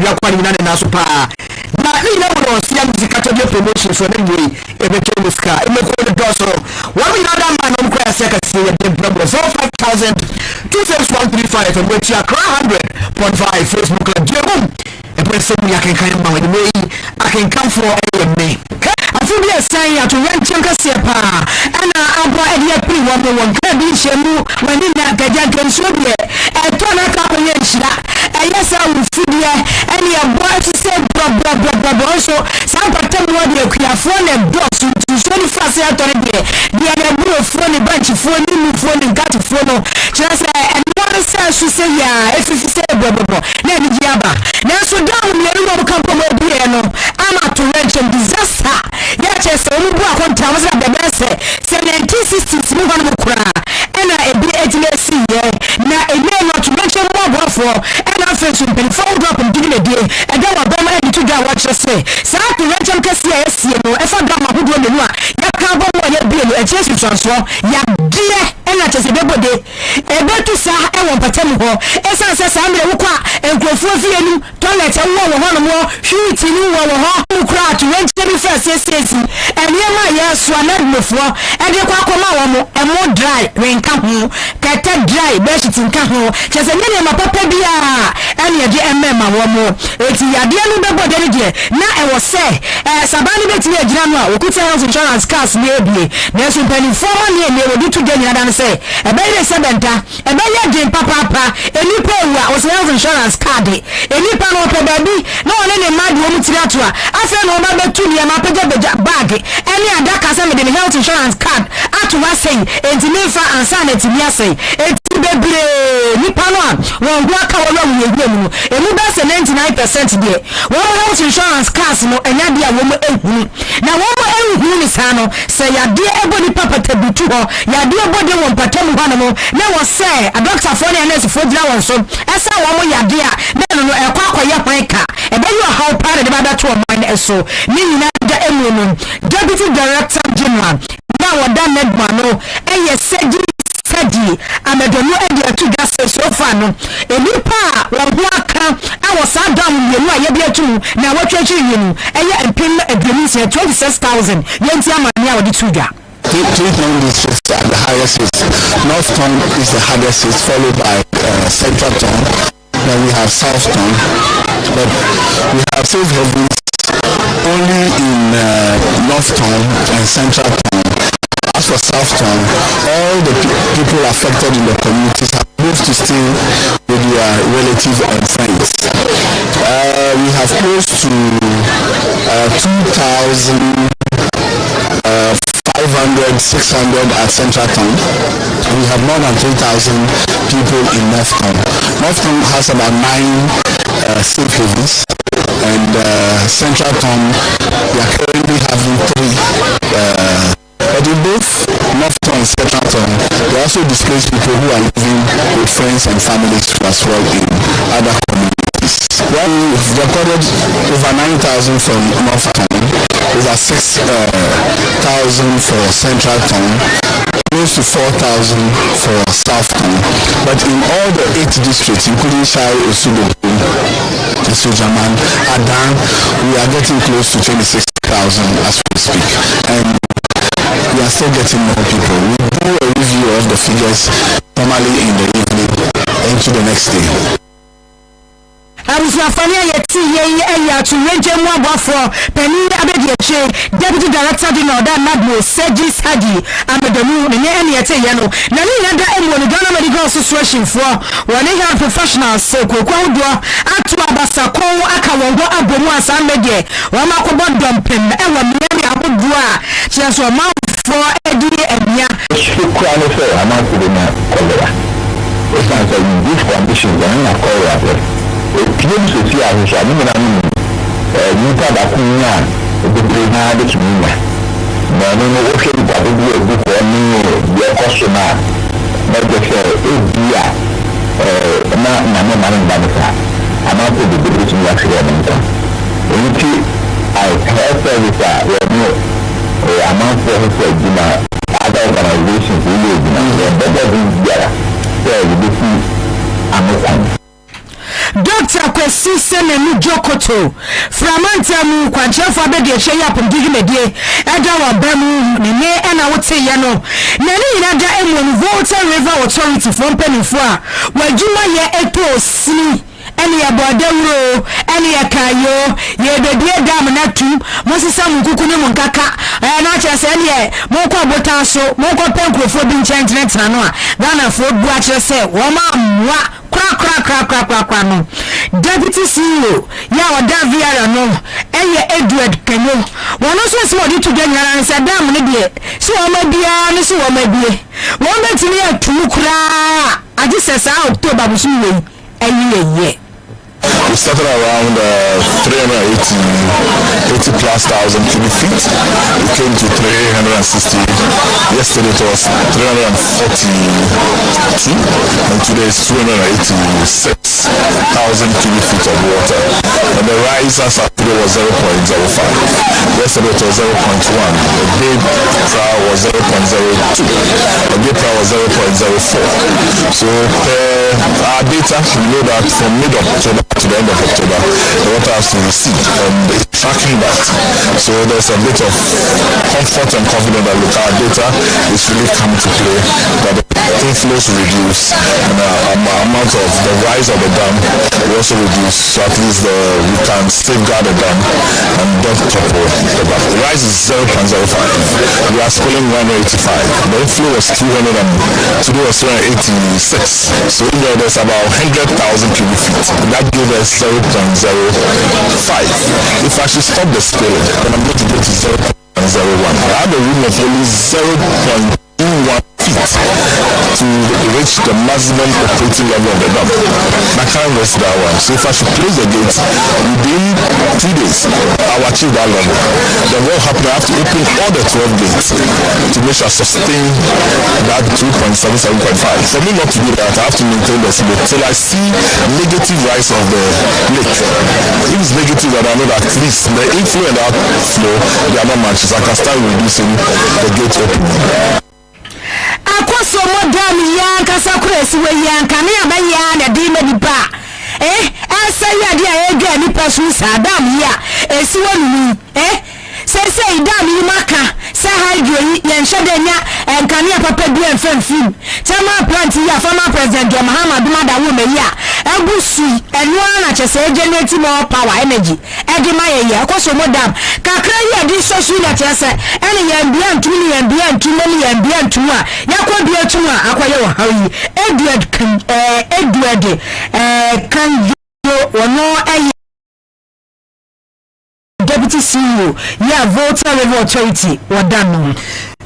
ya kwani nane na so pa na ni na wo sia music atobia promotion so na we e be tell muska e me ko the doso what we know that man on kwa sia ka sia the problem 5000 26135 and which are 100.5 Facebook la jebum e press mu ya kan kan ma we I can come for a me afubi asai atu rancham ka sia pa ana abo e dia pri wo mo won ka bi shemu wani na gaja kan so de e to na ka ko yen shira e yesa ufudie ene e bo se bro so san patam wo de kuafo na boss so ni fase atore de dia na bro fo ni banchi fo ni mu fo ni gati fo no kira se e no se su se ya e fi se bro na ni jiaba na so down mi ru mo kan ko mo bi e no ama to rancham disaster ya chese mu bu akonta mo se bebe se 1960s mu hono kura ena ebi etinesi ye na ene no to rancham mo bofo ena face pen phone drop and digile die e ga wa ba ma e to da watch say sa to rancham kase ya sie no e fa drama hodo me no a ya ka bo mo ya bi no e chese transo ya die ena chese bebode e betu sa e won patam ho e san se sa mre wo kwa enkrofo fie nu toilet e wo hono mo hwiti ni wo ho kura to rancham first sesi enema yesu anadmofo e de kwa koma wo mo e mo dry renka ho kata dry be shitinka ho chese nyene mapapa bia ene de emema wo mo eti yade no bebo de de na e wo se sabani beti e gira no a okuta health insurance cars na ebie na so pani forma ne ne wodi to de nyina dan se e be ile sebenta e be ye de papa enipa ewa wo health insurance card enipa no pe baby na one ne mad wo mutiri ato a afa no ba betu ne ma peja bag any adaka say me the health insurance card atu wa say enti me fa ansa na ti bia say eti bebre ni pano a won go aka wo wu yewu mu emu ba say 99% de wo health insurance cards no enya de a wo mo ehunu na wo mo ehunu ni sa no say ya de ebo ni papa tabutu ho ya de ebo de won patam ho no na wo say a doctor for na nurse for dira won so esa wo mo ya de a na no e kwa akoya kwan ka e be you how part de ba da to mind eso ni nyina da emu Deputy Director General na wada Nedmano eye sedi amedonu edi atu gas so far no enipa wo aka awo sadam yenu aye bi atu na watwachi yenu eye empim agreement 26000 yenti amani awodi tuga. Three town districts are the highest is North Town is the highest is followed by Central Town, then we have South Town, but we have safe havens only in North Town and Central Town. As for South Town, all the people affected in the communities have moved to stay with their relatives and friends. We have close to 2,500, 600 at Central Town. We have more than 3,000 people in North Town. North Town has about 9 safe havens. And Central Town, we are currently having 3. But in both North Town and Central Town, they also displaced people who are living with friends and families as well in other communities. Well, we've recorded over 9,000 from North Town, over 6,000 for Central Town, close to 4,000 for South Town. But in all the 8 districts, including Shai, Osubo, Sujaman, Adan, we are getting close to 26,000 as we speak. And we are still getting more people. We do a review of the figures normally in the evening into the next day. Abusafania yeti ye to range mo abofo pani abedieche Deputy Director General da Nadmo Seji Sadi amedonu ne ene yete ye no na ni yada emo ni Ghana Medical Association for one health professionals se kokwa do atu abasa ko aka wongo abomu asamede wa makobo dompem e wa miami abodu a cheso ma for edi emia kwa no se amount de na cholera it's not in these conditions na cholera Piem sisi ahusha ni na ni yuta da kunya de na de kimina na no o ke ba de bu ko ni ye kwasona na de se ebia na ba ni sa ama ko de de ni akere na nta enti I have service we no ama ko ho se gina other organizations we do na better than there so we do see amokan Dr. Kwesi Senemu Jokoto Framantamu Kwanchefo abedi ehye yapom digimedie eda wa bamu ne ena wote ye no na ni nyina da emu Volta River Authority from penifo a wadwuma ye eto sini ene ya bodawuro ene ya kayo ye bedie dam na tum mosisa munkuku ne munkaka na cha se ene monko abotan so monko penkrofo bi nchentrent na no a Ghana fo bu a kire se wo ma mwa kra no Deputy CEO ya oda viara no eye Edward Kanyo wono so se odi to ganyara nsa dam ne de se wo ma bia ne se wo ma bie wo betini atu kra agi se sa October bu su we ayi We started around 380 plus thousand cubic feet. We came to 360. Yesterday it was 342, and today is 286,000 cubic feet of water. And the rise as of today was 0.05. Yesterday it was 0.1. The day prior was 0.02. The day prior was 0.04. So our data, we know that from mid-October to the end of October, the water has to recede, and it's tracking that. So there's a bit of comfort and confidence that look, our data is really coming to play, that the inflows reduce, and the amount of the rise of the dam will also reduce, so at least we can safeguard the dam and don't topple the dam. The rise is 0.05. We are spilling 185. The inflow was 200 and today was 286. So there's about 100,000 cubic feet. That gave us 0.05. If I should stop the spilling, then I'm going to go to 0.01. I have a room of only 0.21 feet to reach the maximum operating level of the dam. I can't risk that one. So if I should close the gate within 2 days, I'll achieve that level. Then what will happen? I have to open all the 12 gates to make sure I sustain that 2.7, 7.5. For me not to do that, I have to maintain the speed till I see negative rise of the lake. If it's negative, then I know that at least the inflow and the outflow, they are not matches. I can start reducing the gate opening. Akwaso modam ya kasakura siwe ya nkane abaya na di medipa asa ya dia edwa ni pasu sadam ya esiwe nunu sese idam yi maka se hydro ya nhedenya nkane papa bi enfamfim chama plant ya former president Muhammad Madawu meya abusu enu na chese generate more power energy edima ya akwaso modam kakra ya di sosu na chese ene ya bia ntumi ya bia ntumi ya bia ntumi a yakwa bia ntumi akwaye wa hawi Edward kan wono ayi Deputy CEO ya Volta River Authority wadano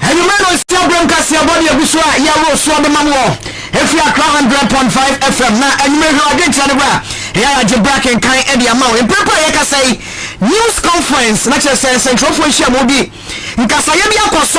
Ayumano Stadium Kasia Body Abuswa ya wo so be mamwo efia 100.5 FM na anyumeho agenti aneba ya Jebrak and kan e dia mawo empepa ye ka say news conference na che central for hia modi nkasa ye bia koso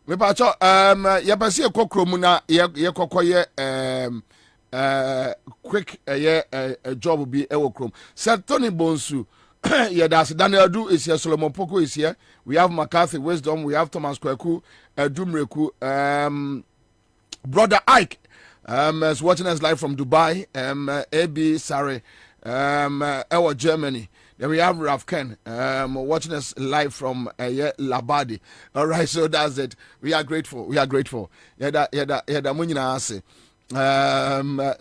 me pa cho ye pa se kokro na ye kokoye quick job bi e wo krom. Said Tony Bonsu yeah, that's Daniel Du is here, Solomon Poko is here. We have McCarthy Wisdom, we have Thomas Kweku, Dumreku, Brother Ike is watching us live from Dubai, AB Sari, our Germany. Then we have Raf Ken watching us live from Labadi. All right, so that's it. We are grateful. Yeah, munyina ase.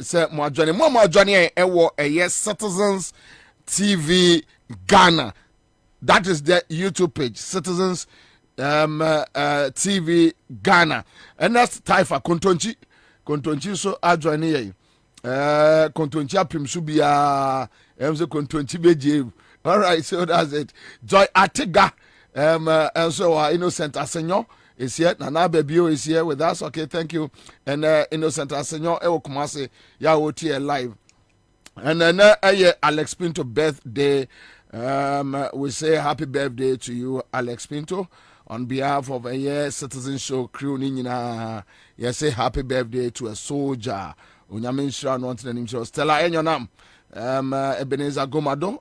Say mo Johnny yes Citizens TV Ghana. That is the YouTube page, Citizens TV Ghana. And that's Taifa Kontonchi so adjoining ye. Kontonchi apim subia emse Kontonchi beje. All right, so that's it. Joy Atiga and so Innocent Asenyo is here. Nana Bebio is here with us. Okay, thank you. And Innocent Asenyo Ewo Kumase ya oti live. And then Alex Pinto birthday. We say happy birthday to you, Alex Pinto, on behalf of a Citizen Show crew. Nina, yes, say happy birthday to a soldier. Unyamin Shra no name show. Stella Enyonam, Ebenezer Gomado,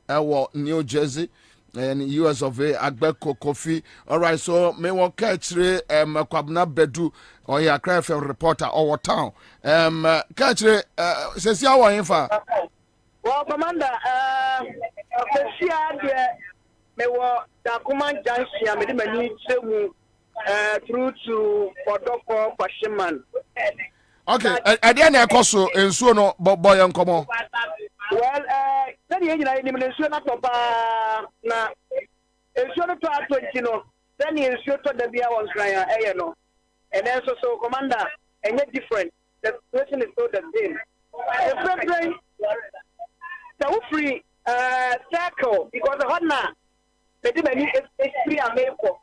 New Jersey, and US of A, Agbeko Coffee. All right, so me won't catch Kwabna Bedu or your craft reporter or town. Catch says ya wa infa. Well, Commander, me wa Dakuma Junction, me di mani through to Podoko Kwashiman. Okay, at the end of course, and so no boy and come on. Well, then you know, you should not na. You should not to 20, no. Then you should to the beer was crying, no. And then so Commander, and yet different. The situation is so the same. The president. So free circle because the hot now the many is free and made for.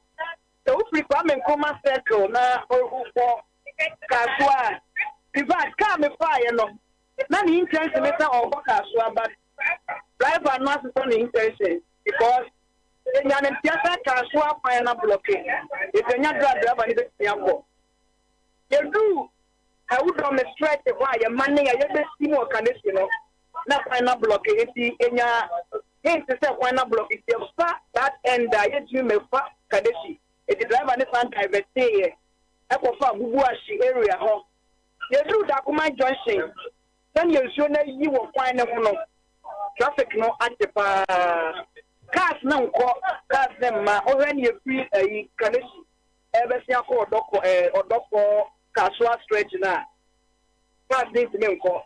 So free come and come circle now or for Kaswa. In fact, come and fire no. Not the intention of Kaswa, but driver not on the intention because in an entire Kaswa fire not blocking. If you're not driver, you do. I would on the stretch why your money I just see more condition, you know. Na final block eti enya hint say final block it that end you me fa kadeshi eti driver ne fan divert e ko fa bubuashi area ho ye do da kuma junction then you show na yi wo kwan ne ho no traffic no atepa cars na nko cars dem ma o when you free kadeshi e be sia ko odoko Kaswa stretch na cars dey me nko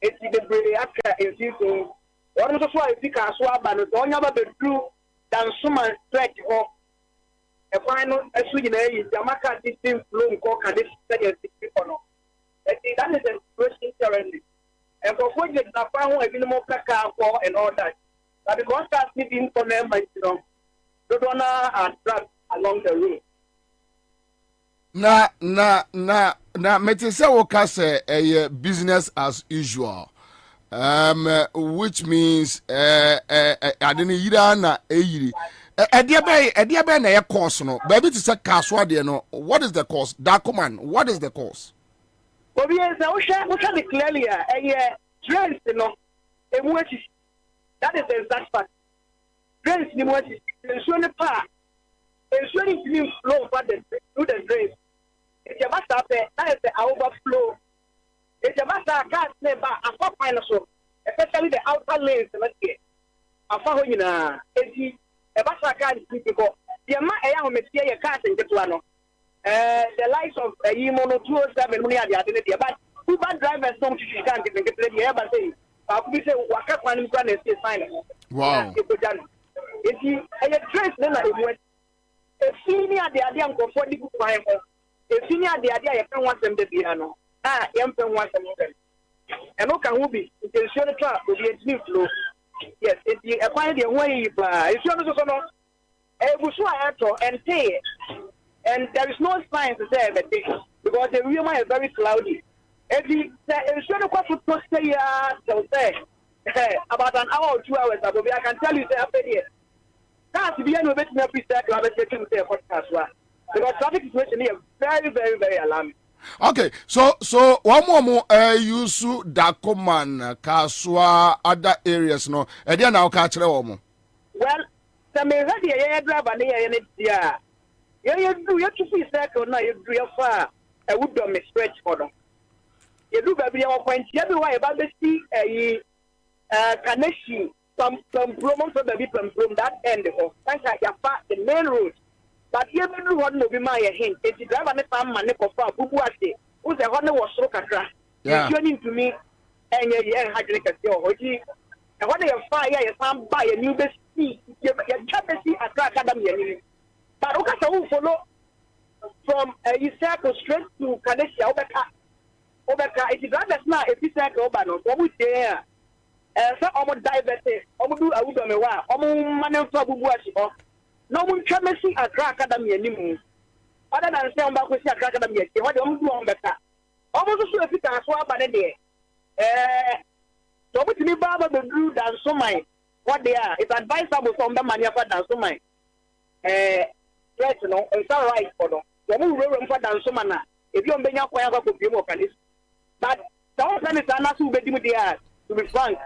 it's the brave after in season. One of the fly pick so about it. Don't have a true than summon stretch or a final as we know Jamaica distinct flow cock and this people. That is the question currently. And for what you have found a minimum car for and all that. But because that's meeting for them, you know, the donor are trapped along the road. Na metese woka say a business as usual which means adeni yira na eyiri e be na ye course no baby to say kaswa de no what is the course Dakuman what is the course obi say we shall clearly trains no that is the exact fact trains ni what is so ne pa ensuring clean flow for the through the drains. If you must have that is the overflow. If you must have gas never a financial, especially the outer lanes, let's get. A fahoina, if a basa car is people, the amount of material cars in the plano. The lights of a Yimono 207 money at the identity, but two bad drivers don't you can't get the air, but say, I'll be saying, what can you say sign? Wow. If you trace then I went. A senior the idea of comfortable crime. A senior the idea you can want them to be ano. You can want them. And no can be. It is sure the trap will be a new flow. Yes, it's a find the way if it's sure no. And say and there is no sign to say that because the real is very cloudy. If the sure the question to say about an hour or 2 hours ago, I can tell you say after here. That's the end of it. Never said to have a second say podcast. Because traffic situation here very, very, very alarming. Okay, so one more use Dakoman, Kaswa, other areas no. And then I'll catch them. Well, some already a driver near it. Yeah, you do you to see circle now. You do your far. I would do me stretch for them. You do baby your point. Everywhere about the sea connection from Bromon to the from that end of the main road. But everyone will be my hint. If you drive on the farm, man, for Bubuasi, who's a honor was so catra. You're joining to me, and you're had a hoji. And when you fire, you can't buy a new best seat. You can't see a crack academy. But okay, follow from you circle straight to Kadesia Obeka. If you drive that's not if you circle Obano, what would there? So almost diverted, almost do a wood on a while, almost man for Bubuasi. No one can see a crack academy anymore. Other than saying about a crack academy, what do you want better? Almost so if you can swap by the day. So with me, Baba, the blue than so my what they are. It's advisable from the money for than so my threats, no, it's all right for them. So we will for than so mana. If you're being up, I could be more can this. But some of them is not to be there, to be frank,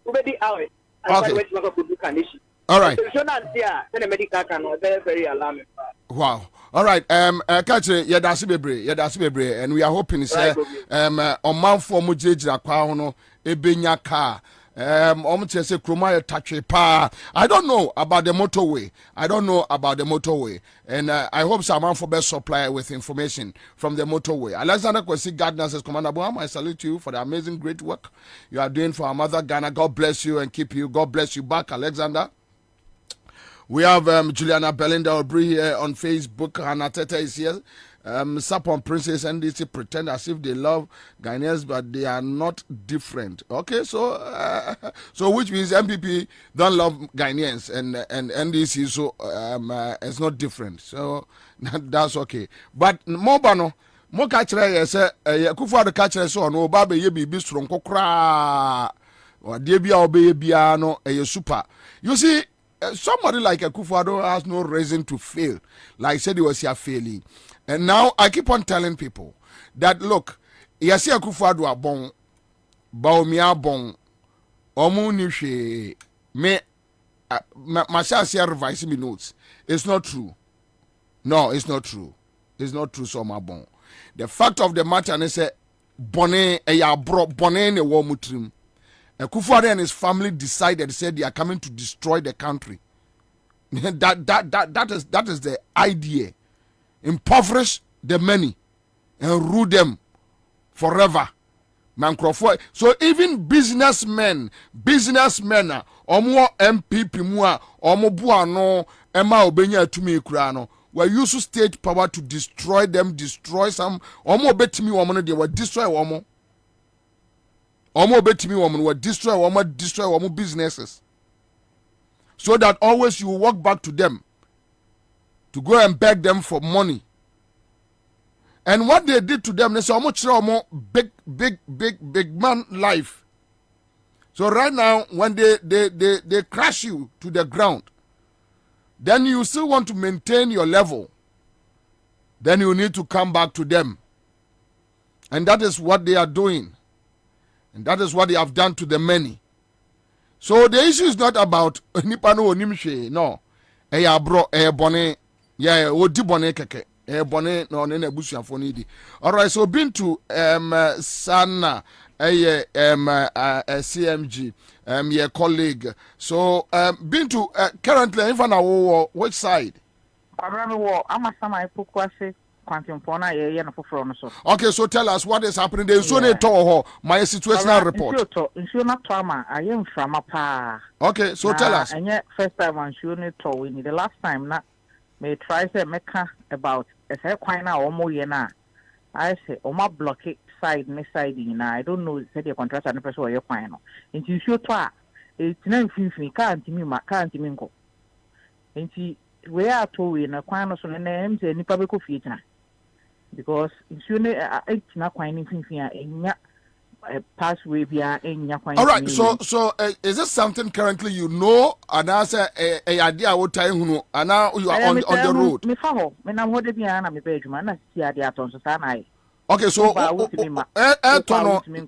to be out. All right. Very, very alarming. Wow. All right. Catch yadasi bebre, and we are hoping say on man for mujejira kwa no ebenya car. Say kroma touch pa. I don't know about the motorway. And I hope someone for best supply with information from the motorway. Alexander Kwesi Gardner says, Commander Boham, I salute you for the amazing great work you are doing for our mother Ghana. God bless you and keep you. God bless you back, Alexander. We have Juliana Belinda Aubry here on Facebook. Hannah Tete is here. 6pm Princess NDC pretend as if they love Ghanaians, but they are not different. Okay, so which means MPP don't love Ghanaians and NDC so it's not different. So that's okay. But Mobano, mo kachre yes Kufuor kachre so no ba be ye bibi strong kokra. Or de bia obey bia no super. You see, somebody like Kufuor has no reason to fail. Like I said, he was here failing. And now I keep on telling people that, look, Yasi Kufuor are bon, Baumia bon, Omu Nishe, me, Masha revise me notes. It's not true. No, it's not true. It's not true, so my bon. The fact of the matter is that Bonnet, a brought Bonnet in a war mutrim. Kufuor and his family decided, said they are coming to destroy the country. That is the idea. Impoverish the many and rule them forever. So even businessmen, omo MPP mua, omo buano, Emma Obenya Tumi Kurano, were used state power to destroy them, destroy some. Omo betimi woman, they were destroy omo. Omo betimi woman were destroy omo businesses. So that always you walk back to them to go and beg them for money. And what they did to them, they say, big man life. So right now, when they crash you to the ground, then you still want to maintain your level. Then you need to come back to them. And that is what they are doing. And that is what they have done to the many. So the issue is not about Nipano or Nimshe, no. Eya bro, bone. Yeah, odi bone keke. Bone no nene busu afonidi. All right, so been to Sana CMG your colleague. So been to currently in Fana which side? Okay, so tell us what is happening there. So my situational report. Okay, so tell us. First time on the last time na may try say make about a quite now or I say block it side I don't know say the contract and person your final. And you show it's 950 can't me go. And we are to in a quite so names any public feature. Because it's not quite anything in pathway via enya kwan. All right, so is this something currently you know, and as a idea what time you know, and now you are on the road? Me faho, me na hode bia na me bedwuma na si ade aton so sa na. Okay, so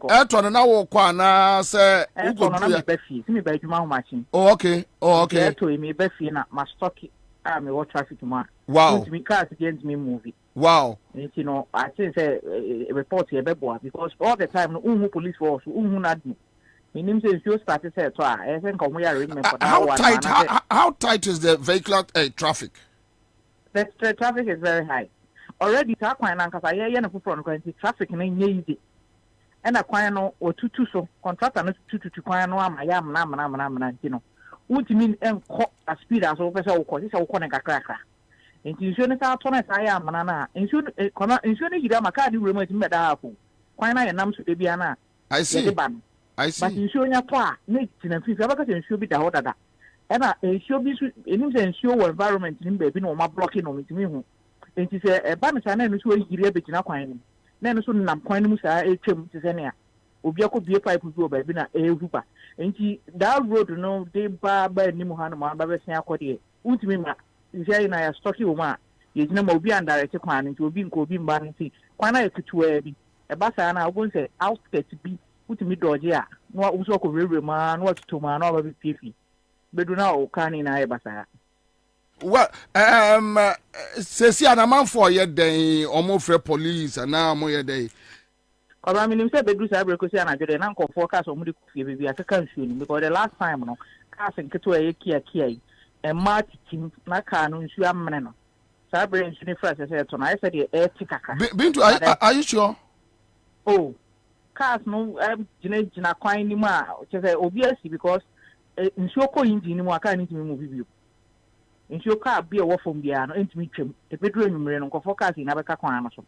Eton na wo kwa na say who go do ya be fi me bedwuma ho machine. Oh okay. Eton me be fi na ma stock me what traffic ma. Wow. Me cars against me movie. Wow. You know, I think say report here beboa because all the time no police force unhu na do. Meaning say you start to say to I think we are arrangement for that one. How tight is the vehicular traffic? The traffic is very high. Already ta kwan na nkasa ye na fufuro no kwanti traffic na nye easy. And a kwan no otutu so contractor no tutu kwan no ama ya amna ntino. Ultimate enko a speed as o pese o ko se o ko na kakra. Nti nsuo ne sa to na sa ya amana na nsuo ne hira maka di wurema ti meda hapo. Kwan na ye nam so de bia na. I see. But nsuo nya to a na tina fifi abaka se nsuo bi da ho dada. E na nsuo bi so enim se nsuo wo environment ni ba bi na o ma blocking no mitimi hu. Nti se e ba me sa na nsuo hiri abegina kwan ni. Na nsuo nam kwan ni mu sa etwem ti se ne a. Obi akobie pipe bi o ba bi na ehupa. Nti that road no dey ba ni mu ha no ma ba be sen akode. Ultimi ma Jay na ya stocky woman, you know, will be under a kwan into being cobin banity. Kwana ya kutuwe bi. A basa na won't say outskirts be put me dodgia. No also could river man, what's to man over the piffy. But do now can in a basa. Well, says he a man for your day, almost for police, and now more day. Or I mean, said the Bruce Abracosi and I did an uncle forecast on Mudi as a country because the last time, no, casting Katua Kia. And March na car no nsu amene no sa brain nsu ne first say to na I said the air tikaka Bintu, are you sure? Oh cars no gina kwan ni mu a che say obi asi because nsu ko engine ni mu aka ni timi mu bibio nsu car bi e wo fom bia no entimi twem e bedro nwumre no nkofo cars na beka kwan no so.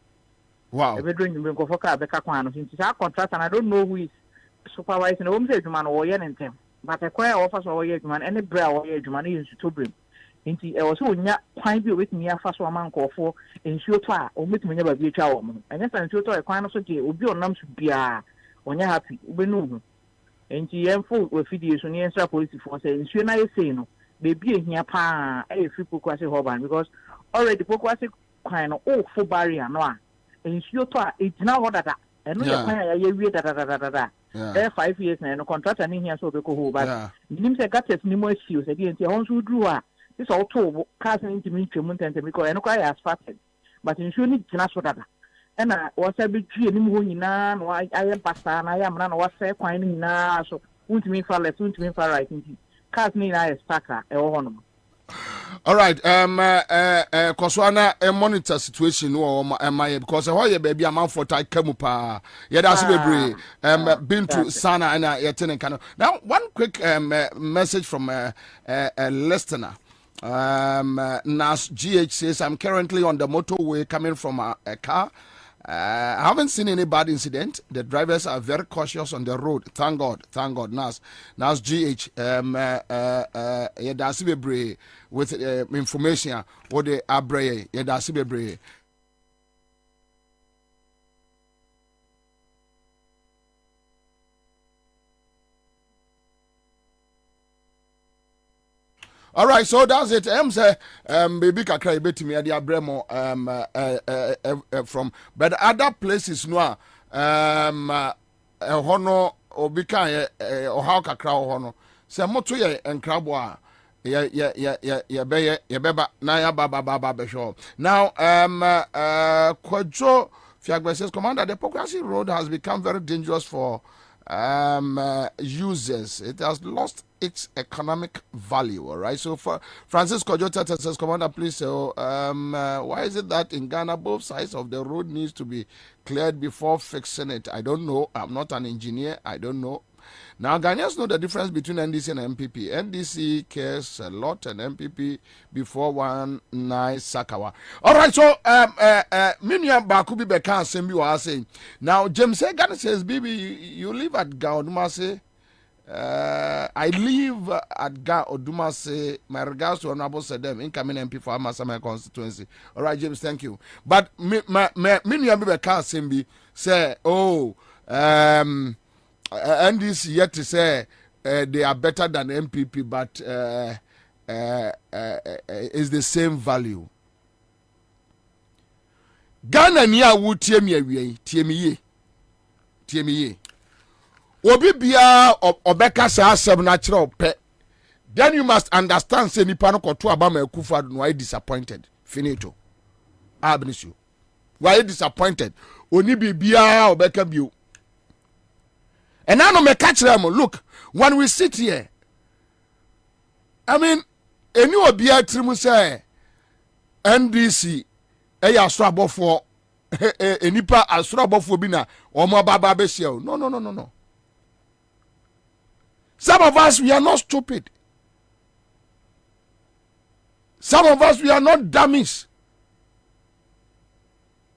Wow. E bedro nwumre nkofo car beka kwan no so nti sa contract and I don't know who is supervising no say dwuma no wo ye ne ntem. But a choir offers our man, any brow or man is to bring. Inti e was onya kwan bi with me afa so amanko for ensure to a o metumi nya ba bi twa wo mo anya san ensure to e kwan no so de obi onam so bia onya happy ubenu hu enti yemfo we fidie so ne ensure police for say ensure na ye say no be bi ehia pa e fi pokwase hoban because already pokwase kwan no o fo barrier no a ensure to a etina ho dada eno ye kwan ya ye wie dada. There 5 years now, no contractor ni here so be ko ho but nim say gates ni mo issue say dey enti hon so dru a this all to cars into me twem ntente because eno kwa ya asfalted but nsure ni gina so dada ena wo say be twie ni mo nyina no aye pasta na ya mna no wo say kwan ni nyina so untimi fa left untimi fa right enti cars ni na ya staka e wo hono. All right, Koswana monitor situation no my because how you baby amount for tai kamupa. Yeah, that's bebre. Been to Sana and yetene kano. Now, one quick message from a listener. Nas GH says I'm currently on the motorway coming from a car. I haven't seen any bad incident. The drivers are very cautious on the road. Thank God. Nas GH. Yeah, that's bebre with information. What they abre. Yeah, that's bebre. All right, so that's it. Say, baby, kakra beti me adi abremo from, but other places no hono obika how kakra hono. Se moto ye enkrabo a ye beba na ya baba be sure. Now Kwadwo Fiagbe says, Commander, the Pokrasi Road has become very dangerous for users. It has lost its economic value. All right. So for Francis Kojota says, Commander, please. Why is it that in Ghana both sides of the road needs to be cleared before fixing it? I don't know. I'm not an engineer. I don't know. Now Ghanaians know the difference between NDC and MPP. NDC cares a lot, and MPP before one night Sakawa. All right. So Minya Bakubi Bekan Sembi was saying. Now James Ghana says, Bibi, you live at Gaudumase. I live at Ga Odumase. My regards to Honorable Sedem, incoming MP for Amasama constituency. All right, James, thank you. But Minya Bekan Sembi say, NDC yet to say they are better than MPP, but it's the same value. Ghana niya wu tiemi ye. Obi bia obeka sa asem na kire ope. Then you must understand say nipa no koto abama ekufa no why disappointed. Finito. Abnisu. Why disappointed? Oni bibia obeka bio. And now no me catch them. Look, when we sit here, I mean, any obia trimu say NDC eya asrabo for enipa asrabo for bi na omo baba be share. No. Some of us, we are not stupid. Some of us, we are not dummies.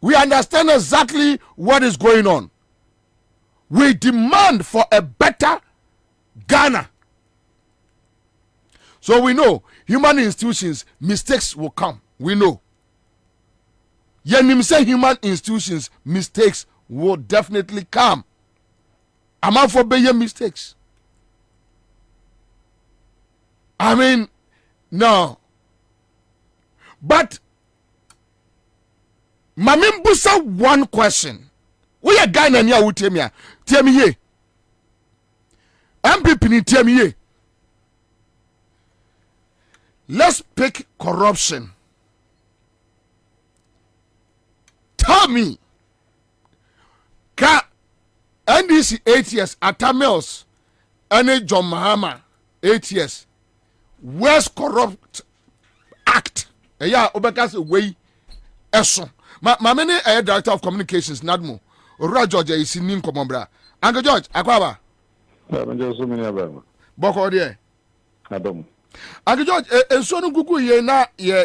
We understand exactly what is going on. We demand for a better Ghana. So we know human institutions, mistakes will come. We know. Yenim say human institutions, mistakes will definitely come. I'm out for being mistakes. I mean, no. But Mamim Busa one question. We are Ghana niya utemia. Tiemiye. MPP ni tiemiye. Let's pick corruption. Tell me. Ka NDC 8 years, Atamels, Ane John Mahama 8 years. West corrupt act. Yeah, Obekas way eso. My many director of communications Nadmo. Ora George is in Comombra. Uncle George, Akwaba. Boko de. Adam. Uncle George, and so no gugu ye na ye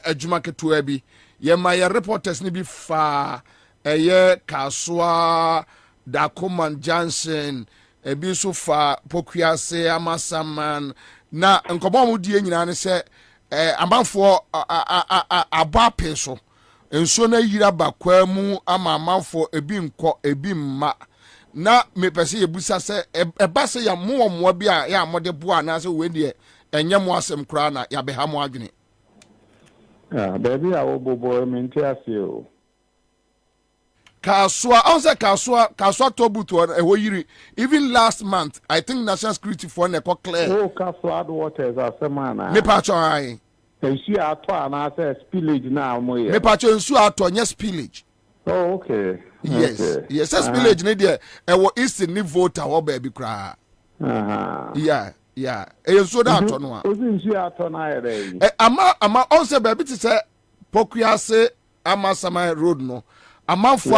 adwumake to ebi. Ye my reporters ni bi fa ye Kaswa Dakoman Johnson ebi so fa Pokuase Amasaman na nkomo mu die nyina ne se amanfo aba peso enso na yira bakwa mu amanfo ebi nko ebi mma na mepese yebusa se eba se ya mo bi a ya mode boa na se we de enye mo asem kra na ya beha mo adwene baby awo bobo menti asio Kaswa, also Kaswa Tobuto yiri. Even last month, I think National Security for ne clear. Oh, Kaswa waters are semana. Me pacho ai. Ensu ato na say spillage na mo ye. Me pacho ensu ato nye spillage. Oh, okay. Yes. Okay. Yes, spillage ne there. E wo east ni voter wo ba bi kra. Yeah. Ensu da ato no a. Ensu ato na ye. Ama also ba bi ti say Pokuase Amasama road no. Amanfo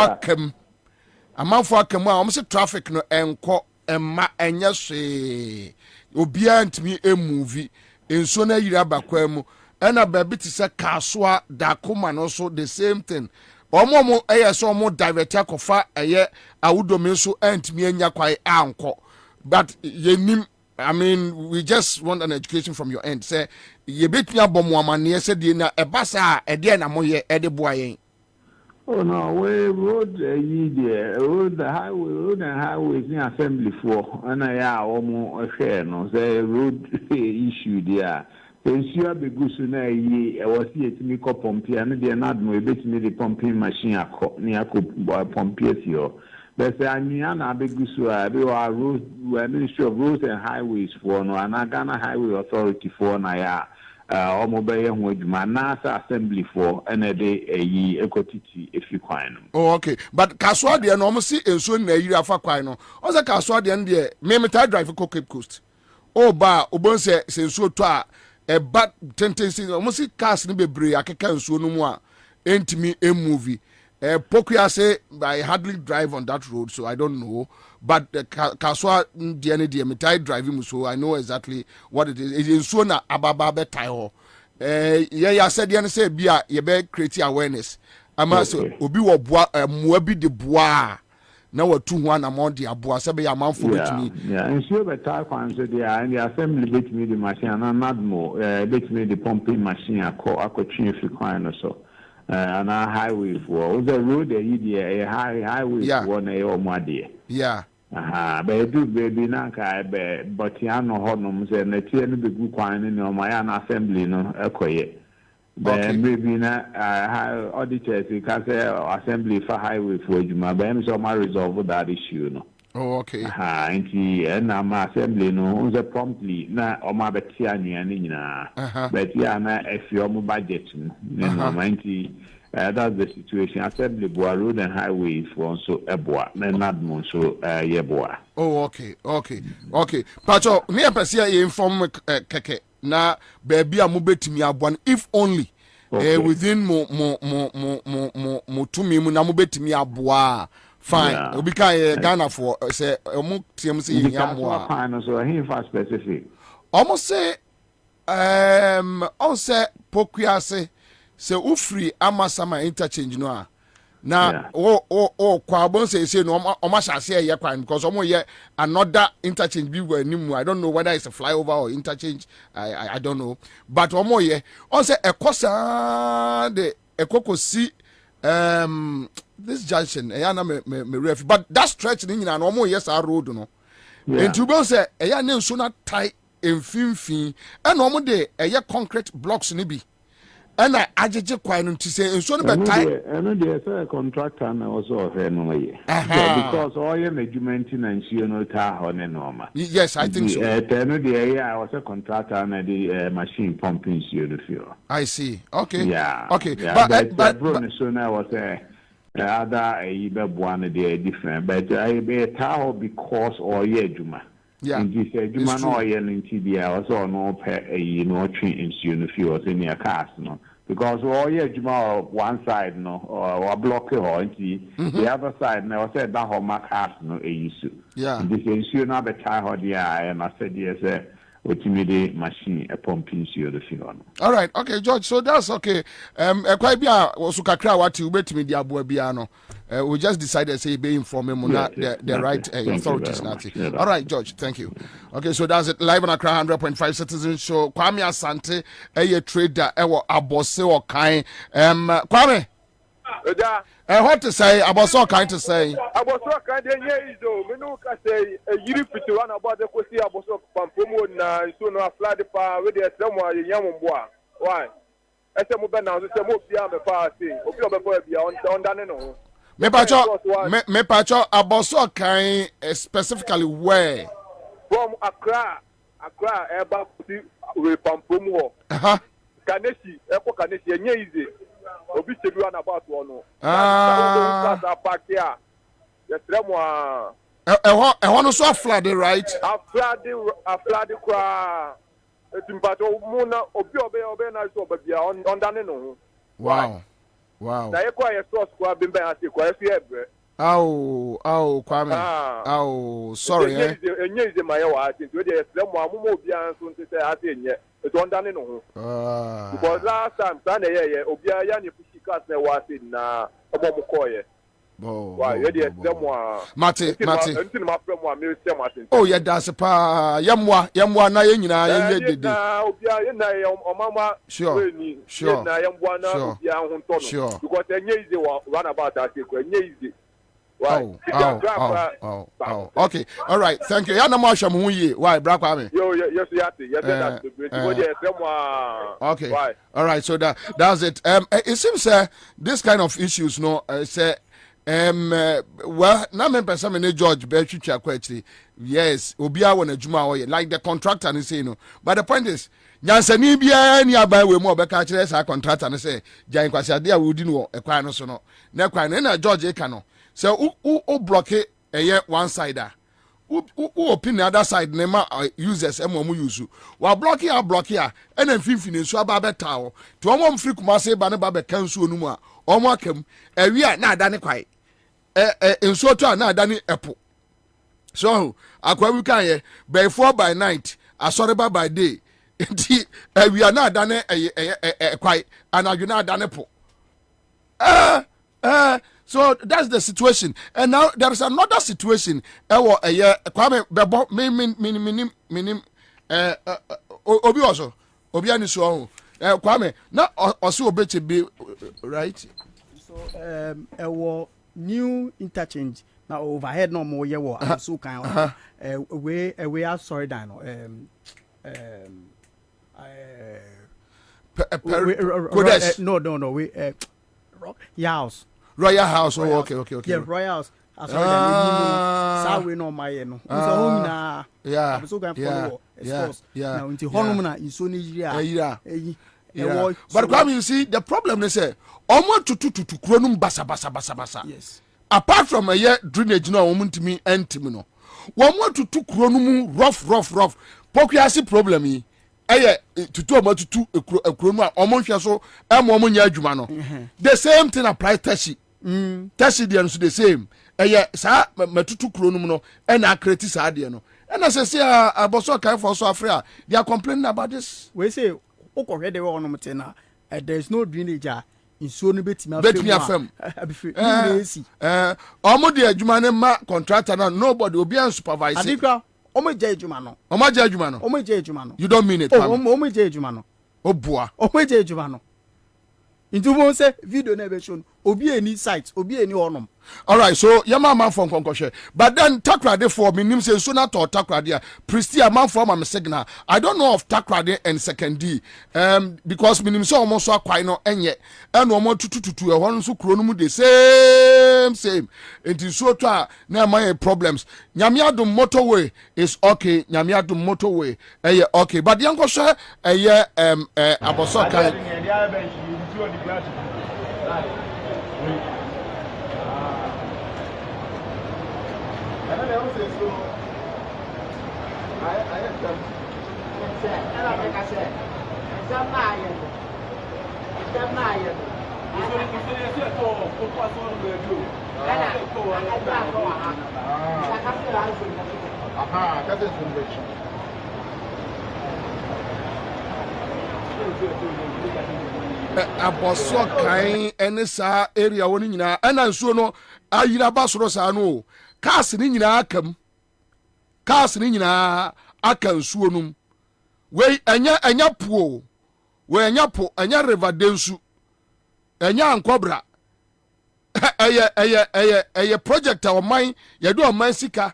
akam a omse traffic no enko emma enye hwe obia ntimi emuvi enso na yira bakwa mu ena baby ti se Kaswa Dakoma no so the same thing omo so omo divert akofa eye awudome so ntimi enya kwai anko but yenim I mean we just want an education from your end say ye betumi abomo amane se de na ebasa ede na moye ede boa yen. Oh no, we road road and highways in assembly for and almost share no say road issue there. Ensure be good so na yi was here to make up pump and they not no bit me the pumping machine near pump here. But say na be good so be our road Ministry of Roads and Highways for no and Ghana Highway Authority for na ya omobeye ho adwuma na assembly for enede eyi ekotiti efikwan no. Oh okay, but Kaswa de no omsi enso na yiri afa kwan no. O se Kaswa de ndie me metai drive ko Cape Coast. O ba obonse senso to a ba tendency omsi cars ni bebre akeka enso no mu a entimi movie. Pokuase I hardly drive on that road so I don't know, but Kaswa de metai driving so I know exactly what it is. It is so na ababa be tai ho. Ya said the say bia ye be create awareness. Ama so obi wo boa moa bi de boa na watu ho na mo de aboa se be ya manfo betumi. Yeah, and sure be tai kwan so there and the assembly betumi the machine and not more betumi the pumping machine akotwe fi kwan no so. and a highway for the road a highway for na your mother. Yeah. But do baby nanka but yano honum say na tie no be gu kwan ni o ma ya na assembly no ekoye. But maybe na auditors can say assembly for highway for juma but am so ma resolve that issue no. Oh, okay. And na assembly no the promptly na o ma beti ania ni nyina. But ya na if your budget no mainti. That's the situation. Assembly boa road and highways for so eboa, not so yeboa. Oh, okay. Pacho, near Persia inform keke na baby a mubetimi abuan if only within mo 2 minutes na mubetimi abua. Fine. We can Ghana for say omu TMC yamwa. Fine, so he for specific. Almost say pokuase. Se ufri amasama interchange no a na kwabon say no omashase ye kwan because omo ye another interchange bi were nimu. I don't know whether it's a flyover or interchange. I don't know, but omo ye on say ekosa de ekokosi this junction na me ref but that stretch ni nyina no omo ye sa road no entu bo say eya ne nso na tie emfimfin e no omo de eye concrete blocks ni bi. And I ajeje kwanu to say and so no betai and there say contractor na also no ye because all your measurement and you know ta ho ne normal. Yes, I think so. Then the I was a contractor and the machine pumping you the fuel. I see. Okay. Yeah. Okay. Yeah, but so now was other be one dey different but I be ta because all year juma. Yeah. And he said, "You man, all you need to be also no pay train in the fuels in your cars, no, because all you one side, no, or block or the other side, now said that how my cars, no, issue. Yeah. And this issue now the tie or the eye, and I said, yes, ultimately machine a pumping the fuel. All right, okay, George. So that's okay. Quite be a wasukakra wati ubeti media buebiano. We just decided say be inform him the right authorities. All right, George. Thank you. Okay, so that's it. Live on Accra 100.5 Citizen Show. Kwame Asante, a trader, abose or kind. Kwame. What to say? About so kind to say. About so kind of years though. We know say a year to run about the Kosi about so Pampomo na so no flood pa with the someone Yamboa. Why? I said Muba now, the more beyond the far thing. Obi beyond done no. Me pacho about so kind specifically where? From Accra, about with Pampomo. Kaneshi, Epo Kaneshi, and easy. Obi se run about one. Park here. Yes, Remwa. I want to so flooded, right? A flooded cry. Timpato Muna, Obi na so be on done no. Wow. Na e kwa source kwa bimba ati kwa ebre. Kwame. Sorry. Enye is my wa ati we dey Remwa mumo obi an so ntete ati enye. It's on done no. Because last time Sunday obi ya ni pushi cars na wa ati na obo mo koye. Why you dey Mate. Until my friend wa me say Martin. Oh yeah, that's pa yamwa na ye nyina ye dede. Obi ya na o mama sure na yamwa na obi an ho to no. Because enye is run about that enye is Okay. All right. Thank you. Yana ma hwam hu ye. Why, bra Kwame? Yes, that's okay. Why? All right. So that's it. It seems this kind of issues, no, say well, na me person me George be twitwa kwa actually. Yes, obi a won adwuma o ye like the contractor and say no. But the point is nyansani bia ni aban we mu obeka kire sa contractor and say jan kwase ade a we di no ekwan no so no. Na kwan na George e ka no. So o block one side who open the other side nema users emu use wa block here and then finfin so aba beta o to omo mfiri kuma say ba ne ba be kansu onu mu a omo akam ewia na ada ne kwai enso to na ada ne epo so akwa we kan ye by night asoreba by day enti ewia na ada ne kwai anadwo na ada ne po so that's the situation. And now there is another situation. Kwame bebo minim obi also obi ani so Kwame na also obeche be right. So new interchange now overhead no more year so kind we are sorry down no we Royal House. Oh, okay. Yeah, Royal House. Sorry, we no my no. Yeah. So going follow. Yeah. Now into Honumna is so Yeah. But Kwame, you see, the problem is almost to kronum basa. Yes. Apart from a year drainage no omuntimi entimi no. One more to kronum rough. Pokiasi problem yi. To about to a chroma almost so nya adwuma no. The same thing applies Tashi. Tashi the same. Sa matutu kronum no and I create sa de no. And as I say aboso kai for so afra they are complaining about this. We say okore de we na there is no drainage in so no betimi afem. Omo de adwuma ne ma contractor na nobody obi an supervise. Adikwa omo je adwuma no. You don't mean it. Omo je adwuma no. Obua. Omo je adwuma no. Into one say video na be shown obi any site obi any honum. All right, so yama man from konkoshe. But then takrade for me nim say so na to takrade Pristia man from am signal. I don't know of takrade and second D. Because me nim say almost so kwai no enye. And omo tutu e hon so kro no mu the same. It is so to na my problems. Nyamiadum motorway is okay. Nyamiadum motorway okay. But yanko share abosoka aboso kan ene sa area woni nyina ana nsuo no ayira basoro sa no cars ni nyina aka nsuo num we anya puo we anya po anya river densu anya ankobra eye project our mine ye do man sika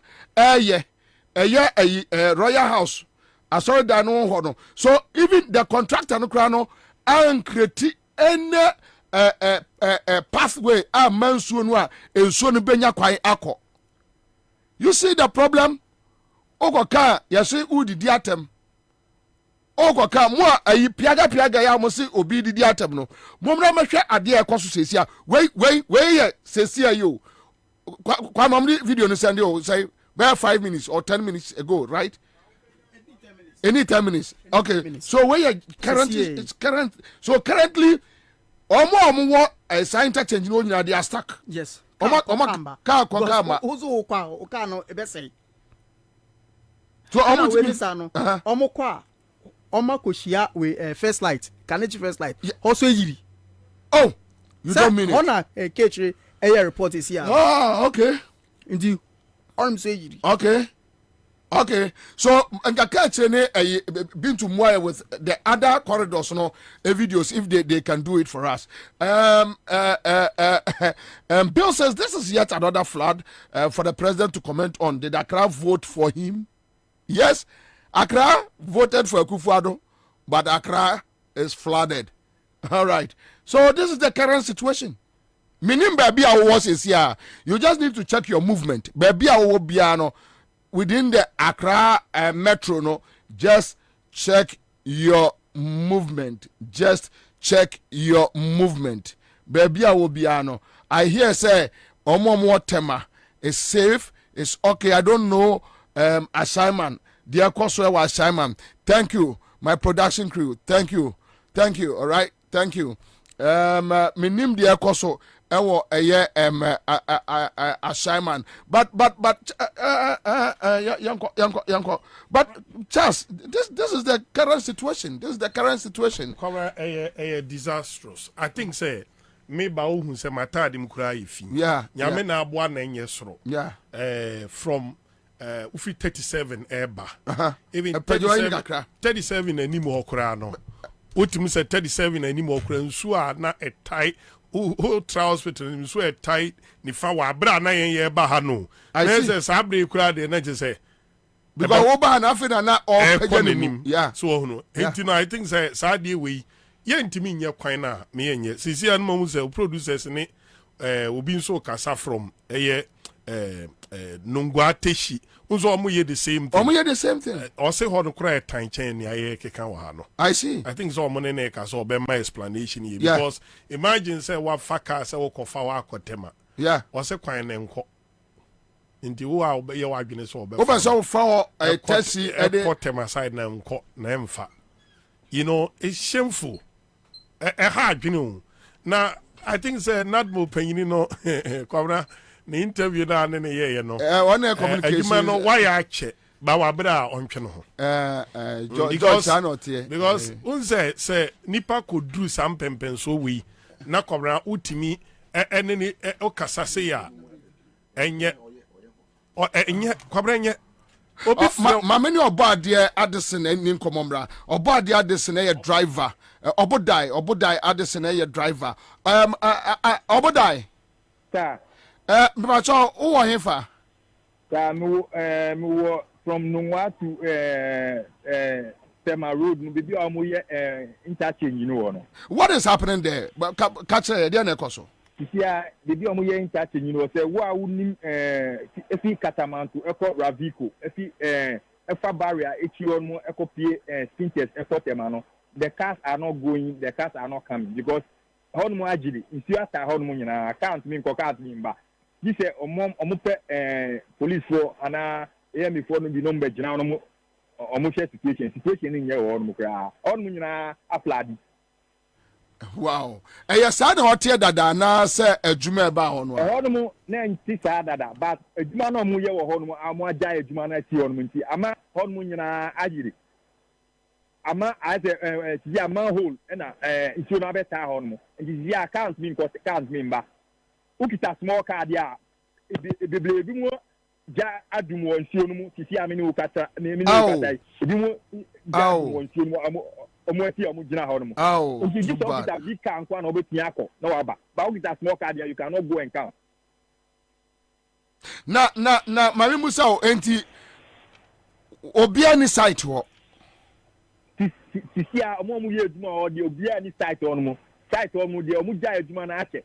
Royal House asori da no ho no. So even the contractor no kra no and create any pathway a mansuo no a ensuo no benya kwai akọ. You see the problem? Ogoka yesi udidi atem. Ogoka mo ayi piaga ya mo si obi didi atem no. Mo mra mahwe ade e koso sesia. We ye sesia yo. Kwa mamri video no send you say by 5 minutes or 10 minutes ago, right? Any 10 minutes. Okay. So where you currently so currently omo a sign change no nyina they are stuck. Yes. Omo car ma. Ozo kwa no ebese. So omo omo kwa omo koshia we first light. Kanechi first light. Also yiri. Oh, you don't mean it. Ona ketri report is here. Oh, okay. Indeed. Say yiri. Okay, so been to more with the other corridors, no videos if they can do it for us. Bill says this is yet another flood for the president to comment on. Did Accra vote for him? Yes, Accra voted for Akufo-Addo, but Accra is flooded. All right, so this is the current situation. Meaning, baby, you just need to check your movement. Baby, within the Accra metro, no, just check your movement. Just check your movement. Baby, I hear say, Omo Tema is safe, it's okay. I don't know, assignment. Dear Koswe was assignment. Thank you, my production crew. Thank you. All right. Thank you. Minim dear Koso. Assignment, but Yanko. But Charles, this is the current situation. Cover a disastrous. I think say me ba who say mata dim kura ifi. Yeah. Nyame na aboa na nyesro. Yeah. From ufi 37 eba. Uh-huh. Even 37 animo okura no. wotumi sɛ 37 anim ɔkura nsuo a na ɛtae whole hospital nsuo ɛtae nifa wɔ abere a na yɛn ba ha no na sɛ saa abere kura deɛ na kyɛ sɛ because wo ba na afi na ɔpɛgya n'anim so ɔho no enti no I think sɛ saa deɛ wei yɛntumi nyɛ kwan na me yɛnyɛ sisi a no ma mu sɛ producers ne obi nso kasa from ɛyɛ nungwa teshi nso ɔmo yɛ the same thing ɔmo yɛ the same thing ɔse hɔ no kora ɛtan kyɛn ne ayɛ keka wɔ ha no I see I think sɛ ɔmo ne ne ka sɛ ɔbɛma explanation yɛ because imagine sɛ wafa kaa sɛ wokɔfa wakɔtɛma ɔse kwan ne nkɔ nti wo a ɔbɛyɛ wadwene sɛ ɔbɛfa wobɛ sɛ wofa hɔ tɛsi ɛkɔ tɛma side na nkɔ na ɛmfa you know it's shameful ɛha adwene o na I think sɛ nadmo panyini no kwabra ne interview na ne yɛyɛ no adwuma no wayɛ akyɛ ba wabere a ɔntwe no ho because sɛ nipa kɔduru saa mpɛmpɛnsoɔ wei na kwabra wotumi ɛne ne ɔkasa se a ɛnyɛ kwabra ɛnyɛ maame ne ɔbɔ adeɛ adesen ni nkɔmmɔmmra ɔbɔ adeɛ adesen yɛ driver ɔbɔdae adesen yɛ driver ɔbɔdae mpatsɔ wowɔ he fa mewɔ from Nungwa to Tema Road no baby a ɔmoyɛ interchange no wɔ no what is happening there ka kyerɛ yɛdeɛ na ɛkɔ so sisia baby a ɔmoyɛ interchange no wɔ sɛ wo a wonim efi Katamanto ɛkɔ Raviko efi ɛfa barrier ekyi hɔ no ɛkɔ pie spinters ɛkɔ Tema no the cars are not going the cars are not coming because hɔ no mo agyiri nsuo ata hɔ no mo nyinaa account mi nkɔ cars mi mba bi sɛ ɔmo pɛ police for ana AME for no bi no mbɛ gyina no mo ɔmo hwɛ situation ni nyɛ wɔ hɔ no mo koraa hɔ no mo nyinaa apladi wow ɛyɛ saa na ɔteɛ dada na sɛ adwuma ɛba hɔ no hɔ no mo na nti saa dada but adwuma no ɔmo yɛ wɔ hɔ no mo amo agya adwuma no ati hɔ no mo nti ama hɔ no mo nyinaa agyiri ama ayɛ sɛ ama hole ɛna nsuo no abɛtaa hɔ no mo nti sisi account mi nkɔ account mi mba ukita small card a bebree bi mu gya adum wɔ nsuo no mu sisi a me ne wo kata ebi mu gya adum wɔ nsuo no mu ɔmo ati ɔmo gyina hɔ no mu nti gyi sɛ ɔkita big car nkwa na ɔbɛtumi akɔ na waba ba ukita small card a you cannot go and count na mame musa o enti obia ni site hɔ sisi a ɔmo yɛ adwuma hɔ deɛ obia ni site hɔ no mu site hɔ mu deɛ ɔmo gya adwuma na akyɛ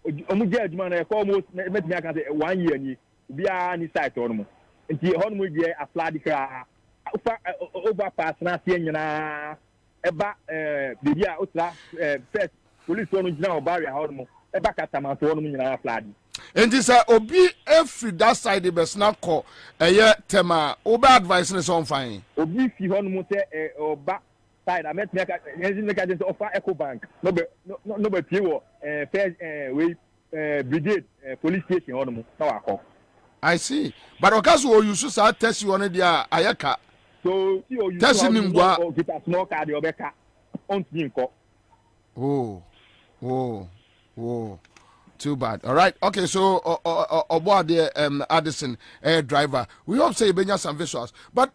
ɔmo gya adwuma na ɛkɔ almost mɛtumi aka sɛ 1 year ni obia ni site hɔ no mu nti hɔ no mu deɛ apladi koraa ofa overpass na aseɛ nyinaa ɛba beebi a otra first police hɔ no gyina hɔ barrier hɔ no mu ɛba Katamanto hɔ no mu nyinaa apladi nti sɛ obi efiri that side bɛsena kɔ ɛyɛ Tema oba advice ne sɛ ɔmfan obi fi hɔ no mu sɛ ɔba side ametumi aka yɛn ka sɛ ɔfa Eco Bank no bɛ tie wɔ first way brigade police station hɔ no mu na wakɔ I see but ɔka so ɔyusu saa tɛsi hɔ no deɛ a ayɛ ka so si ɔyusu tɛsi ne ngua ɔkita small card ɔbɛka ɔntumi nkɔ oh too bad all right okay so Oboade Addison driver we hope say benya some visuals but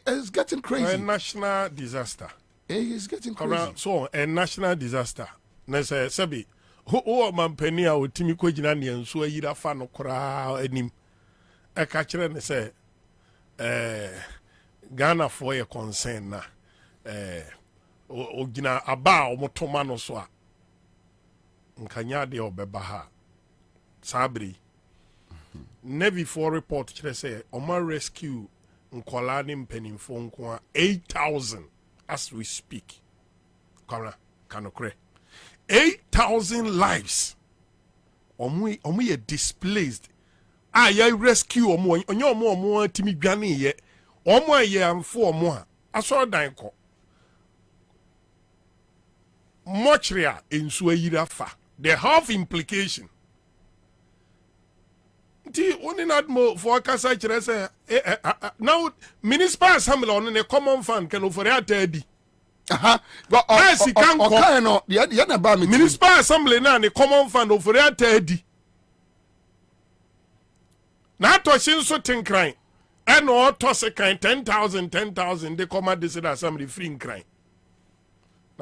it's getting crazy a national disaster it's getting crazy so a national disaster na say sebi o mampani a otimi kogina ne nso ayira fa no koraa anim e ka kire ne say Ghana for your concern na ogina aba o motoma no so a nkanya de obeba ha sabri Navy for report kire say oma rescue nkola ne mpanimfo nko 8,000 as we speak kora kanokre 8,000 lives omu ye displaced ya rescue omu onye omu timi dwane ye omu ye amfo omu a aso dan ko mochria ensu ayira fa the health implication ti oni nadmo for kasa kire say now municipal assembly on the common fund can for atadi but okay no ye na ba me municipal assembly na the common fund for atadi na to shin so tinkran and or to se kan 10,000 they come at this assembly free nkran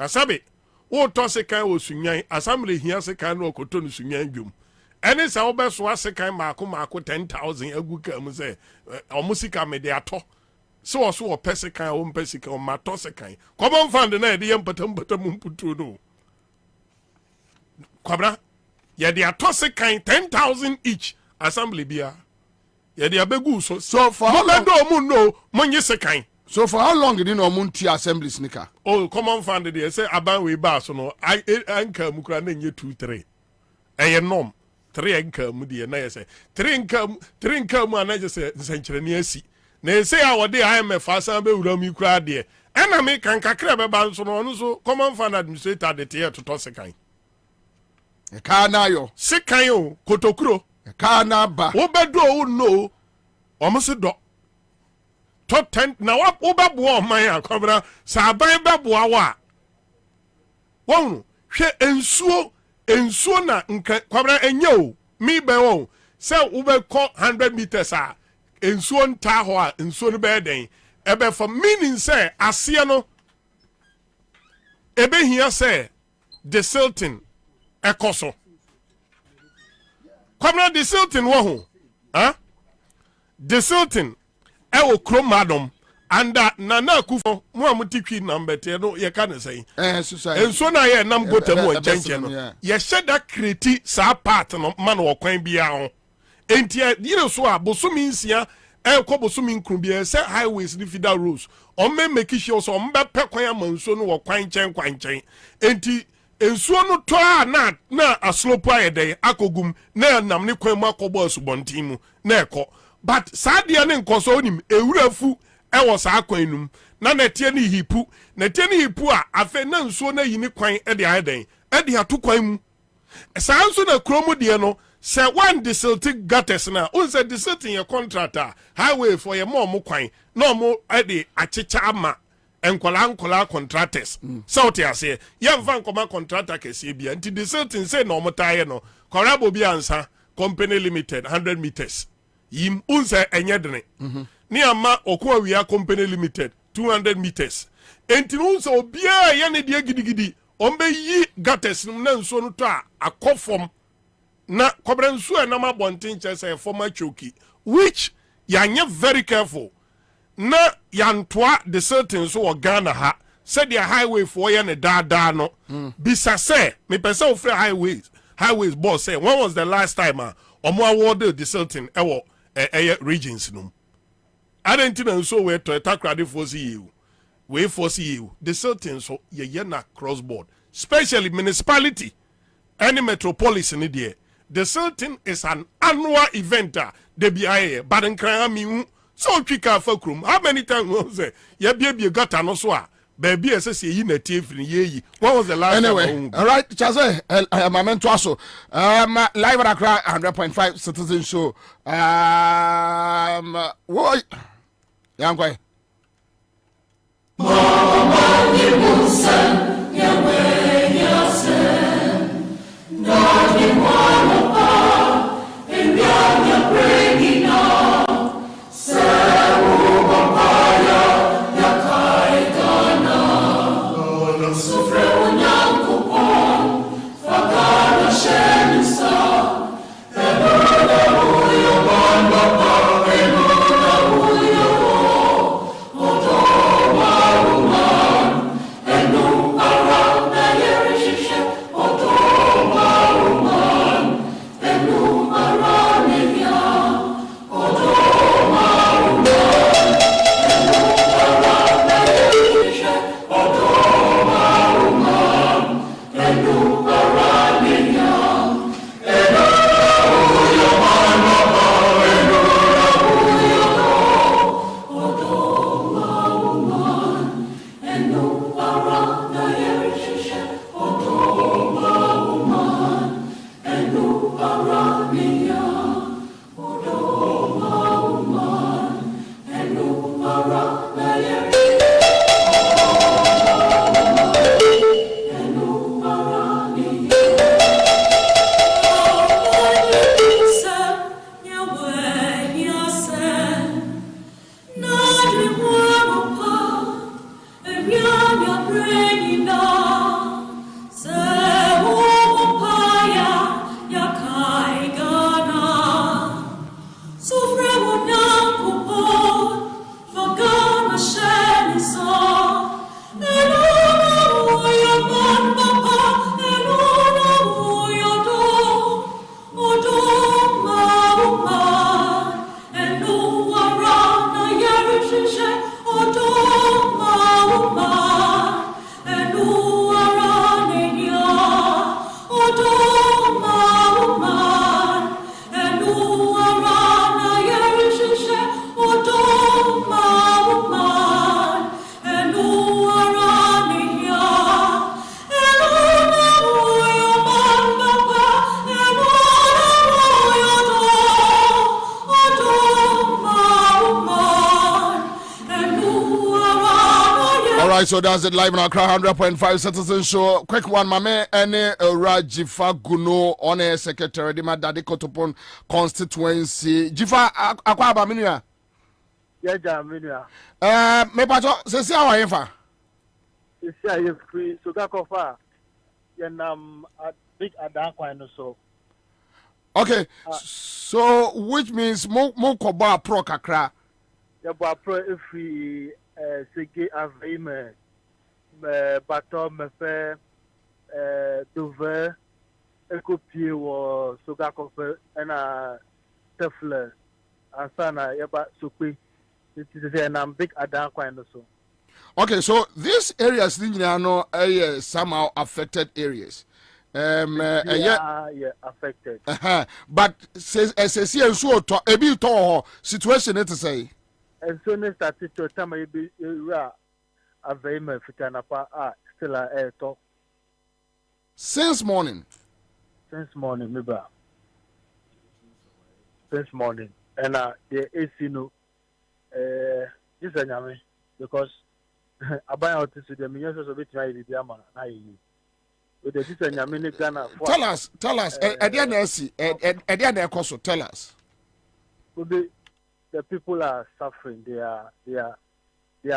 na sabe wo to sekan wo sunyan assembly hia sekan no okoto no sunyan dwom ene sa wo beso asekan maako 10,000 agu kam se omusika me de ato so wo pesekan wo pesekan o mato sekan common fund na de yempatam mputu no kwabra ye de ato sekan 10,000 each assembly bia ye de abegu so for how long do mu no monye sekan. So for how long did you know Munti assembly sneaker? Oh, common fund they say aban we ba so no I anka mukra na nye 2-3. Eye nom 3 anka mu de na say 3 anka mu na say nsankyere ne asi. Na say a wode IMF asan be wura mu kura de. Ena me kan kakra be ba so no so common fund administrator de te to sekan. E ka na yo. Sekan yo kotokuro. E ka na ba. Wo be do wo no. Omo se do. Top 10 na wa obaboa man akobra saban baboa wa won hwe ensuo na nka kobra enye o mi be won se wo be 100 meters a ensuo nta ho a ensuo no be den ebe for meaning say ase no ebe hia say the Silton ekoso kobra the Silton wo ho the Silton ewo kromadom anda nana kufo mu amutikwi nambete no ye ka ne sei enso na ye nam botamu enchenche no ye sheda kreti sa part no ma no kwan bia ho enti dire so a bosumi nsia bosumi nkru bia se highways ni fida roads o me make sure so mbe pe kwan amanso no kwan chen enti ensuo no to a na aslopo ayede akogum na nam ne kwan mu akobo asubontin mu na ekọ but sadia ne nkoso onim ewurafu ewo sa kwanum na netie ne hipu a afe na nsuo na yini kwan de ayeden de ato kwan mu sa nso na kromu de no se one desilting gutters na unse desilting your contractor highway for your mom kwan na mo de achecha ama enkola contractors so te ase ye mfa nkoma contractor kese bia nti desilting say na omotaye no KWABENA Bobie Ansah company limited 100 meters yim unse enyedene ni ama Okwawia company limited 200 meters enti unse obia ye ne de gidigidi ombe yi gutters na nso no to a akofom na kobra nso na mabontin chese former choki which yanye very careful na yantoa the certain so Ghana ha said the highway for ye ne da no bisa say me pese ofre highways boss say when was the last time omo awarded the certain ewo regions no adentina nso we to takrade force you we force you the certain so ye na cross board especially municipality any metropolis in there the certain is an annual event de biaye but nkran mi so twika fakrum how many times we say ye bia gata no so a baby say yi na tiefri ye what was the last anyway time all right chaze my mentor so live at Accra 100.5 citizen show what yang kwai mama ni musan ya we ya sen na ni mama pa en ya bringing on sa o papaya ya kai kana sofre unyankupon fakana shenisa enona uyo bamba pa enona uyo otomaruman enu arana yerishishe otomaruman enu arania otomaruman enu arana yerishishe otomaruman right, so that's it live on Accra 100.5 Citizen Show. Quick one, mame ene Jifa Guno on a secretary de Madadi Kotopon constituency. Jifa akwa aba minua. Yeah, minua. Me pato se se awa yenfa. Se se aye free so ga kofa. Yenam big adankwa no so. Okay. So which means mo koba pro kakra. Yeah, bo pro free Sege Avime, Baton, Mefe, Dover, Ecopie, or Sogakofe, and Tefler, and Sana, Yaba Suki. It is a big Adan so. Okay, so these areas, are somehow affected areas. Yeah, affected. But says SSC and so a bit of situation to say. And so next started to time I be a very much still a air talk. Since morning, maybe. Since morning, and the AC no, this is yummy because I buy out to the millions of it. With the system, yummy Ghana. Tell us. Tell us. The people are suffering. They are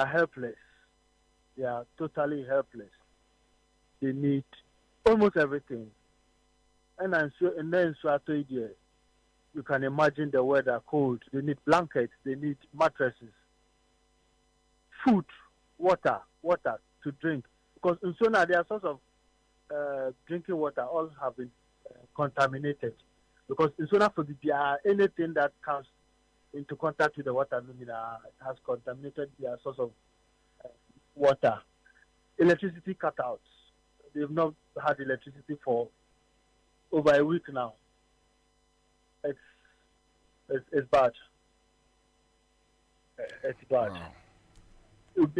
helpless. They are totally helpless. They need almost everything. And I'm sure, and then so I told you, you can imagine the weather cold. They need blankets. They need mattresses, food, water to drink. Because in Sona, their source of drinking water all have been contaminated. Because in Sona, for anything that comes into contact with the water has contaminated their source of water. Electricity cutouts. They've not had electricity for over a week now. It's bad. It's bad. It's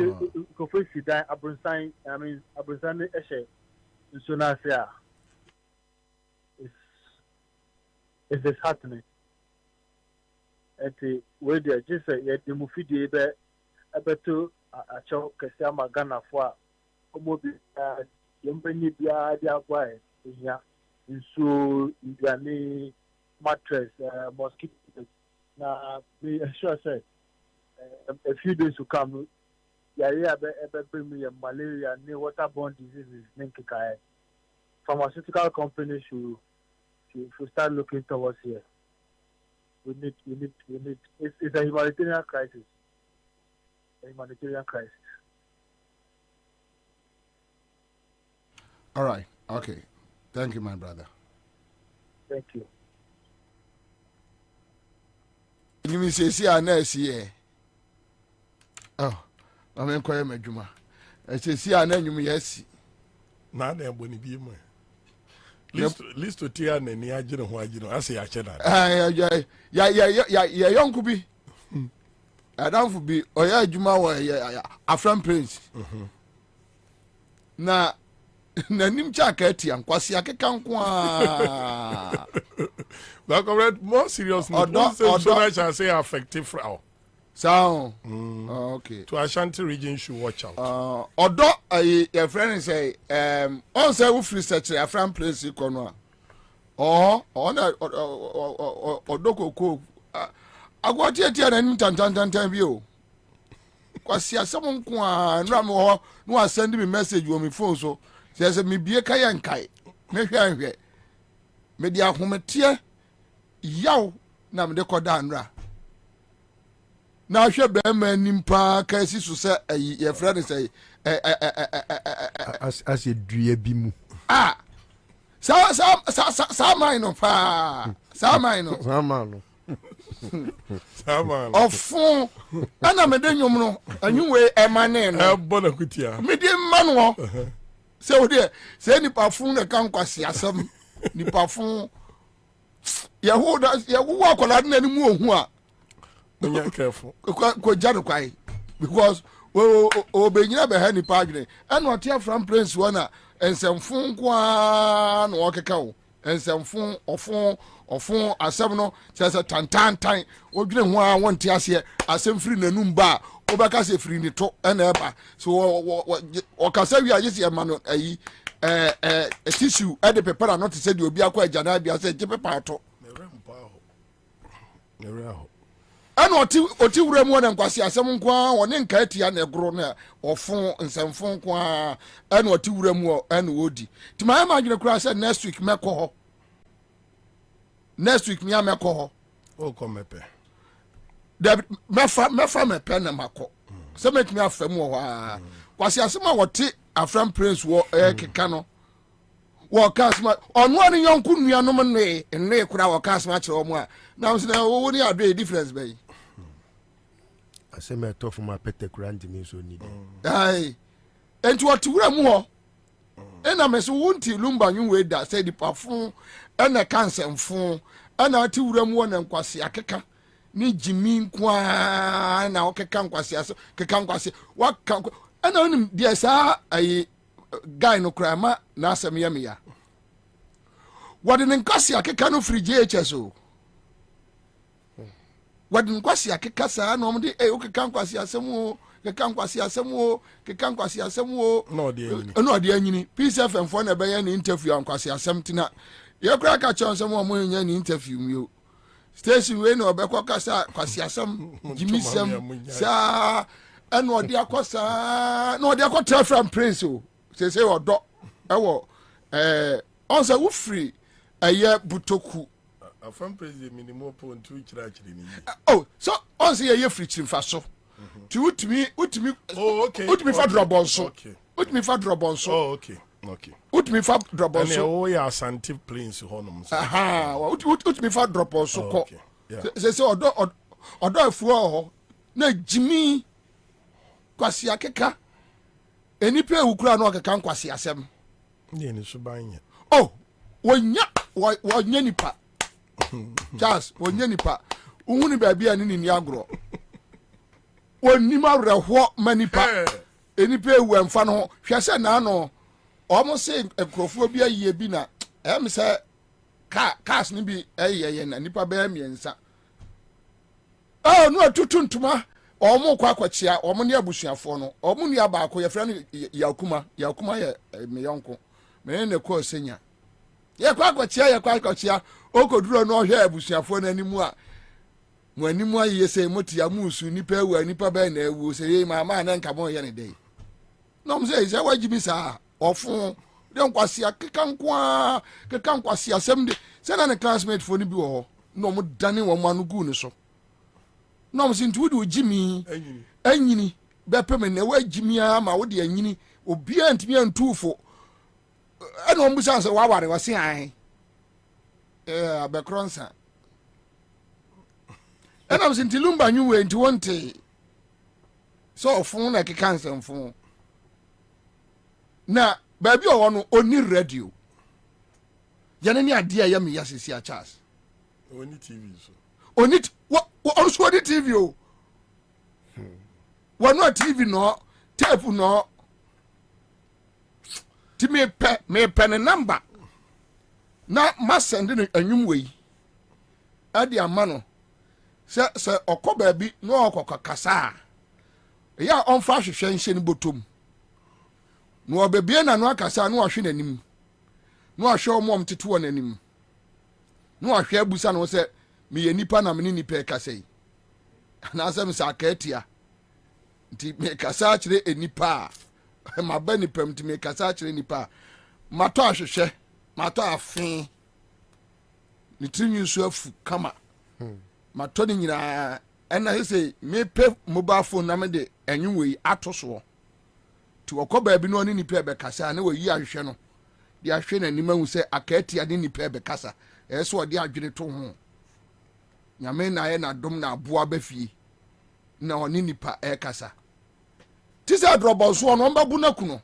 disheartening. And where they just say, the Mufidi to a chow Cassama Ghana for Omobi, Yombani, the Aguay, in so Indiani mattress, mosquito. Now, we sure said a few days to come, bring me malaria and waterborne diseases. Pharmaceutical companies should start looking towards here. We need. It's a humanitarian crisis. All right. Okay. Thank you, my brother. Thank you. You mean see a nurse here? Oh, I'm in quiet, my Juma. I say, see a name, yes. Now they're going to be more. List to tear and the agent who I say I cannot. Yeah, young could be. I don't be, or yeah, Juma, a friend prince. Now, Nanim Chaketi and Kwasiaka Kankwa. But more seriously, so much I say affective for so okay. To Ashanti region should watch out. Although a friend say, also with research a friend place you can or Doko. I got here and tan view. Kwasia someone and Ramo no sending me message on my phone so says me be a kayan kai. Maybe media hometia yaw na me de kodanra. Now, she be man nimpa kasi so say your friend say as a duebimu. Sa mine pa. Sa mine. Ofun ana me de nwom no anwuwe e mane no. Bona kutia. Me de mano. Se o de se ni pa fun na kan kwase asem ni pa fun Yahuda akola na ni mu ohun a be careful. Ko jaro kwai because o be nyina be ha ni pa adwene and what here from prince one ensemfun kwa na okeka o ensemfun ofun asem no say tantan odwene ho a wonte ase asem free nanum ba obaka se free ni to na eba so o kasa wi aje se ma no ayi tissue e de paper not say de obi akwa agana bia say je paper to ana oti wura mu na nkwasi asem nko woni nka atia na egro na ofon nsemfon nko ana oti wura mu ana wodi ti ma imagine kura say next week meko ho next week nya meko ho o ko mepe de mefa mepe na mako se metimi afam wo ha kwasi asem a wote afram prince wo keka no wo kasma onu ani yonku nuanom ne kura wo kasma kire wo mu a na so na wo ni ado difference be asem eto from apete kura ndimi so ni ai enti wote wura mu ho ena me so wonti lumba nyu we da say di pafun ena kansemfun ena ati wura mu na nkwasi akeka ni jimi nkwa na okeka nkwasi aso keka nkwasi waka ena onim dia sa ai guy no krama na asem yam ya wade nkwasi akeka no free JHS o wade nkwasi akeka sa na omde okeka nkwasi asem o keka nkwasi asem o no de anyini PCFM for na be ya ni interview nkwasi asem tina ye kura ka chon sem o mo nya ni interview mi o station we no be kwasa kwasi asem jimisem sa eno de akosa no de akota from prince o se odo ewo onse wo free eye butoku from prince minimum point 2 kira ni oh so onse ye free chimfa so ti utimi oh okay utimi fa drobon so utimi fa drobon so oh okay utimi fa drobon so o ya Asante prince honum so aha utimi fa drobon so ko se odo afuo ho na jimi kwasi akeka enipa ewukura na okeka nkwasi asem ni so banya oh wonya nipa Charles wonya nipa uhuni baabi ani ni agro woni mawreho manipa enipa ewu emfa no hwese na no omo se ekrofo bi aye bi na em se cars ni bi ayeye na nipa ba miensa oh no atutuntuma omo kwa kwachia omo ne abusuafo no omo ne abaako ye fra no yakuma ye meyonko me ne ko senya ye kwa kwachia okoduro no hwe abusuafo na animu a mo animu aye se moti amusu nipa ewu nipa ba na ewu se ye mama na nka mo ye ne dey no mo se wajimi sa ofun de nkwasi akeka nkwasi asem de se na ne classmate fo ni bi wo no mo dane wo manu gu ni so no mo sintu de ojimi anyini be peme na wajimi ama wo de anyini obi antimi antufo ana o mbusa se wa ware wase an abekronsa ana mo sinti lumba nyuwe nti wonte so ofun na keka nsemfun na baby o no oni radio yana ni ade ya me yasisi a Charles oni TV so oni also oni TV o wano TV no tape no ti me pe ne number na ma send no anwum wei ade amano se okọ baby no okọ kasa ya onfa hwehwe nhyɛ ne botom no obebie na no akasa no ahwe nanim no ahwe omom tete wɔ nanim no ahwe abusa no sɛ me ye nipa na me ni nipa kasa yi na asɛm sa akatia nti me kasa kyerɛ enipa ma ba nipa nti me kasa kyerɛ nipa matɔ ahwehwɛ matɔ afen ni trinyu so afu kama matɔ ni nyina ɛna sɛ me pe mobile phone na me de enwui atoso ti okoba bi no ni nipa be kasa na wayi ahwehwe no de ahwe na nim ahu sɛ akatia ni nipa be kasa ɛso ɔde adwene to ho nyame na ye na dom na aboa ba fie na ɔne nipa kasa ti sɛ drɔbɔ so no mbabu na kuno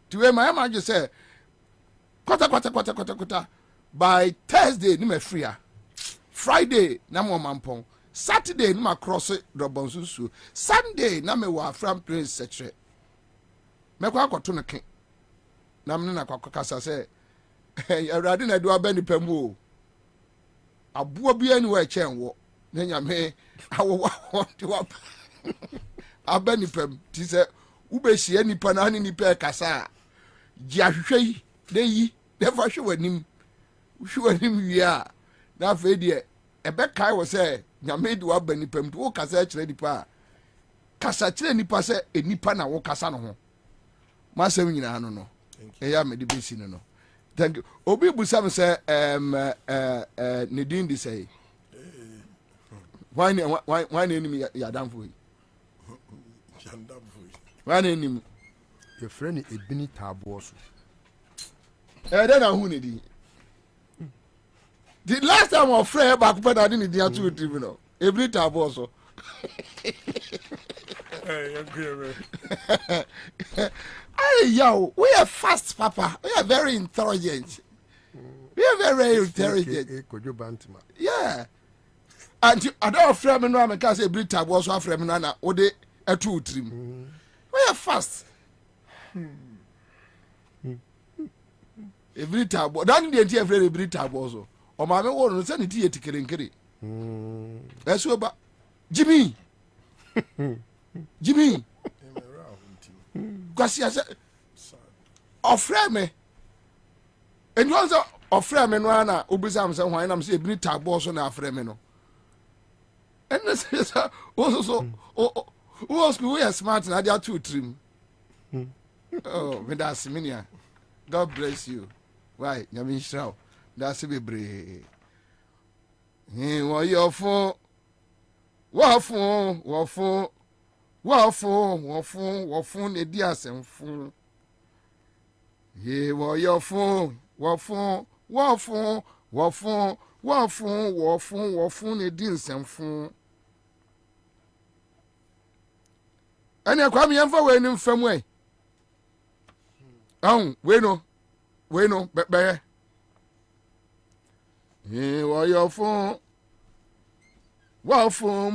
ti we ma ma je sɛ kwata by Thursday ni me free a Friday na mo mampon Saturday na ma cross drɔbɔ susu Sunday na me wa from Prince Secretary me kwa akoto no ke na me na kwa kasa sɛ awurade na do aba nipa mu o aboa bia ni wa kyɛn wo Nenya me awo want to up. Abeni pem ti se ubehie nipa na ani nipa kasa ji ahwehwe yi de yi never hwe wanim hwe wanim wi a na fe de ebe kai wo se nyame de wa bani pem to wo kasa kire nipa kasa kire nipa se enipa na wo kasa no ho masem nyina no no eya me de besi no no thank you obi busam se ne din di say why enemy ya damfo yi why enemy your friend ebini tabo so then who need it? The last time our friend back when I didn't do two tribunal. Every time also. Hey, yo, we are fast, Papa. We are very intelligent. We are very intelligent. Yeah. And I don't friend me no because every time also friend me na o de a two trim. We are fast. Every time, but that didn't every time also. Or my own sanity at Kirinkiri. That's what about Jimmy. Jimmy. Because he said, offer me. And you also offer me, Nana, Ubisam, and why I'm saying, Brit Tabos on our Fremeno. And this is also, who was we are smart and I are too trim. Oh, Medas Minia. God bless you. Why, Yamin Shrow. That's a bit brave. He was your phone. Waffle, the dears and phone. He was your phone. Waffle, the dears and phone. And I come here for winning from way. Oh, we know, but bear. He was your phone. Waffle,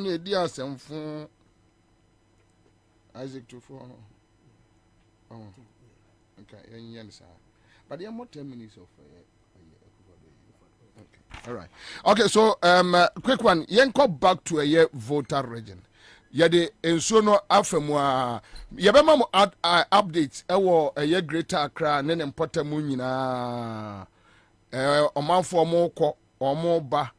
the dears and phone. Isaac to phone. Oh, okay, yes, but there are more 10 minutes of. Okay, all right. Okay, so quick one. Go back to a year voter region. Yade enso no afemwa yebema mo updates ewo eye Greater Accra ne mpota mu nyina omanfo mo kọ omo ba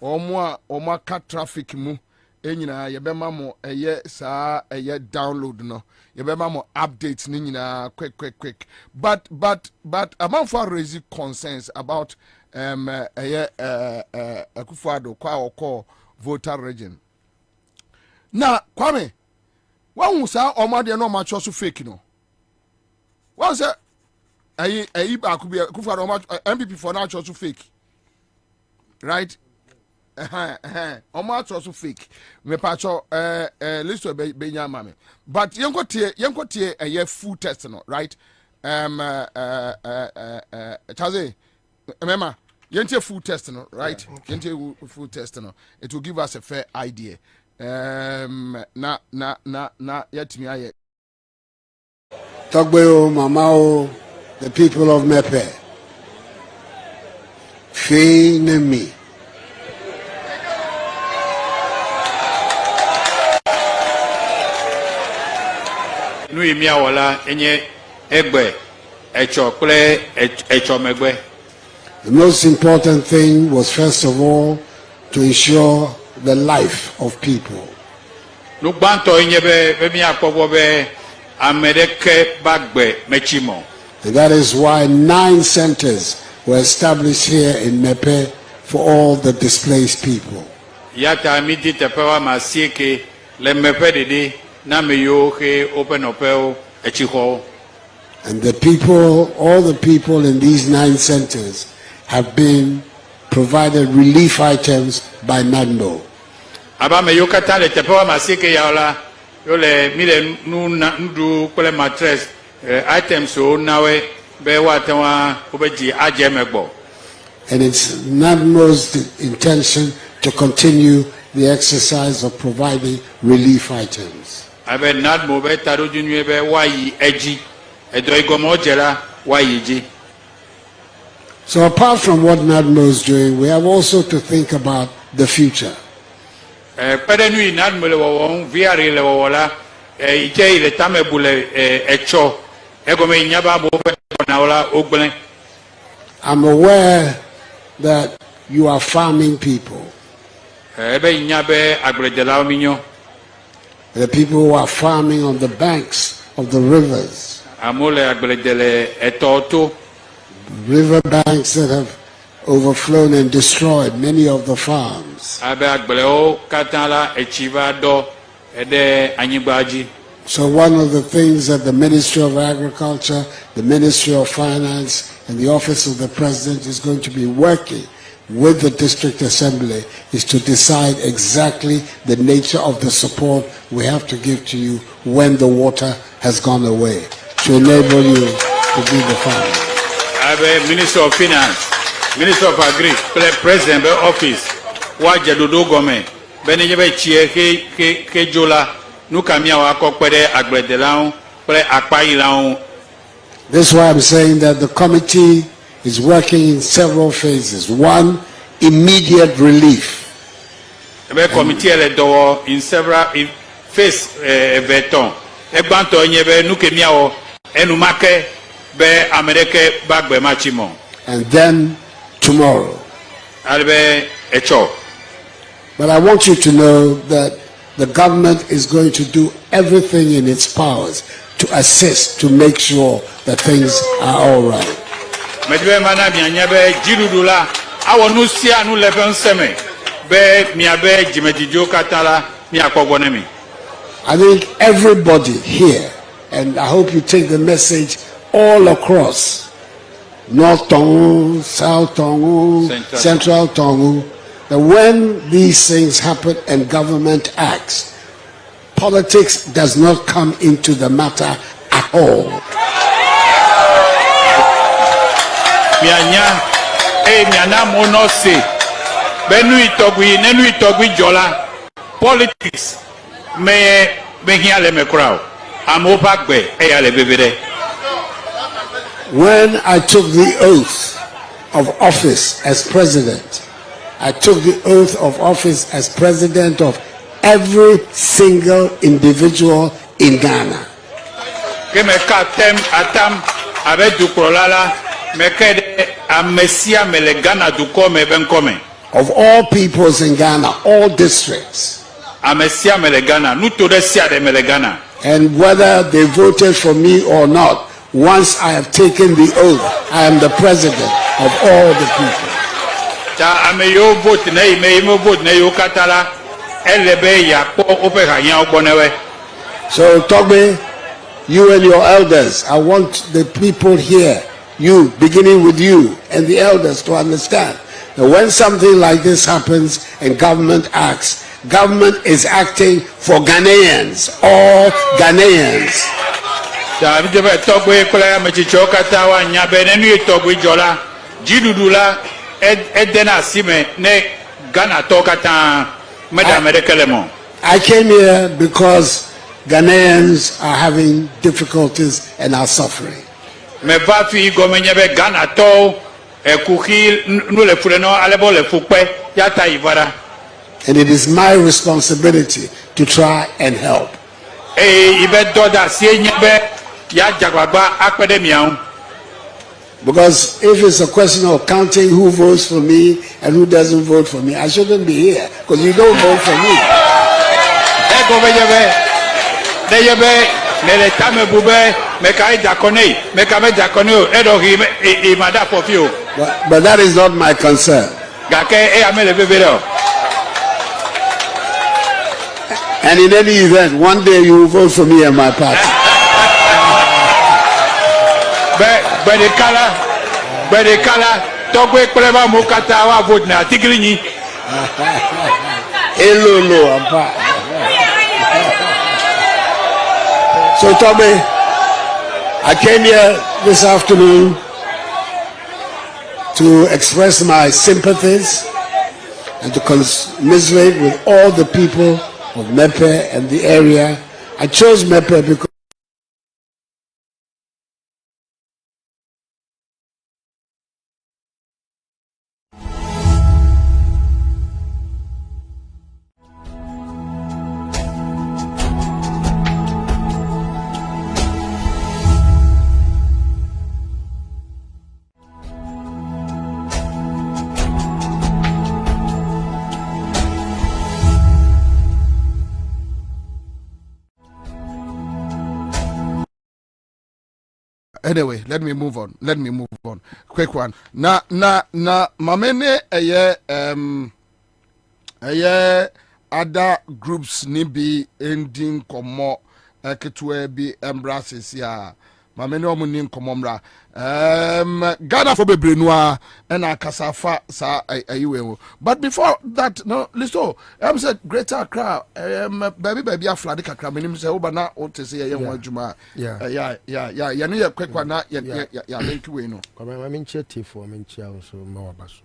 omo aka traffic mu enyina yebema mo eye saa eye download no yebema mo updates ni nyina quick but amanfo raise concerns about eye Akufo-Addo kwa okọ voter region. Na Kwame, one say omade no match so fake no. One say ayi ba could be Akufo-Addo MPP for now so fake. Right? Omo so fake. Me pacho list be nya mame. But yenko tie a full test no, right? Chaze remember yentie full test no, right? Yeah, okay. Yentie full test no. It will give us a fair idea. Na yet me aye. Togbeo Mamao, the people of Mepe. Feine me. Nui miawala enye egbe echo kule echo megbe. The most important thing was first of all to ensure the life of people. And that is why 9 centers were established here in Mepe for all the displaced people. And the people, all the people in these 9 centers have been provided relief items by NADMO. Abame yokata le tepewa masike yaola yole mile ndu kole mattress items so nawe be watewa obeji ajemegbo. And it's NADMO's intention to continue the exercise of providing relief items. Abe NADMO be tarujunwe be wayi eji edo igomo jera wayi ji. So apart from what NADMO is doing, we have also to think about the future. I'm aware that you are farming people. The people who are farming on the banks of the rivers. River banks that have overflown and destroyed many of the farms. So one of the things that the Ministry of Agriculture, the Ministry of Finance, and the Office of the President is going to be working with the District Assembly is to decide exactly the nature of the support we have to give to you when the water has gone away, to enable you to do the farming. Minister of Finance, Minister of Agri, President of Office, Wajadudu Gome, Benjamin Chie, Kejola, Nukamia Wako, Pere Agredelau, Pere Akpailau. This is why I'm saying that the committee is working in several phases. One, immediate relief. The committee in several phases. Veton. Egbanto nyebe nukemiao enumake be America back be machimo. And then tomorrow. Albe echo. But I want you to know that the government is going to do everything in its powers to assist, to make sure that things are all right. I think everybody here, and I hope you take the message all across, North Tongu, South Tongu, Central Tongu, that when these things happen and government acts, politics does not come into the matter at all. Politics when I took the oath of office as president, I took the oath of office as president of every single individual in Ghana. Of all peoples in Ghana, all districts. And whether they voted for me or not, once I have taken the oath, I am the president of all the people. So Togbe, you and your elders, I want the people here, you, beginning with you and the elders, to understand that when something like this happens and government acts, government is acting for Ghanaians, all Ghanaians. I came here because Ghanaians are having difficulties and are suffering. And it is my responsibility to try and help. Because if it's a question of counting who votes for me and who doesn't vote for me, I shouldn't be here because you don't vote for me. But that is not my concern. And in any event, one day you will vote for me and my party. So Toby, I came here this afternoon to express my sympathies and to commiserate with all the people of Mepe and the area. I chose Mepe because Anyway, let me move on. Quick one. Na mamene other groups ni bi ending komo ketwe bi embraces ya. Mamene omo ni komo mra. Ghana for bebre noa na kasafa sa ayiwe. But before that, no, listo. Said Greater Accra baby aflade kakra menim say oba na o te say ye wan adwuma. Yeah. Ya no ye quick one na ya link we no. Come I mean chat for me chia so ma wabaso.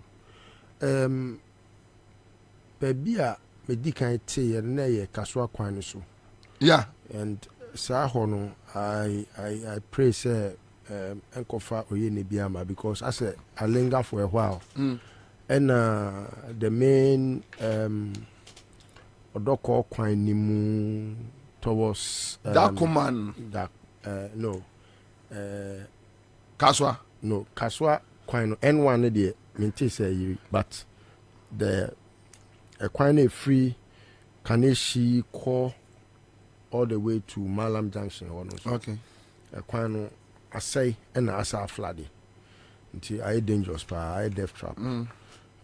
Baby a medi kan te ye na ye kaso akwan so. Yeah. And sa hono I pray say enkofa oye ne biama because I said I linger for a while. And the main odoko kwan ni mu towards that command that no Kaswa kwan no N1 dey maintain say but the kwan free Kaneshi call all the way to Malam Junction or no. Okay. Kwan no asay and asa flooding. Until I dangerous pa I death trap.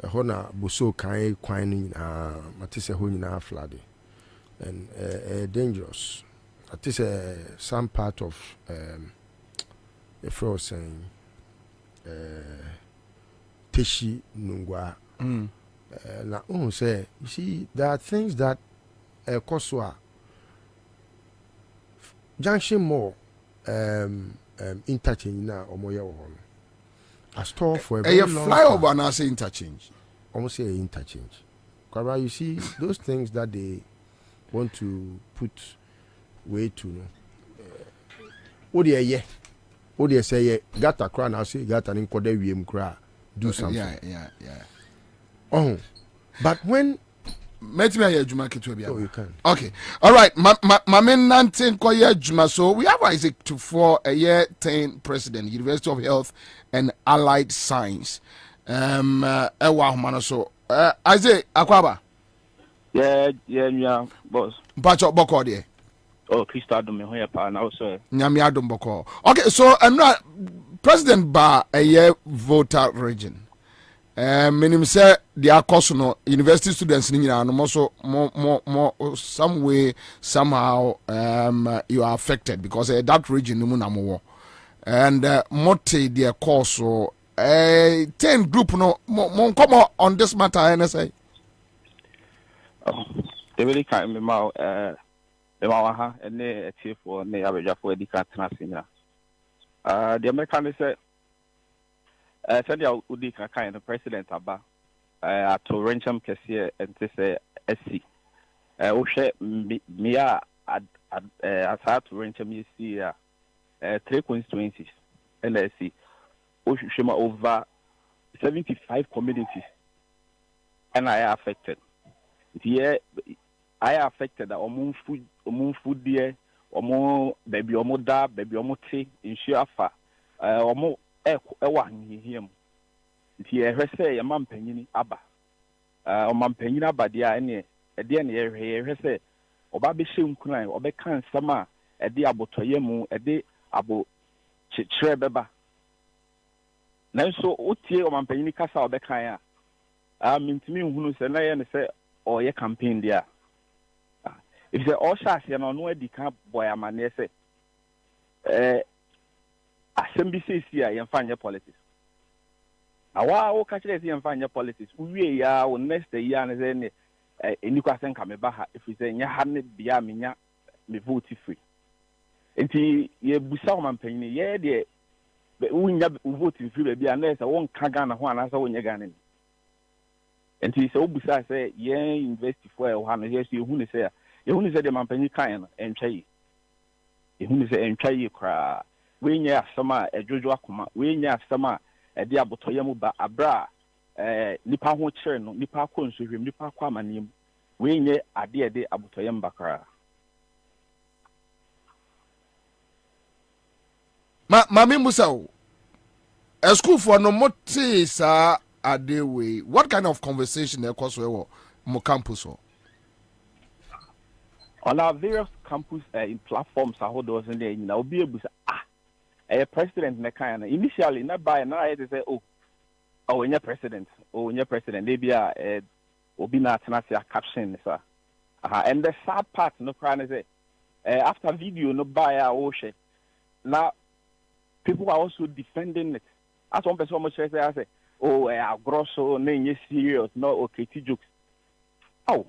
Hona buso kan kwan ni matise ho nyina flooding. And dangerous. That is some part of a frozen Teshi Nungwa. Na say you see there are things that Koswa Junction more interchange na omoye wo no. A store for a very long flyover and I say interchange. Almost say interchange. Because you see those things that they want to put way to no. What they say gata kra na say gata ni nkode wiem kra do something. Yeah. Oh. But when oh, you can. Okay. All right. My main nantin koye juma. So we have Isaac for a year 10 president, University of Health and Allied Science. So Isaac Akwaba. Yeah, boss. Bacho boko there. Oh, Krista Adum me hoya pa na also. Nyami Adum boko. Okay, so President ba a year voter region. Meaning say the course no university students ni nyina no more some way somehow you are affected because that region no na mo and mote their course so 10 group no come on this matter and say they really can't me ma the ma ha and ne tie for ne abeja for edika transina the American say said the Udika kind of president aba to Rencham Kessie and to say SC. Oshe Mia aside to Rencham you see 3 constituencies and SC. Oshima over 75 communities and I affected. Here I affected that omun food there, omo baby omo da, baby omo tea in Shiafa, omo ewa him nti ehwese yamampanyini aba omampanyini aba dia ene ede ne ehwese oba be hyenkran obeka nsam a ede abotoye mu ede abo chire beba nanso otie omampanyini kasa obeka a mintimi hunu se na ye ne se oye campaign dia if the all shas ye no no edi ka boy amane se assembly says here yemfanye politics awa o ka kire yemfanye politics uwie ya o next year ne ze ne enikwa senka me ba ha if say nya ha ne bia menya me vote free enti ye busa o mampanyini ye de unya vote free bia na se won ka Ghana ho anasa wonye Ghana ni enti se obusa se ye invest for e ha no ye se ehunu se de mampanyini kan no entwai ehunu se entwai kra we nya asama ejojo akoma we nya asama ede abotoye mu ba abra nipa ho kire no nipa akọ nsohwem nipa akọ amanem we nya ade abotoye mbakara mami musa a school for no moti sa ade we what kind of conversation they cause we mo campus on our various campus in platforms I hold those in there na obi ebusa a president na kind initially na by na I say oh when president they be a obi na atena caption sir and the sad part no cry say after video no buy now people are also defending it. As one person much say oh grosso no serious no okay jokes. Oh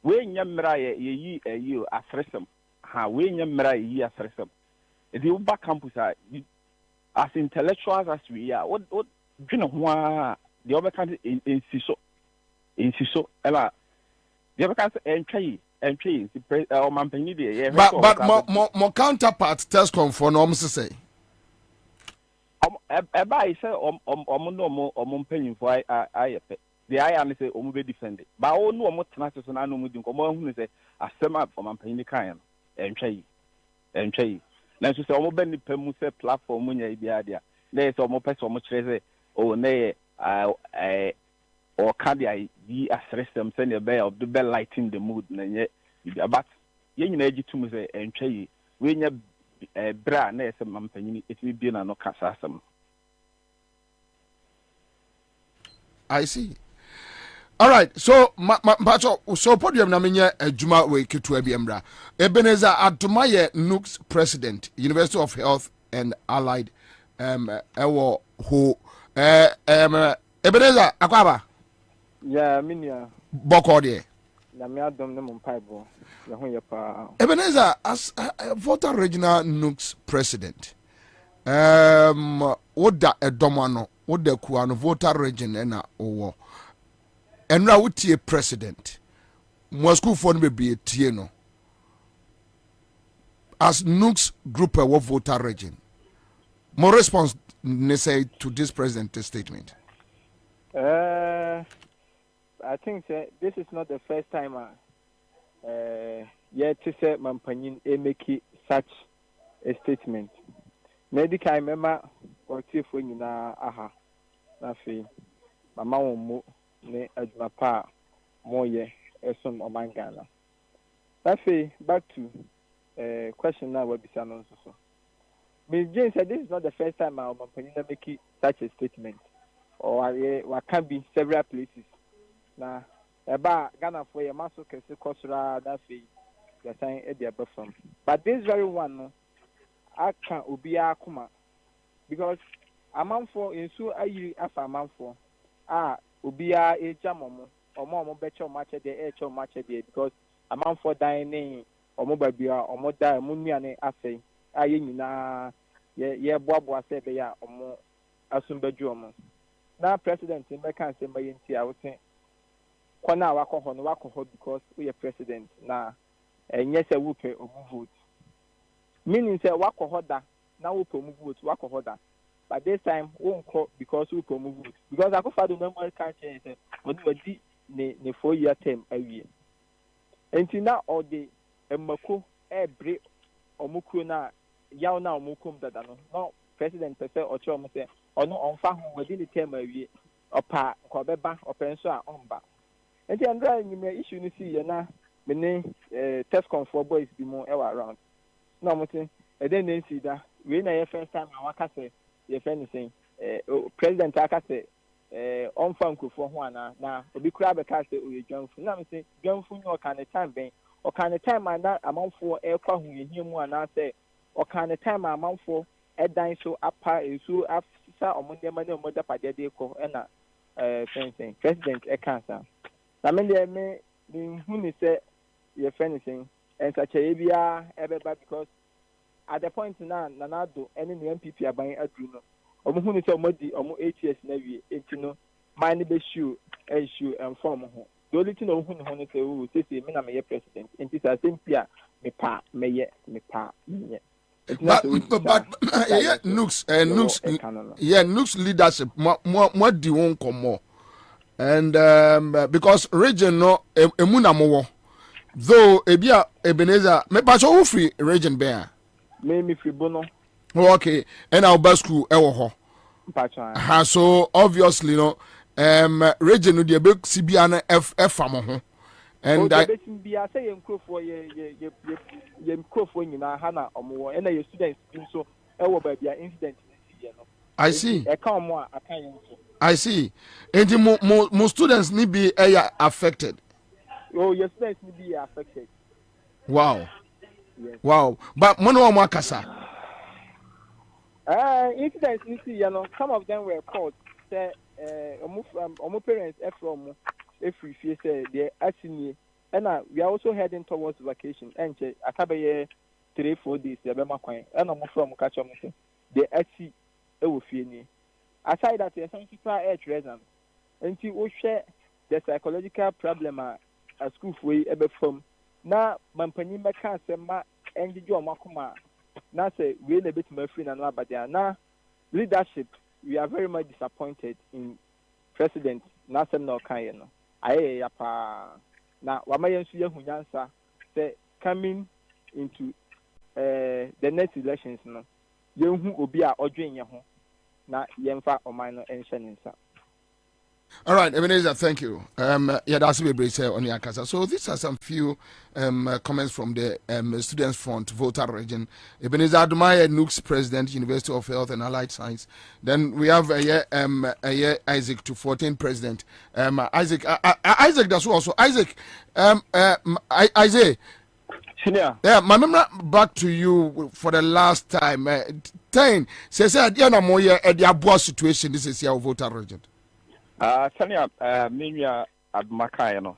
we nyamra ye you asresem ha we nyamra ye asresem the Uber campus as intellectuals as we are what you know the other country in siso ela the other country entry or mampani there but more counterpart test confirm no say eba I say no mpanyim for I the I am say be defended but o no tena so na no mu din ko mo hu say asema for mampani kan entry na so say be nipa mu say platform mu nya bia dia na say person kire say o na or can they assess them send a bear of the bell lighting the mood but yen energy to me say and try we nya bra na some mampany it will be no kasa some. I see. All right, so so podium na menye adwuma we ketu abiembra Ebenezer Adomaye Nooks president University of Health and Allied ewo ho Ebenezer akwaba yeah minia boko de na me adom ne mpaibo ya ho ye pa Ebenezer as voter regional Nooks president woda edomano woda kuano voter region na owo enra wotie president mo school for no be tie no as Nooks group a voter region more response ne say to this president's statement. I think this is not the first time yet to say Mampanyin make such a statement. Medical remember or when na aha na fi mama mo ne aduma pa moye esom omangana. Back to question now what bisa no so. Ms. Jane said this is not the first time Mampanyin make such a statement. Or what can be several places. Na eba Ghana for your maso kese kosra that fe the sign e dey from. But this very one no aka obi akuma because amanfo ensu ayi afa amanfo obi a ejamomo omo beche omache dey eche omache dey because amanfo dan ne omo babia omo da munuane afei aye nyina ye boaboa se be ya omo asumbaju omo na president me kan se maye nti a wote kwana wakoho no wakoho because we are president na enye se wupe omu vote meaning say wakoho da na wupe omu vote wakoho da but this time won ko because wupe omu vote because akofa do no kan change say wodi ne 4 year term awie enti na all the emako ebre omuku na yaw na omukum dada no president say ocho omo say ono onfa ho wodi ne term awie opa ko beba openso a omba enti andra nyime issue ni si ye na me ne test control boys bi mo e wa around na mo tin e den na si da we na ye first time awaka say ye friend say president aka say onfa nkofo ho ana na obi kura be ka say oye dwanfu na me say dwanfu ni o kan time ben o kan time na amanfo e kwa hu ye mu ana say o kan time amanfo edan so apa esu afisa omonde mane omoda pade de ko na fencing president e cancer na me dey me hu ni say your fencing and such a bia ebeba because at the point na nanado any MPP aban adru no omo hu ni say omodi omo 8 years na wie entino man be shoe and form ho the only thing omo hu ni ho ni say o say me na me president enti say simpia me pa me but yeah, Nooks leadership what do you want come more and because region no emuna mo though ebia Ebenezer me pa so free region bear me free bono okay and our best school ewo ho so obviously no region no de be sibia na fam ho and I be say ye microphone ye microphone nyina ha na omo and your students so baby incident I see. I see. And mo students need be affected. Oh, your students need be affected. Wow. Yes. Wow. But mono makasa. Incidents some of them were called. Say, parents from every fear say they actually, and we are also heading towards vacation. And I 3-4 days. They be making. And from catch on they actually aside that, there's some people are present. And we share the psychological problem at school for ever from. Now, Mampany Maka Sema and the Joe Makuma. Now, say, we're a bit more free than but they are now leadership. We are very much disappointed in President Nasem no Kayano. Aye, now, Wamayan Suya Hunyansa say coming into the next elections. No, you who will be our ordering your home. Na yemfa o minor enshaninsa. All right, Ebenezer, thank you. Yeah, that's a bit on your casa. So these are some few comments from the Students Front Volta region. Ebenezer Adumaya, Nooks President, University of Health and Allied Science. Then we have Isaac to 14 President. Isaac, that's also Isaac. Isaac. Yeah, my memory back to you for the last time. 10 says at the end of the situation. This is your voter region. Tanya, Minya at Makayano.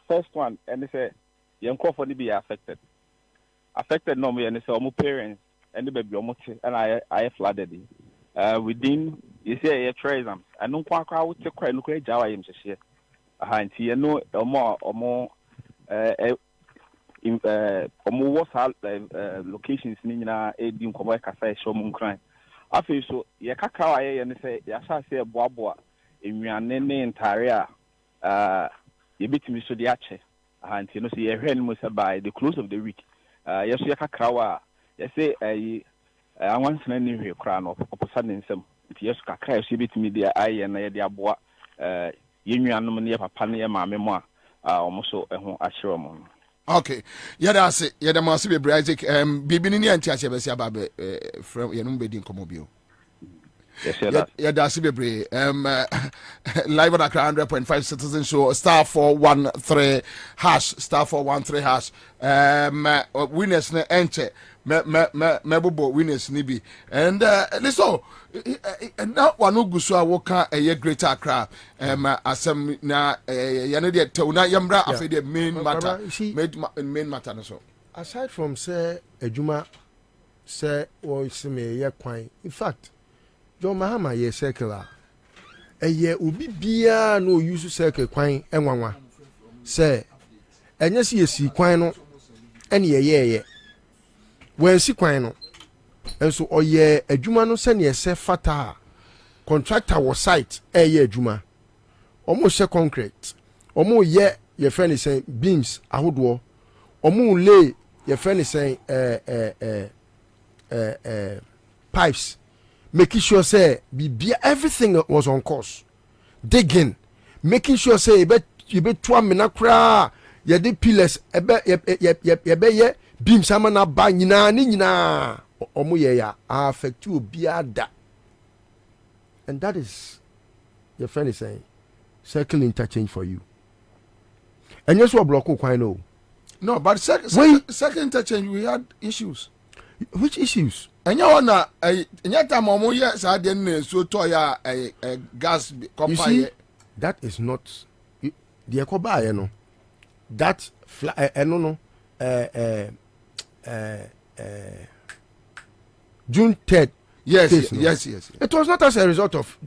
First one, and they say, young for be affected. Affected no me, and they say, my parents, and the baby, and I flooded. Within, you say, a treasure. I don't quite out to cry, look at Java, I'm just here. You know, or more. Almost locations nina edim komo kasa show mun kran afi so ye kaka aye ne say ya sha say boaboa enwane ne ntare a ye bitimi so de ache anti no say ye hwe no say by the close of the week ye so ye kaka wa ye say anwansena ni hwe kra no oposa ne nsem nti ye so kaka ye so bitimi de aye na ye de aboa ye nwanom ne ye papa ne ye maame mo a omo so eho ahyere mo. Okay, yada se yada masi be Isaac bibini ni anti ase besi ababe from yenum be din komobio. Yes, yada se be live on Accra 100.5 Citizen Show *413# *413#. Winners ne enche me winners ni bi and listen now one guso a woka Greater Accra asem na yane de tewna yambra afi de main matter main matter no so aside from say adwuma say o sime ye kwan in fact John Mahama ye circular eye obi bia no use circle kwan enwanwa say enye si esi kwan no ene ye when si kwan no enso oye adwuma no se ne se fata contractor was site eye adwuma omo she concrete omo ye friend is saying beams ahodo omo lay your friend is saying pipes making sure say everything was on course digging making sure say you be 2 minutes kra ye the pillars ye beams amana ba nyina ni nyina omo ye ya affect you biada and that is your friend is saying circle interchange for you and yes what block kwan no but second interchange we had issues. Which issues? And you wanna time omo ye sa de na so to ya gas you see that is not the ekoba no that no June 3rd. Yes. It was not as a result of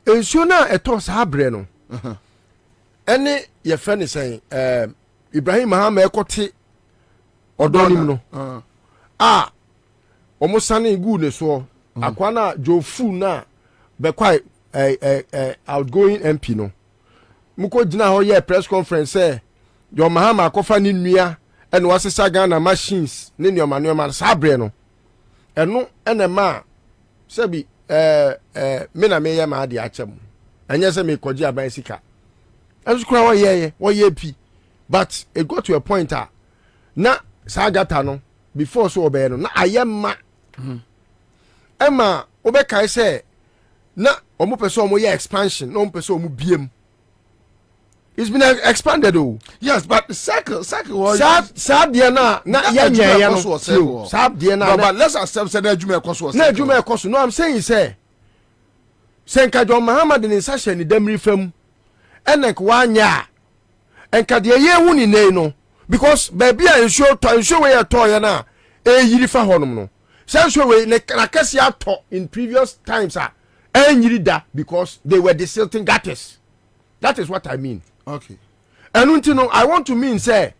Ensuna etos habre no. Any your friend is saying Ibrahim Mahama ekote odonim no. Almost sunny good ne so akwana Jofu na be quite outgoing MP no. Muko jina ho ye press conference say your Mahama akofa ni nua and wasesa Ghana machines ne nneoma sabre no. Eno enema sebi me na me ye ma ade achem. Anya se me koji aban sika. Enso kura wo ye pi. But it got to a point na sagata no before so obey no na ayema Emma obeka say na omo pese omo ye expansion no pese omo biem. It's been expanded oh. Yes, but the circle was sad dia na ye no. Sad dia na. But let's accept say na adwuma ekoso. Na adwuma ekoso. No, I'm saying say Senka John Muhammad ni sashe ni demri fam. Enek wanya. Enka de ye hu ni nei no because baby ensure we to na yiri fa honum no. Sense we na kase ato in previous times yiri da because they were desilting gutters. That is what I mean. Okay. And until no, I want to mean say,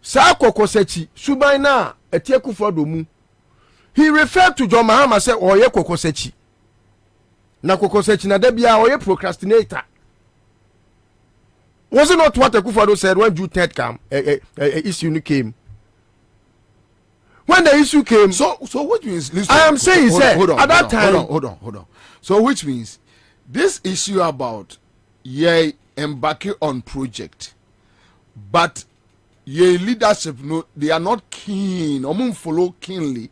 sa kokosechi subai na etieku fodo mu. He referred to John Mahama say oye kokosechi. Na kokosechi na debia oye procrastinator. Was it not what Akufo-Addo said when June 3rd issue came? When the issue came, so which means listen, I am saying at that time. Hold on. So which means this issue about embarking on project, but your leadership no, they are not keen or follow keenly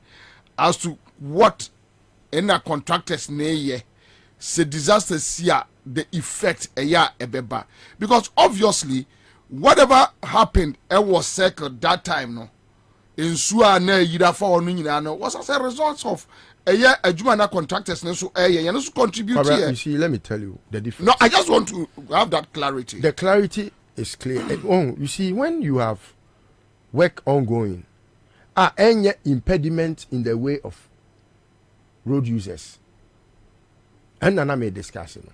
as to what any contractors say disasters here the effect ebeba because obviously whatever happened it was circled that time no in sua na yira for no nyina no was as a result of adwuma na contractors no so no so contribute here. You see, let me tell you the difference. No, I just want to have that clarity. The clarity is clear. You see, when you have work ongoing, any impediment in the way of road users, and Nana may discuss it.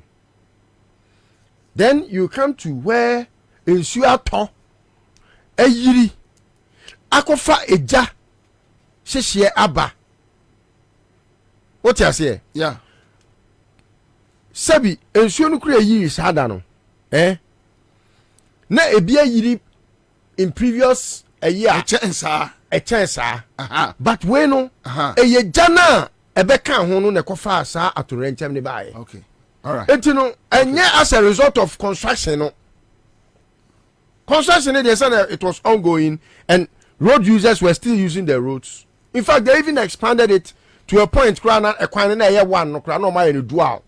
Then you come to where in Suato, yiri, akofa eja, sheshie aba. What you say? Yeah. Sabi, ensuo no kure yiri sada no. Na ebia yiri in previous a year. A chance. But we no, eye jana ebeka ho no ne kofa asa atorentem ne bae. Okay. All right. Etino enye as a result of construction no. Construction they said it was ongoing and road users were still using the roads. In fact, they even expanded it to a point crana a kwan na one no crana my dual.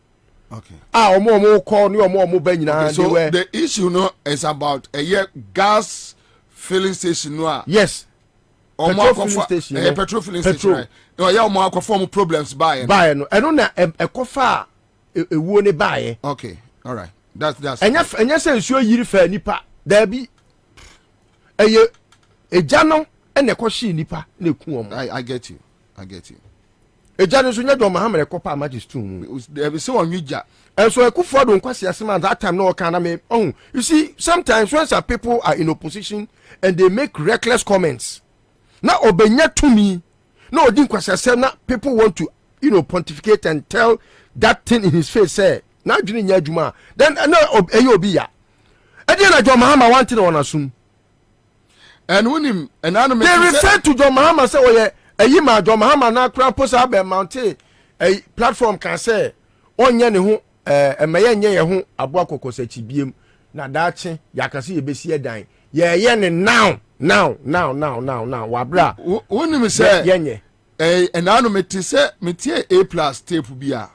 Okay. Omo call ni omo ba nyina. So the issue no is about a gas filling station no. Yes. Petrol filling station. Petrol filling station. No, ya omo akofo problems buy. Buy no. Eno na ekofa ewuo ne buy. Okay. All right. That's enya se nsuo yiri fa nipa. There be eja no ene ekoshi nipa na eku omo. I get you. Ejano so nya do Muhammad ekopa magistum. There be so onwija. And so Akufo-Addo nkwasi asema that time no kind me. Oh, you see sometimes when some people are in opposition and they make reckless comments. Na obenya to me. No odi nkwasi asema people want to pontificate and tell that thing in his face say na adwene nya adwuma. Then no obi ya. Edi na John Mahama wanting on assume. And when him and they refer to John Mahama say oye Eyima John Mahama na kra posa be mountain a platform can say onye ne ho emeye nye ye ho abo akokosachi biem na daache yakase ye besi edan ye ne now wabra woni me say yenye enano meti say metie A+ tape bia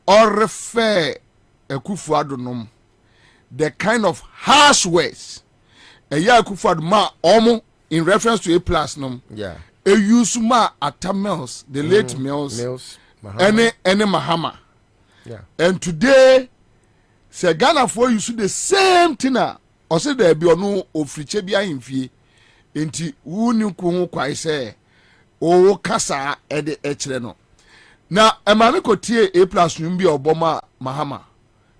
or refer Akufo-Addo nom the kind of harsh words Akufo-Addo ma omo in reference to A+ nom. Yeah. Eyusuma Atamels, the late Mills, any Mahama. Yeah. And today, say Ghana for you the same thing. Or say there be no ofriche bia himfie. Enti wunu ku kwai say o kasa e de echre no. Na emame ko tie A+ nwum bi oboma Mahama.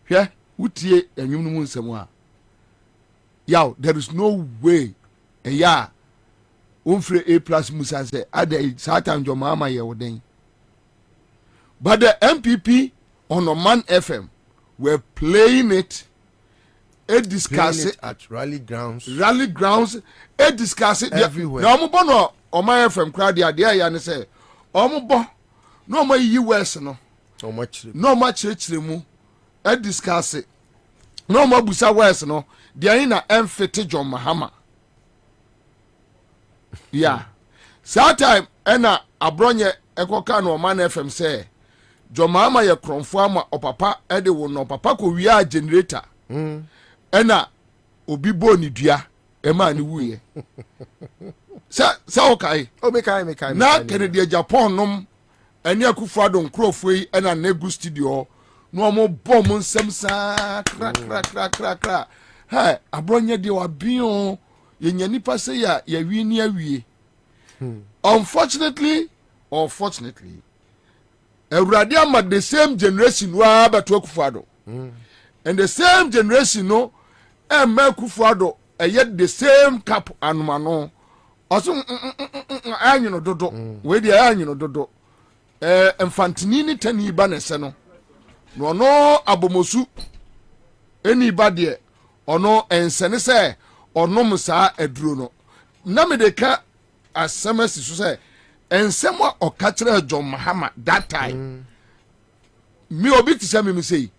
Hwe wutie enwum no mu nsem a. Yaw, there is no way. Yeah. Umfre A+ Musa say ade Satan John Mahama ye woden. But the MPP on Oman FM were playing it, discuss it at rally grounds, discuss it everywhere. Na omo bo no Oman FM crowd there ya ne say omo bo no omo yi west no chire mu discuss it no omo busa west no there na emfete John Mahama. Yeah. Saa time ena abronye ekoka no man FM say Jomama ye kromfo ama opapa ede wo no papa ko wia generator. Ena obi bo ni dua e ma ni wuye. Sa okay. O me kai. Na Kennedy Japan nom eni Akufo-Addo nkrofo yi ena negu studio no mo bom nsem sa kra. Hey, abronye de wa bion ye nya nipa say ya wi ni awie. Unfortunately or fortunately, Ewurade ama the same generation wa beto Akufo-Addo. And the same generation no Akufo-Addo yet the same cap anuma no. Also anyu no dodo. We dey anyu no dodo. Mfantini tani ba ne se no. No abomosu eni ba de ono ensene se onom saa aduro no. Na me de ka asema si so say ensem a okachira John Mahama that time me obi ti say me say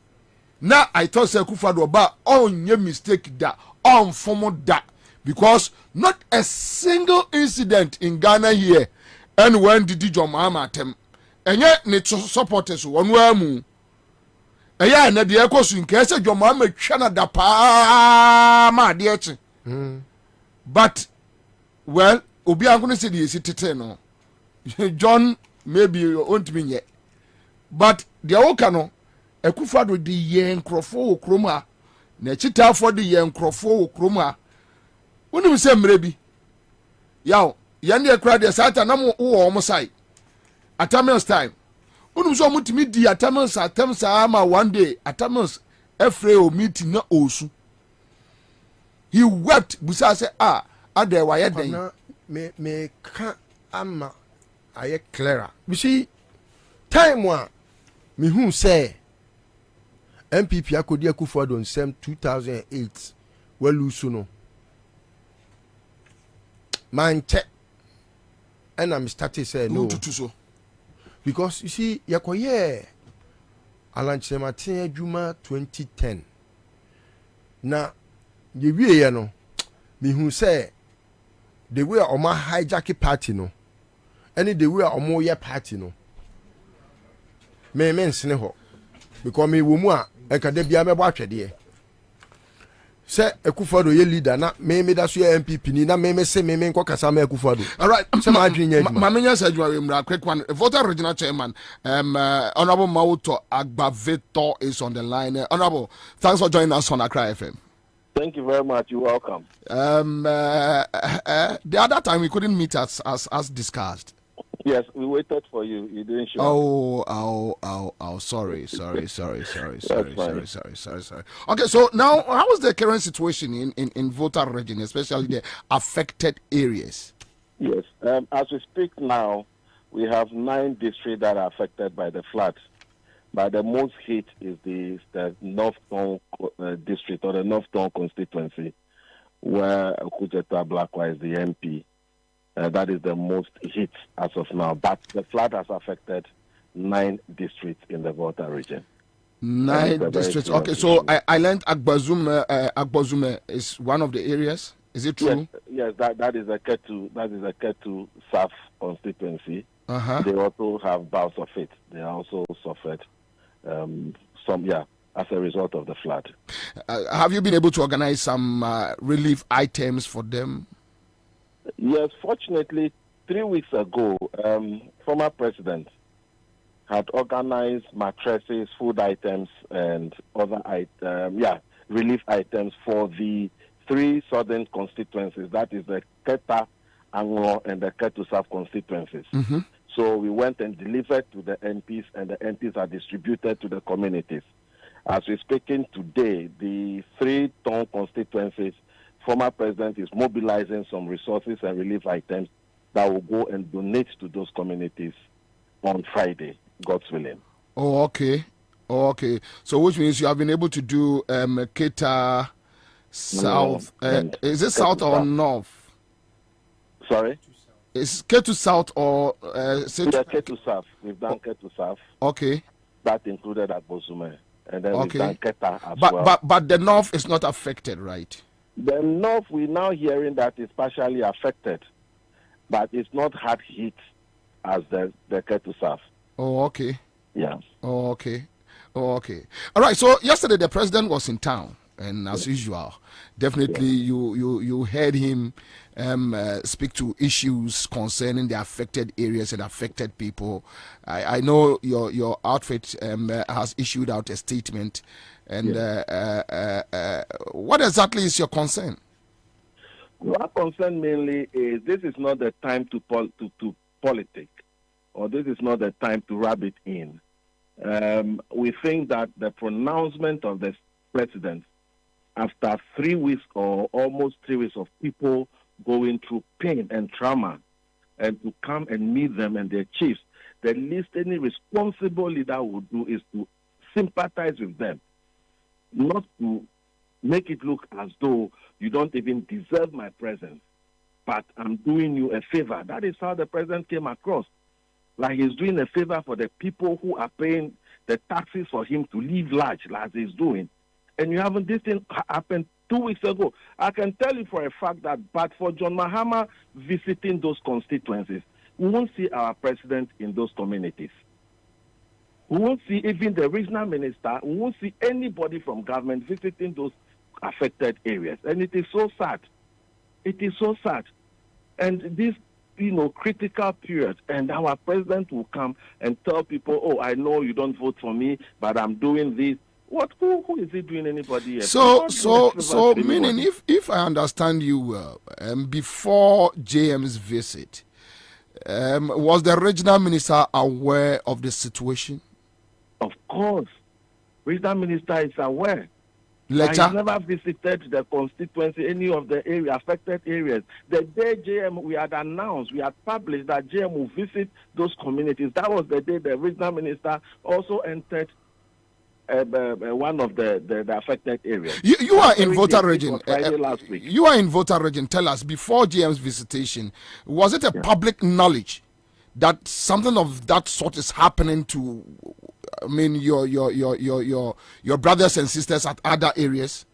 na I thought say Akufo-Addo ba onye mistake da on form da because not a single incident in Ghana here and when did John Mahama atem enye ne supporters wonu amu eya na de ekosu nke say John Mahama twa na da pa ma de echi but well obi anko say the tete no John maybe won't be yet but the oka no Akufo-Addo the yen krofo okroma na chita for the yen krofo okroma wonu say mrebi yaw yan de kra de sata na mo wo mo sai atamels time wonu so mutimi di atamels ama one day atamels efre o meeting na osu he wept busa say ade wa ye den me ka ama aye clearer we see time one me who say MPP akodi Akufo-Addo nsem 2008 walusu no manche and I'm starting say no because you see yakoye alanche matin adwuma 2010 na ye wie ye no me who say the way Oma hijack party no any the way Omo ye party no me nsene ho because me wo mu a enka da bia me bo atwede say Akufo-Addo ye leader na me da so ye MPP ni na me say me nko kasa me Akufo-Addo all right say ma adwenya ma menya say adwa we quick one voter regional chairman honorable Mauto Agbaveto is on the line. Honorable, thanks for joining us on Accra FM. Thank you very much. You're welcome. The other time we couldn't meet as discussed. Yes, we waited for you. You didn't show up. Sorry. Okay, so now how is the current situation in voter region, especially the affected areas? Yes, as we speak now, we have 9 districts that are affected by the flood. But the most hit is the North Tongue district or the North Tongue constituency, where Kujeta Blakwa is the MP. That is the most hit as of now. But the flood has affected 9 districts in the Volta region. 9 districts. Okay, so I learned Agbozume is one of the areas. Is it true? Yes, that is a Ketu South constituency. They also have bouts of it. They also suffered as a result of the flood. Have you been able to organize some relief items for them? Yes, fortunately, 3 weeks ago, former president had organized mattresses, food items, and other relief items for the 3 southern constituencies. That is the Keta, Anglo, and the Ketu South constituencies. So we went and delivered to the MPs, and the MPs are distributed to the communities. As we're speaking today, the 3 town constituencies, former president is mobilizing some resources and relief items that will go and donate to those communities on Friday, God's willing. Oh, okay. So which means you have been able to do Keta South. Is it South or North? Sorry? Is Ketu South or Ketu South. We've done Ketu South. Okay. That included Agbozume. And then we've done Keta as well. But the North is not affected, right? The North, we're now hearing that it's partially affected. but it's not hard hit as the Ketusaf. Oh, okay. Yeah. Oh, okay. Oh, okay. All right. So yesterday the president was in town, and as usual, definitely you heard him speak to issues concerning the affected areas and affected people. I know your outfit has issued out a statement, and what exactly is your concern? Our concern mainly is this is not the time to politic, or this is not the time to rub it in. We think that the pronouncement of the president after 3 weeks or almost 3 weeks of people going through pain and trauma, and to come and meet them and their chiefs, the least any responsible leader would do is to sympathize with them, not to make it look as though you don't even deserve my presence, but I'm doing you a favor. That is how the president came across. Like he's doing a favor for the people who are paying the taxes for him to live large, like he's doing. And you haven't, this thing happened 2 weeks ago. I can tell you for a fact that, but for John Mahama visiting those constituencies, we won't see our president in those communities. We won't see even the regional minister. We won't see anybody from government visiting those affected areas. And it is so sad. It is so sad. And this, critical period, and our president will come and tell people, oh, I know you don't vote for me, but I'm doing this. Who is he doing anybody else? So meaning, if I understand you well, before JM's visit, was the regional minister aware of the situation? Of course. Regional minister is aware. Letter? He's never visited the constituency, any of the affected areas. The day JM, we had announced, we had published that JM will visit those communities. That was the day the regional minister also entered one of the affected areas. You are in voter region. Last week. You are in voter region. Tell us, before JM's visitation, was it a public knowledge that something of that sort is happening to, your brothers and sisters at other areas?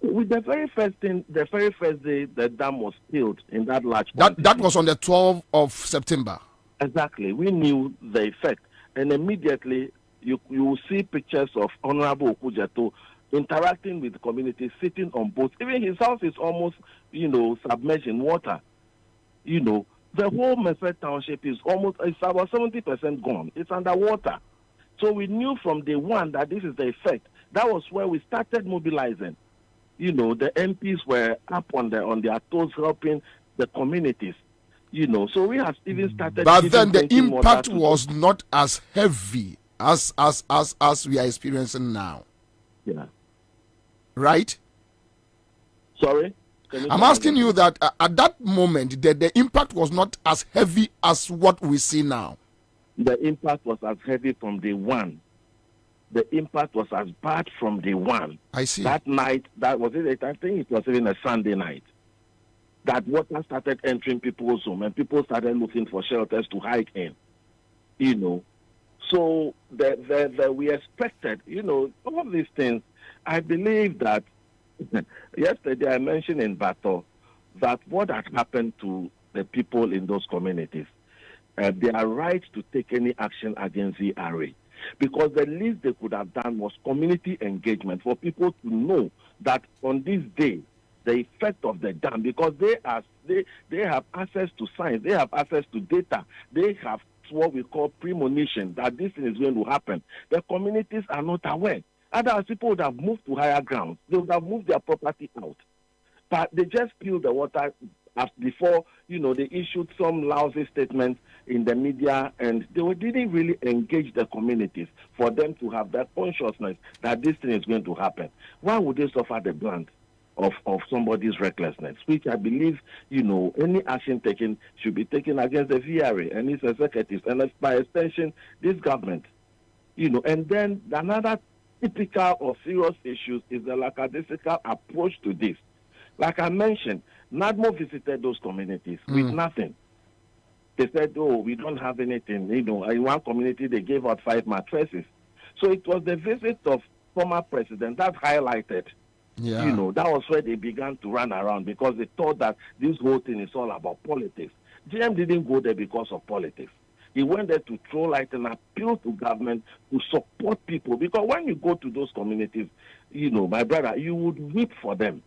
With the very first day, the dam was filled in that large. That was on the 12th of September. Exactly. We knew the effect, and immediately you will see pictures of Honorable Okujato interacting with the community, sitting on boats. Even his house is almost, submerged in water. The whole Mesford Township is about 70% gone. It's underwater. So we knew from day one that this is the effect. That was where we started mobilizing. The MPs were up on their toes helping the communities. So we have even started. But then the impact was not as heavy as we are experiencing now. Yeah. Right? Sorry? I'm asking you that at that moment, the impact was not as heavy as what we see now. The impact was as heavy from day one. The impact was as bad from day one. I see. That night, I think it was even a Sunday night, that water started entering people's home and people started looking for shelters to hide in. So we expected, all these things. I believe that yesterday I mentioned in Bato that what had happened to the people in those communities, they are right to take any action against the ERA, because the least they could have done was community engagement for people to know that on this day, the effect of the dam, because they have access to science, they have access to data, they have what we call premonition that this thing is going to happen. The communities are not aware. Otherwise, people would have moved to higher ground. They would have moved their property out. But they just spilled the water before, they issued some lousy statements in the media, and they didn't really engage the communities for them to have that consciousness that this thing is going to happen. Why would they suffer the brunt of somebody's recklessness, which I believe, any action taken should be taken against the VRA and its executives, and by extension, this government. And then another typical or serious issues is the lackadaisical approach to this. Like I mentioned, NADMO visited those communities with nothing. They said, oh, we don't have anything. In one community, they gave out 5 mattresses. So it was the visit of former president that highlighted Yeah. You know, that was where they began to run around because they thought that this whole thing is all about politics. JM didn't go there because of politics. He went there to throw light and appeal to government to support people. Because when you go to those communities, you know, my brother, you would weep for them.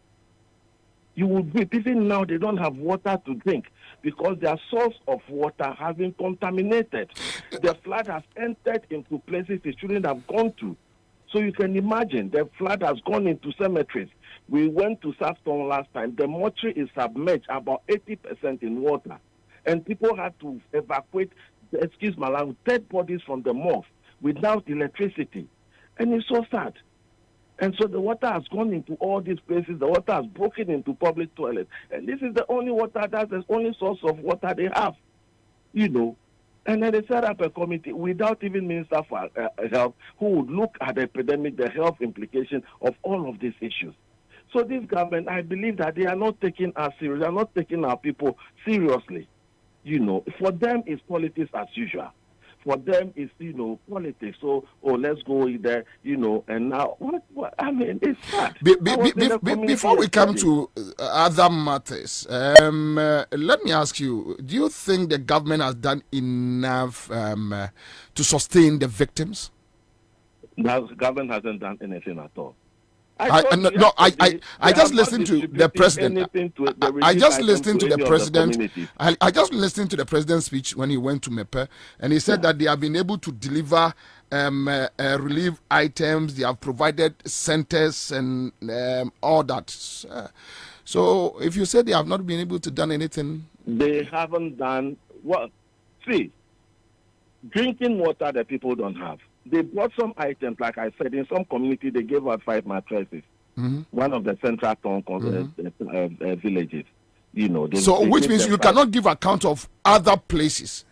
You would weep. Even now, they don't have water to drink because their source of water has been contaminated. The flood has entered into places it shouldn't have gone to. So you can imagine the flood has gone into cemeteries. We went to Southtown last time. The mortuary is submerged about 80% in water. And people had to evacuate, excuse my language, dead bodies from the morgue without electricity. And it's so sad. And so the water has gone into all these places. The water has broken into public toilets. And this is the only water, that's the only source of water they have, you know. And then they set up a committee without even Minister for Health who would look at the epidemic, the health implication of all of these issues. So this government, I believe that they are not taking us serious. They are not taking our people seriously. You know, for them, it's politics as usual. For them, it's, you know, politics. So, let's go there, you know, and now, what I mean, it's sad. Before we come to other matters, let me ask you, do you think the government has done enough to sustain the victims? The government hasn't done anything at all. I just listened to the president. I just listened to the president. I just listened to the president's speech when he went to Mepe, and he said that they have been able to deliver relief items. They have provided centers and all that. So, if you say they have not been able to done anything, they haven't done what? See, drinking water that people don't have. They brought some items, like I said, in some community they gave out 5 mattresses. One of the central town villages, you know. Which means you cannot give account of other places.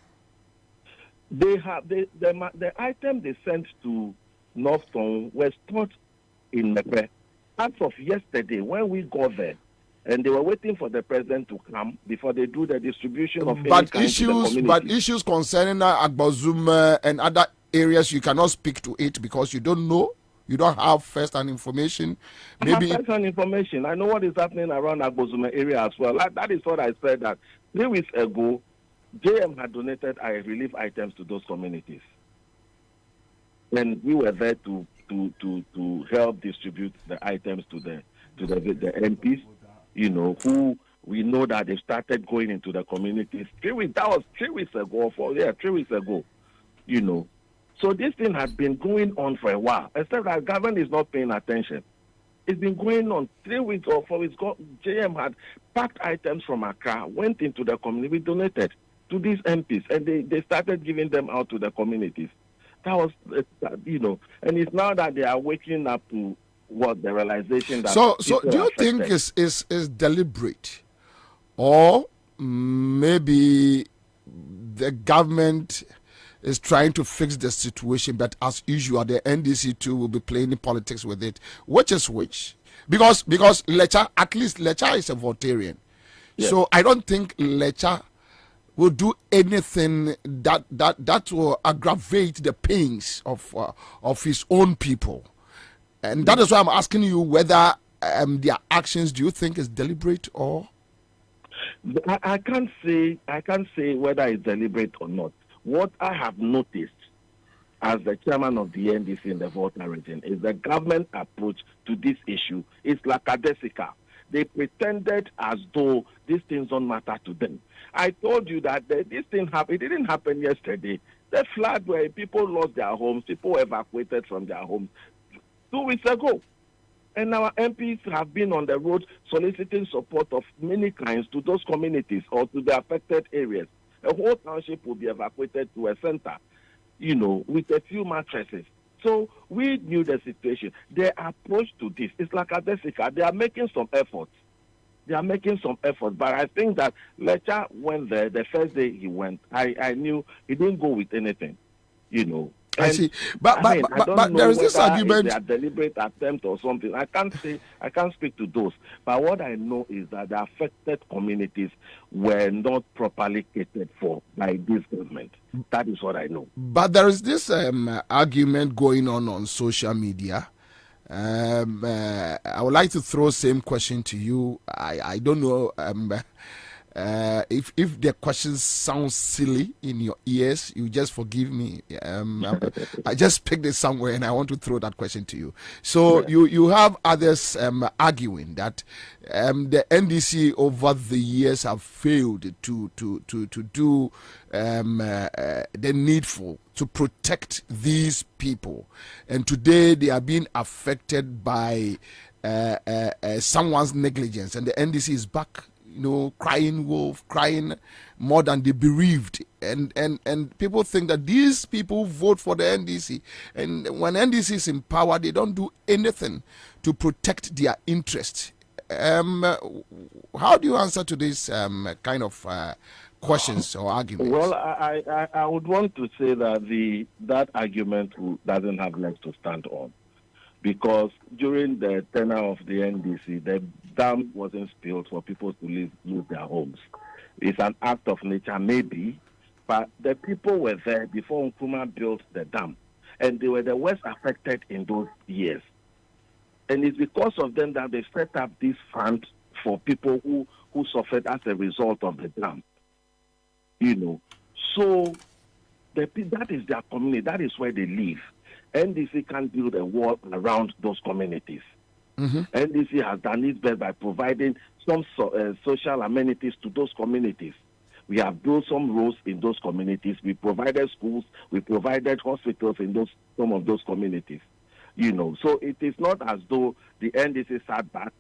They have the item they sent to North Town was stored in Mepe. As of yesterday, when we got there, and they were waiting for the president to come before they do the distribution of issues concerning Agbozum and other areas, you cannot speak to it because you don't know, you don't have first-hand information. Maybe first-hand information. I know what is happening around Agbozuma area as well. That is what I said, that 3 weeks ago, JM had donated relief items to those communities, and we were there to help distribute the items to the MPs, you know, who we know that they started going into the communities. That was 3 weeks ago. 3 weeks ago, you know. So this thing has been going on for a while, except that government is not paying attention. It's been going on 3 weeks or 4 weeks. JM had packed items from Accra, went into the community, donated to these MPs, and they started giving them out to the communities. That was, you know, and it's now that they are waking up to the realization that. So do you think is deliberate, or maybe the government is trying to fix the situation, but as usual, the NDC too will be playing politics with it. Which is which? Because Lecha, at least Lecha is a Voltarian. Yes. So I don't think Lecha will do anything that will aggravate the pains of his own people. And that is why I'm asking you whether their actions, do you think, is deliberate or? I can't say whether it's deliberate or not. What I have noticed as the chairman of the NDC in the Volta region is the government approach to this issue is lackadaisical. They pretended as though these things don't matter to them. I told you that this thing happened. It didn't happen yesterday. The flood where people lost their homes, people evacuated from their homes 2 weeks ago. And our MPs have been on the road soliciting support of many kinds to those communities or to the affected areas. A whole township will be evacuated to a center, you know, with a few mattresses. So we knew the situation. Their approach to this is like a Jessica. They are making some efforts. But I think that Lecha went there the first day he went. I knew he didn't go with anything, you know. I see, but there is this argument. They are deliberate attempt or something. I can't speak to those. But what I know is that the affected communities were not properly catered for by this government. That is what I know. But there is this argument going on social media I would like to throw same question to you. I don't know if the question sounds silly in your ears, you just forgive me. I just picked it somewhere and I want to throw that question to you. So you have others arguing that the NDC over the years have failed to do the needful to protect these people, and today they are being affected by someone's negligence, and the NDC is back, crying wolf, crying more than the bereaved, and people think that these people vote for the NDC, and when NDC is in power, they don't do anything to protect their interests. How do you answer to this kind of questions or arguments? Well, I would want to say that that argument doesn't have legs to stand on, because during the tenure of the NDC, the dam wasn't built for people to lose their homes. It's an act of nature, maybe, but the people were there before Nkrumah built the dam, and they were the worst affected in those years. And it's because of them that they set up this fund for people who suffered as a result of the dam. So that is their community. That is where they live. NDC can't build a wall around those communities. Mm-hmm. NDC has done its best by providing some social amenities to those communities. We have built some roads in those communities. We provided schools. We provided hospitals in some of those communities. So it is not as though the NDC sat back,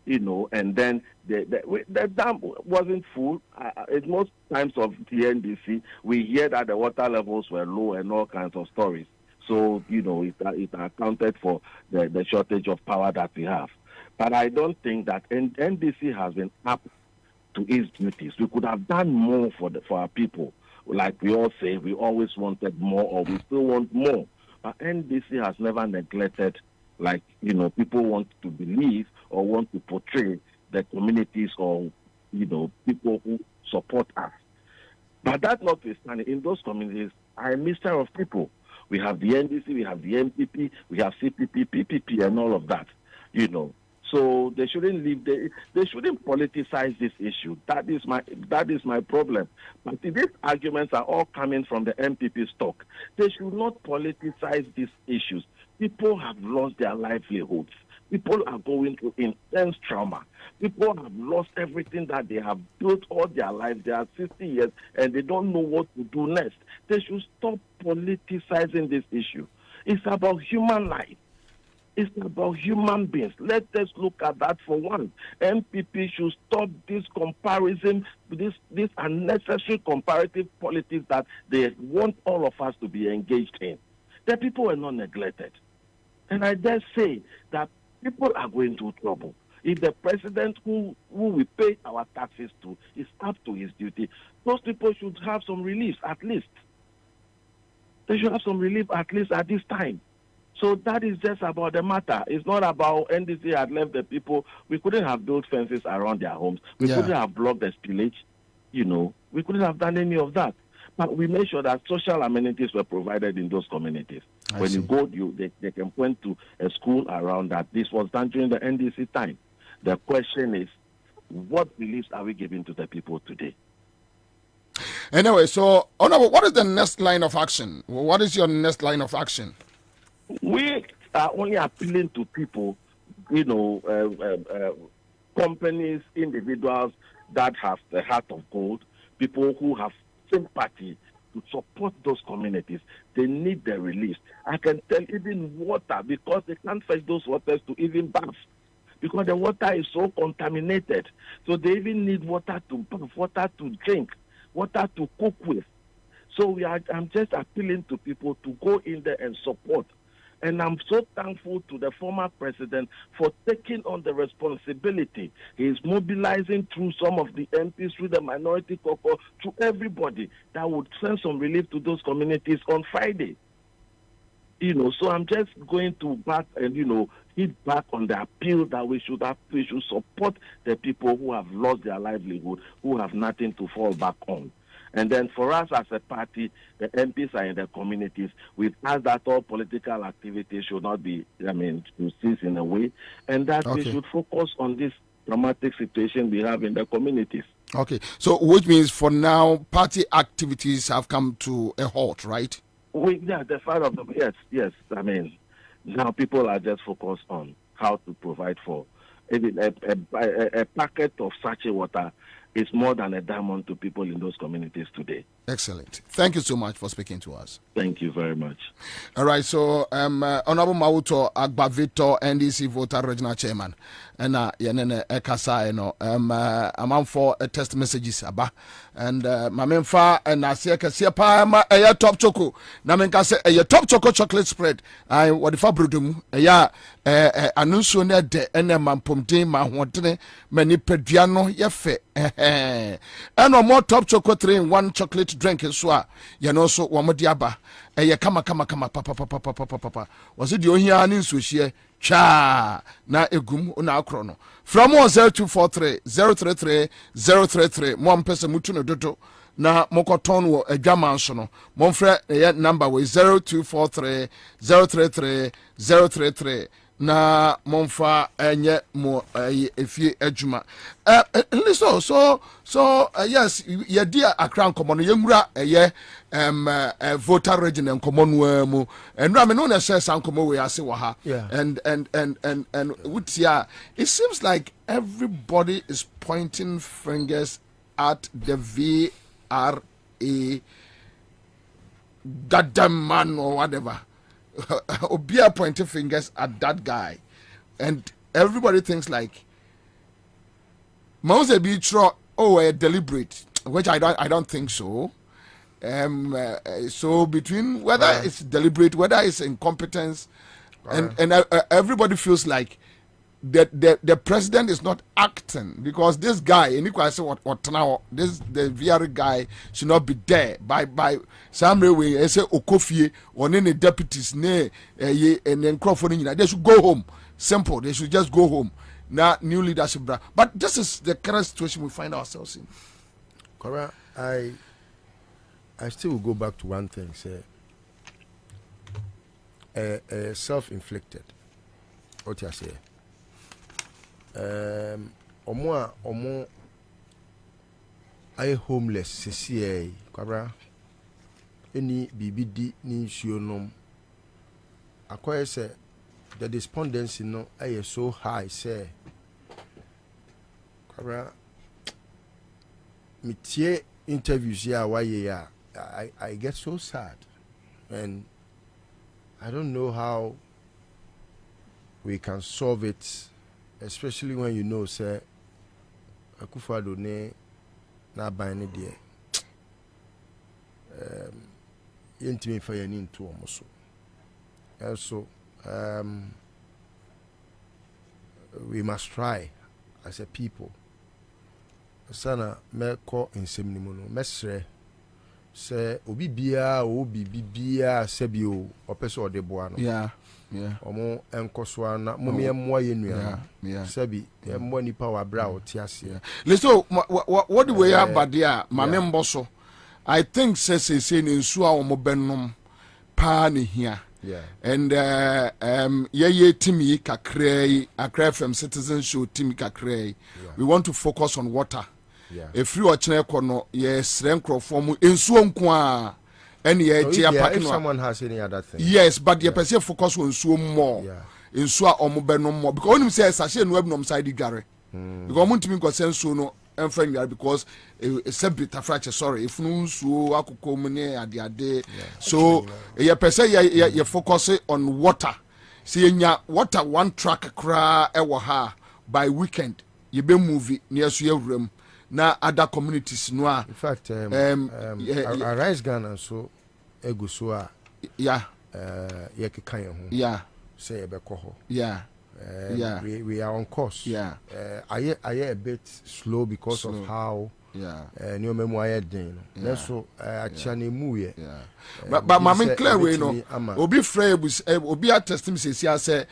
and then the dam wasn't full. At most times of the NDC, we hear that the water levels were low and all kinds of stories. So, it accounted for the shortage of power that we have. But I don't think that NDC has been up to its duties. We could have done more for our people. Like we all say, we always wanted more, or we still want more. But NDC has never neglected, people want to believe or want to portray the communities or, people who support us. But that notwithstanding, in those communities are a mixture of people. We have the NDC, we have the MPP, we have CPP, PPP, and all of that, So they shouldn't they shouldn't politicize this issue. That is my problem. But these arguments are all coming from the MPP stock. They should not politicize these issues. People have lost their livelihoods. People are going through intense trauma. People have lost everything that they have built all their lives. They are 60 years and they don't know what to do next. They should stop politicizing this issue. It's about human life. It's about human beings. Let us look at that for one. MPP should stop this comparison, this unnecessary comparative politics that they want all of us to be engaged in. The people are not neglected. And I dare say that people are going through trouble. If the president who we pay our taxes to is up to his duty, those people should have some relief at least. They should have some relief at least at this time. So that is just about the matter. It's not about NDC had left the people. We couldn't have built fences around their homes. We couldn't have blocked the spillage. We couldn't have done any of that. But we made sure that social amenities were provided in those communities. When you go, they can point to a school around that. This was done during the NDC time. The question is, what reliefs are we giving to the people today? Anyway, so, Honorable, what is the next line of action? What is your next line of action? We are only appealing to people, companies, individuals that have the heart of gold, people who have sympathy to support those communities. They need the relief. I can tell even water, because they can't fetch those waters to even bath, because the water is so contaminated. So they even need water to bath, water to drink, water to cook with. So I'm just appealing to people to go in there and support. And I'm so thankful to the former president for taking on the responsibility. He is mobilizing through some of the MPs, through the minority caucus, to everybody that would send some relief to those communities on Friday. So I'm just going to back and, hit back on the appeal that we should support the people who have lost their livelihood, who have nothing to fall back on. And then for us as a party, the MPs are in the communities. We've asked that all political activities should not be, to cease in a way, and that we should focus on this dramatic situation we have in the communities. Okay, so which means for now, party activities have come to a halt, right? The fact of the yes. Now people are just focused on how to provide for even a packet of sachet water is more than a diamond to people in those communities today. Excellent. Thank you so much for speaking to us. Thank you very much. All right, so Honorable Mawuto Agbavito, NDC voter regional chairman, and yenene ekasa amount for text messages aba, and mamemfa and asia kasia pa ma top choco na menka se top choco chocolate spread I what if abrodum anunso ne de ene mampomden ma hodene mani pedua no yefe and more top choco 3-in-1 chocolate drink so ye no so wo mode aba kama papa was it the ohia ni nso hie cha na egum na akro no from 0243 033 033 mo mpese mutu no dodo na mokoton wo adwaman so no momfre number we 0243 033 033 na momfa enye mo efie adwuma so yes ye dia akran komo no yemura voter region komo no mu enra me no na share san komo we ase wa ha and wutia it seems like everybody is pointing fingers at the VRA goddamn man or whatever. Obia pointing fingers at that guy, and everybody thinks like Mose Bitro deliberate, which I don't think so. So between whether it's deliberate, whether it's incompetence, and everybody feels like the president is not acting because this guy, and you can say what now the VR guy should not be there by some way. I say Okofie or any deputies and then Crawford, they should go home. Simple, they should just go home. Now new leadership, but this is the current situation we find ourselves in. Correct. I still will go back to one thing. Say, self-inflicted. What you say? Omo I homeless CCA kwabra any BBD ni nsuonom akoye say the despondency no is so high say kwabra mitie interviews here why I get so sad, and I don't know how we can solve it, especially when you know, say, Akufo-Addo ne na ban there. Yentimi fa yani into omoso. Also, we must try as a people. Sana me ko nsem ni mu no mesre se obi bia sebio opese odeboa no. Yeah. Omo enkoso na momie mo yenua. Sebi mo nipa wa bra otiase. Listen, what the way about there mame mboso. I think say nsu a omo bennom pa ne hia. Yeah. And ye timi kakrai Accra FM Citizen Show timi kakrai. We want to focus on water. Yeah. If you watch no yes renkrofo ensuo nko a any if someone has any other thing. Yes, but the person focus on ensuo more. Yeah. Ensuo a omo benom more because when you say sachet no ebnom side gare. Because muntimi ko senso no enfren gare because celebrity fracture sorry if no nsuo akoko mu ne ade so ye person ye focus on water. See nya water one track kra ewo ha by weekend ye be movie near so yewrem na other communities no a in fact Arise Ghana so egu so a yeah ye kekan ho yeah say e be ko ho yeah we are on course. Yeah. I a bit slow because of how nneɛma mu ayɛ den no nanso akyea no ɛmu yɛ but mame clear way no obi frɛ obi attest me sesia sɛ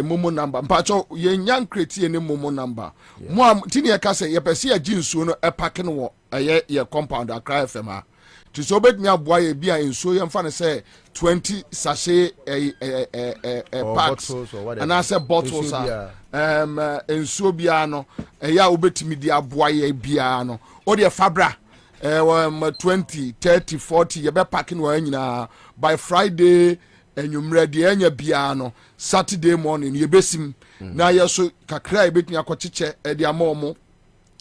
momo number mpakyɛ yɛnya nkretie ne momo number mo a tini yɛka sɛ yɛpɛ sɛ yɛgye nsuo no ɛpake no wɔ ɛyɛ yɛ compound Accra FM a nti sɛ wobɛtumi aboa yɛ bi a nsuo yɛmfa no sɛ 20 sachet packs anaasɛ bottles a nsuo biara no ɛyɛ a wobɛtumi de aboa yɛ biara no wode fabra 20 30 40 yɛbɛpake no wɔ nyinaa by Friday anwummerɛ deɛ ɛnya biara no Saturday morning yɛbɛsim na yɛso kakra a yɛbɛtumi akɔkyekyɛ de ama ɔmo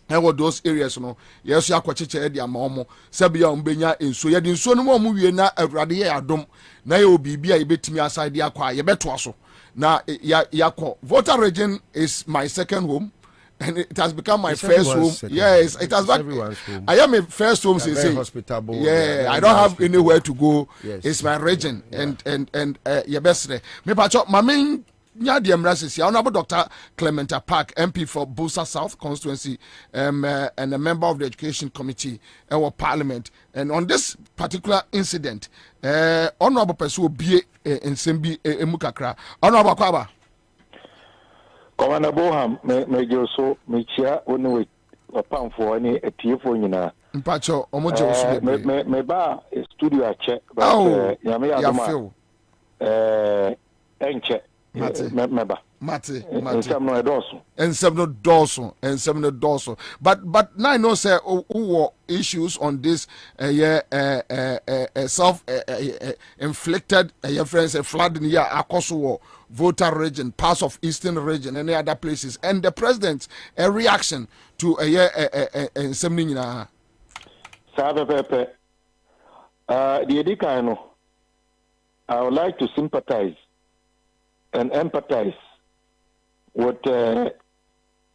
ɛwɔ those areas no yɛso akɔkyekyɛ de ama ɔmo sɛbia ɔmo bɛnya nsuo yɛde nsuo no mu ɔmo wie na awurade yɛ adom na yɛ obibi a yɛbɛtumi aside de akɔ a yɛbɛtoa so na yakɔ Volta region is my second home and it has become my first home. Yes, it has been. I am a first home. Say, hospitable. Yeah, I don't have anywhere to go. Yes. It's my region, and your best. Me pacho, my main nyadi emrasisi. Honorable Dr. Clementa Park, MP for Busa South constituency, and a member of the Education Committee, our Parliament. And on this particular incident, Honorable Pesu Bie in Sembi Emukakra, Honorable Kwaba. Commander Boham, me so me chia only pam for any a for nyina. Mpacho omojo me ba studio ache but yame adoma enche meba Mate. Ensem no edoso. Ensem no doso. But now I know say who issues on this self inflicted friends flood in here akoso Volta region, parts of Eastern region, and other places, and the president's reaction to ensem nyina. Sabe pepe. The edikano. I would like to sympathize and empathize with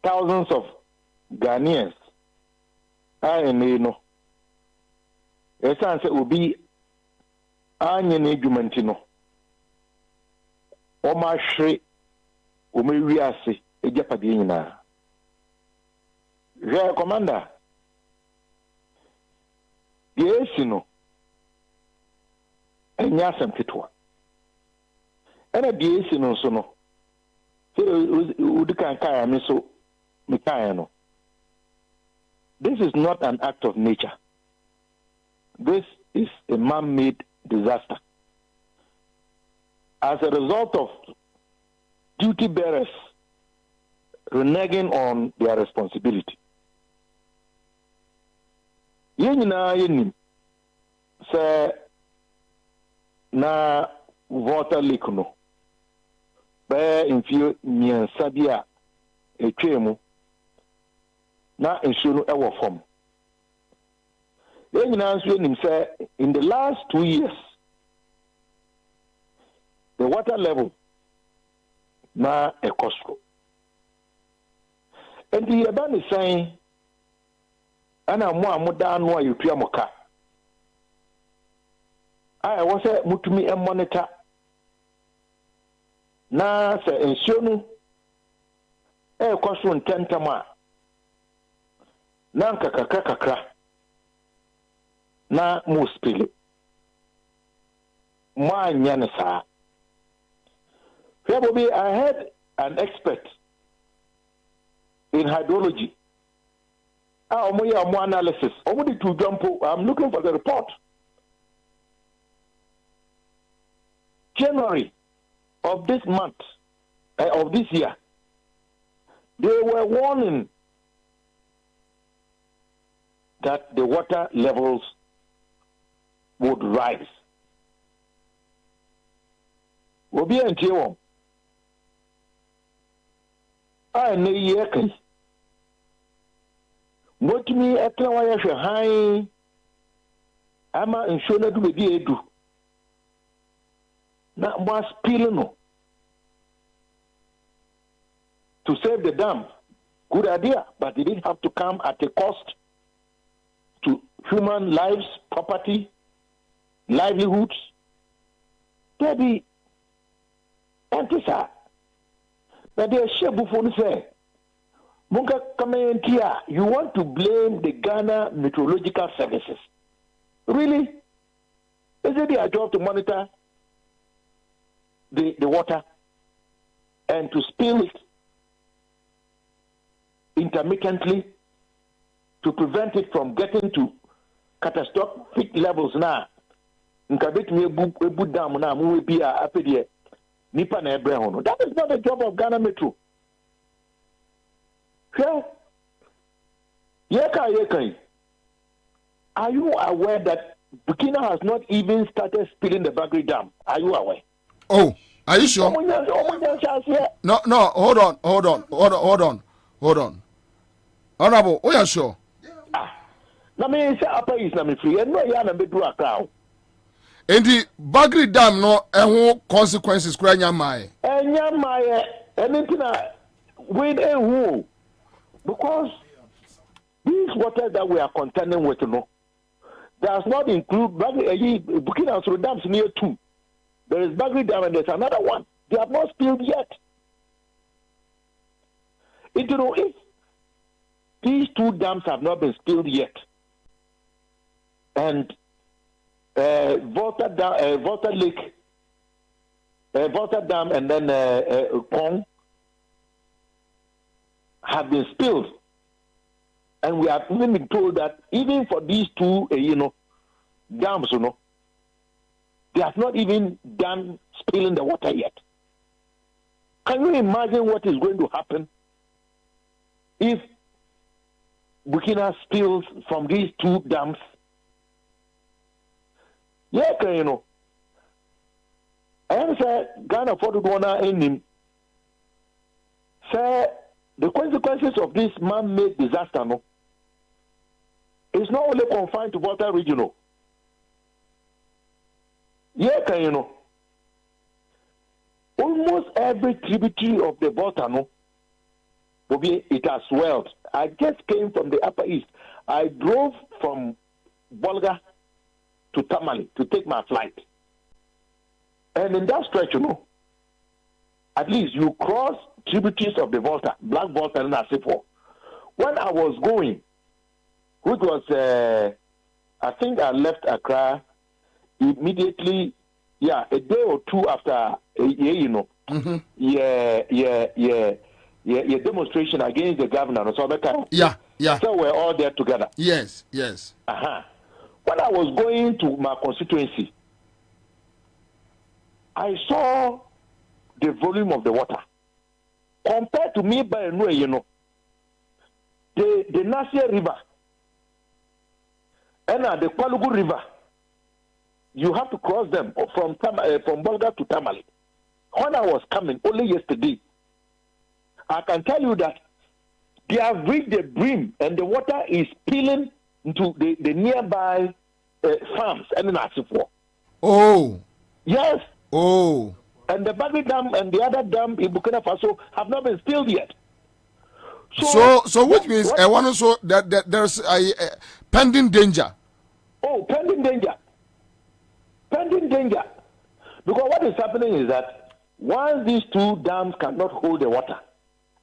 thousands of Ghanaians. I know. Esanse obi anye na edwumantino. Oma hwe omewi ase ejapade nyina. Je commander. Yesi no. Enya asempetwa. Ena yesi no so no. This is not an act of nature. This is a man-made disaster. As a result of duty bearers reneging on their responsibility. Yenim say na water leak no. In few sabia a tremu na ensure ever form. Then say in the last 2 years, the water level na a costo. And the Yaban is saying, Ana Mua Mudanwa Yupiamoka. I was a mutumi and monitor. Na se ensionu kwaso ntentama na kakakra na muspili mwanya ne saa. I had an expert in hydrology. More analysis. I'm looking for the report. January of this month, of this year, they were warning that the water levels would rise. Obi antiwo. I ne yeke. Motimi etlawa ya hwe han ama nshona du bedi edu. Na mwa spill no. To save the dam, good idea, but it didn't have to come at a cost to human lives, property, livelihoods. Debbie, Antisa, but they share before say, Munga Kamayantia, you want to blame the Ghana Meteorological Services. Really? Is it their job to monitor the water and to spill it intermittently to prevent it from getting to catastrophic levels now? That is not the job of Ghana Metro. Are you aware that Burkina has not even started spilling the Bagri Dam? Are you aware? Oh, are you sure? No, hold on. Honorable, oh yeah, sure. Na me say apa is na me free. No ya na be do akra. And the Bagri Dam no eho consequences kura nyamae. Nyamae anything with who? Because these waters that we are contending with does not include Burkina Faso dams near 2. There is Bagri Dam and there's another one. They have not spilled yet. If these 2 dams have not been spilled yet, and Volta Lake, Volta Dam, and then Kong have been spilled, and we have even been told that even for these 2, dams, they have not even done spilling the water yet. Can you imagine what is going to happen if Burkina spills from these 2 dams? Yeah, I am saying Ghana for the one in him. Say the consequences of this man-made disaster is not only confined to Volta Regional. Yeah, almost every tributary of the Volta it has swelled. I just came from the Upper East. I drove from Bolga to Tamale to take my flight. And in that stretch, at least you cross tributaries of the Volta, Black Volta and Asifo. When I was going, which was, I think I left Accra immediately, a day or 2 after, demonstration against the governor. So we're all there together. Yes. When I was going to my constituency, I saw the volume of the water. Compared to me by the Nasia River and the Kwalugu River, you have to cross them from Bolga to Tamale. When I was coming, only yesterday, I can tell you that they have reached the brim and the water is spilling into the nearby farms and in Asifo. Oh. Yes. Oh. And the Bagri Dam and the other dam in Burkina Faso have not been spilled yet. So which means I want to show that there's a pending danger. Oh, pending danger. Pending danger. Because what is happening is that once these 2 dams cannot hold the water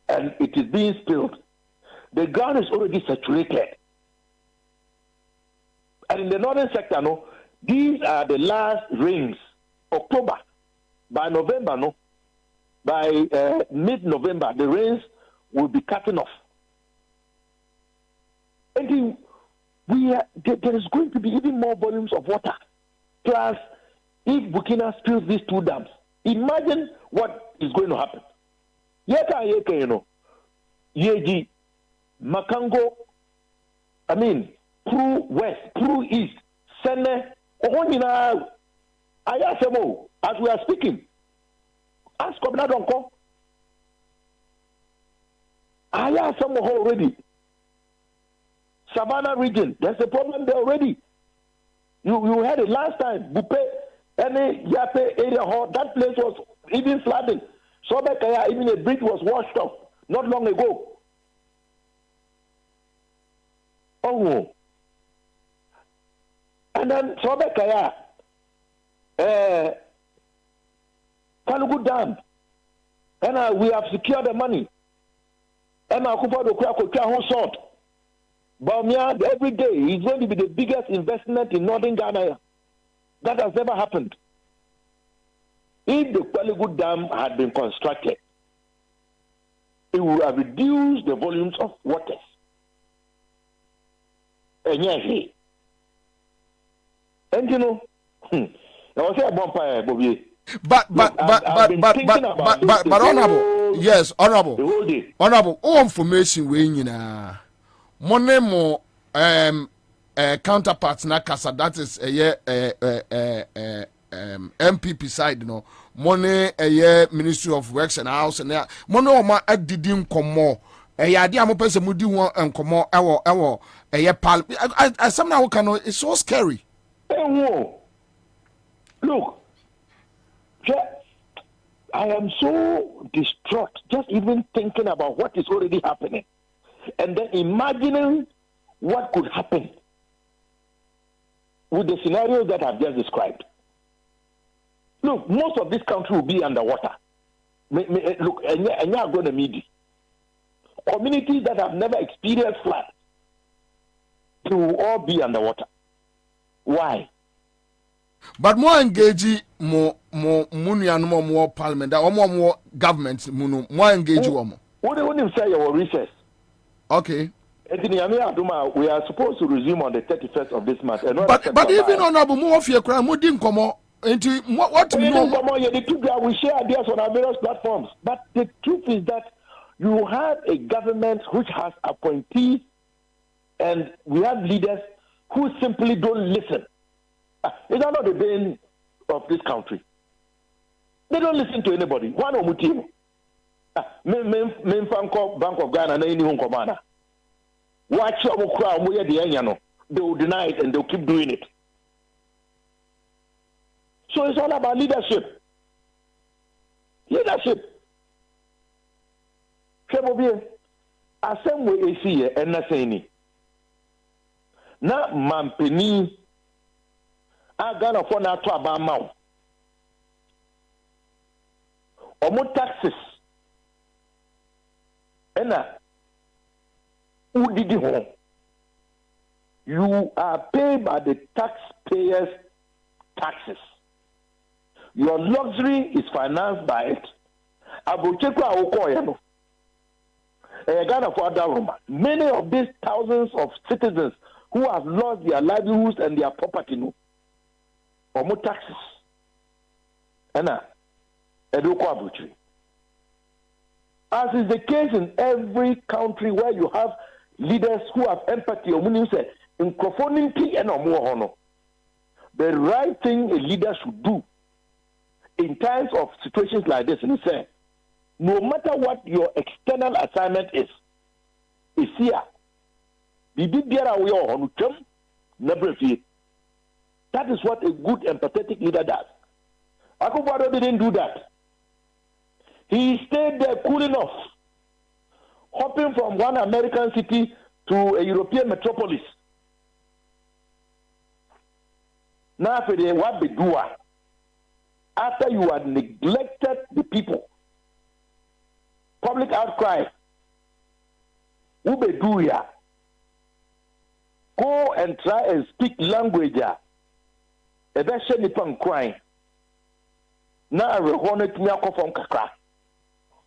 and it is being spilled, the ground is already saturated. And in the northern sector, these are the last rains. October, by November, by mid-November, the rains will be cutting off. And there is going to be even more volumes of water. Plus, if Burkina spills these 2 dams, imagine what is going to happen. Yeji, Makango, Pru West, Pru East, Sene, Ohonina, Ayasemo, as we are speaking. Ask Governor Donko. Ayasemo already. Savannah region, there's a problem there already. You had it last time. Bupe, any Yape area, that place was even flooding. Sobekaya, even a bridge was washed off not long ago. Oh. And then Sobekaya, Kalugu Dam, and we have secured the money. And Akufo-Addo could whole sort. Bawumia, every day, is going to be the biggest investment in northern Ghana. That has never happened. If the Kwalegood Dam had been constructed, it would have reduced the volumes of waters. And you know, I was saying bonfire, Bobby. But honorable, yes, honorable, all information we money more counterparts na kasa, that is MPP side, no money Ministry of Works and House and there money oma adidim komo adi amopese mudi ho enkomo ewo pal I somehow can it's so scary. Look, I am so distraught just even thinking about what is already happening and then imagining what could happen with the scenarios that I've just described. Look, most of this country will be underwater. Look, and you're going to meet communities that have never experienced flood. They will all be underwater. Why? But more engaging, more money and more parliament, or more government, more engaging. What do you say your research? Okay. We are supposed to resume on the 31st of this month. But even on Abu Muafia crime, we didn't come on. What we share ideas on our various platforms. But the truth is that you have a government which has appointees, and we have leaders who simply don't listen. It's not the bane of this country. They don't listen to anybody. One or two. Bank of Ghana, watch your crowd, they will deny it and they'll keep doing it. So it's all about leadership. Leadership. Assembly AC and Nasani. Na Mampeni. I Ghana for now to Abamau. Omo taxes. Ena. You are paid by the taxpayers' taxes. Your luxury is financed by it. Many of these thousands of citizens who have lost their livelihoods and their property, or more taxes. As is the case in every country where you have leaders who have empathy, the right thing a leader should do in times of situations like this, and say, no matter what your external assignment is here. That is what a good empathetic leader does. Akufo-Addo didn't do that. He stayed there cooling off, hopping from one American city to a European metropolis. Now, after you had neglected the people, public outcry, go and try and speak language. Crying. Now,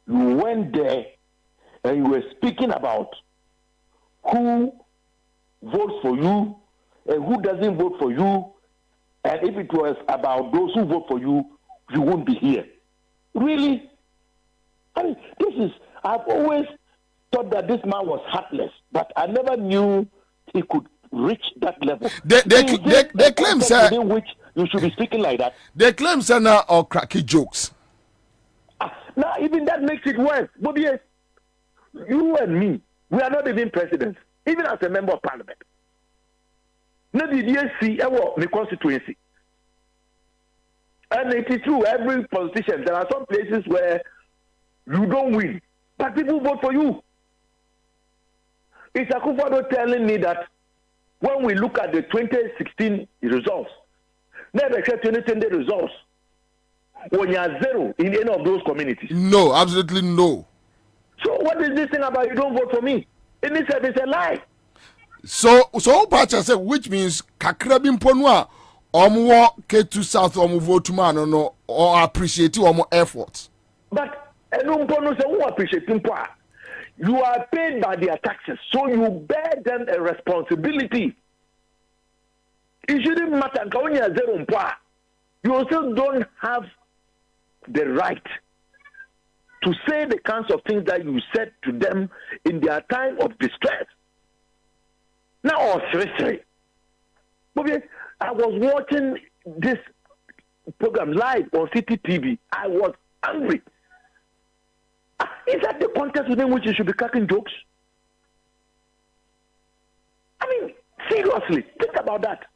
you went there and you were speaking about who votes for you and who doesn't vote for you. And if it was about those who vote for you, you wouldn't be here. Really? I mean, I've always thought that this man was heartless, but I never knew he could reach that level. They claim, sir, in which you should be speaking like that. They claim, sir, now or cracky jokes. Now, even that makes it worse. But yes, you and me, we are not even presidents, even as a member of parliament. Maybe the see my constituency. And it is true, every politician, there are some places where you don't win, but people vote for you. It's Akufo-Addo telling me that when we look at the 2016 results, never check 2020 results, when you are zero in any of those communities. No, absolutely no. So what is this thing about you don't vote for me? In itself, it's a lie. So Pacha said, which means Kakrabin Ponua, Omo K2 South, Omo vote man, no, or appreciate Omo efforts. But Enumpono say, who appreciate him? You are paid by their taxes, so you bear them a responsibility. It shouldn't matter. You still don't have the right to say the kinds of things that you said to them in their time of distress. Now, seriously, I was watching this program live on CTTV. I was angry. Is that the context within which you should be cracking jokes? I mean, seriously, think about that.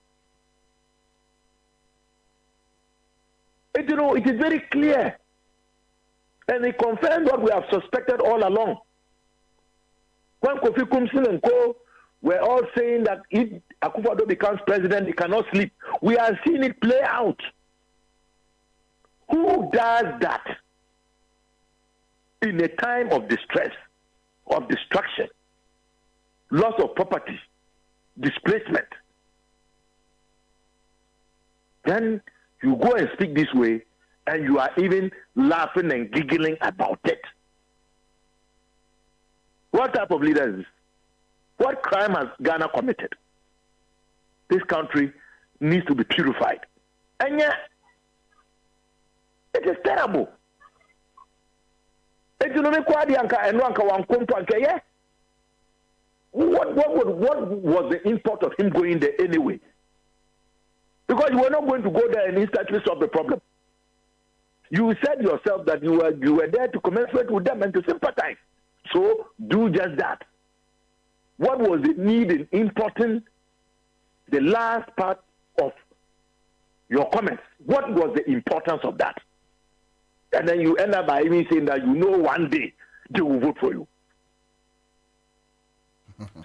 It is very clear. And it confirms what we have suspected all along. When Kofi Kumsin and Co. were all saying that if Akufo-Addo becomes president, he cannot sleep. We are seeing it play out. Who does that in a time of distress, of destruction, loss of property, displacement? Then you go and speak this way, and you are even laughing and giggling about it. What type of leader is this? What crime has Ghana committed? This country needs to be purified. And yet, it is terrible. What was the import of him going there anyway? Because you were not going to go there and instantly solve the problem. You said yourself that you were there to commensurate with them and to sympathize. So do just that. What was the need in importing the last part of your comments? What was the importance of that? And then you end up by even saying that you know one day they will vote for you.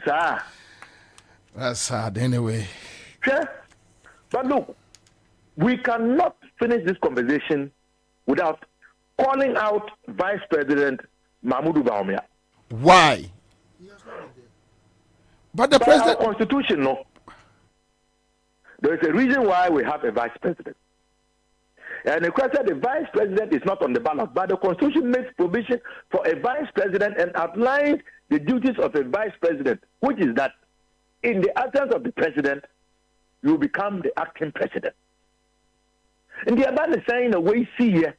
Sir. That's sad anyway. Sure. But look, we cannot finish this conversation without calling out Vice President Mahmoud Bawumia. Why? But the president... Our constitution, no. There is a reason why we have a vice president. And the question, the vice president is not on the ballot, but the constitution makes provision for a vice president and outlines the duties of a vice president, which is that in the absence of the president, you become the acting president. And the about is saying, we see here,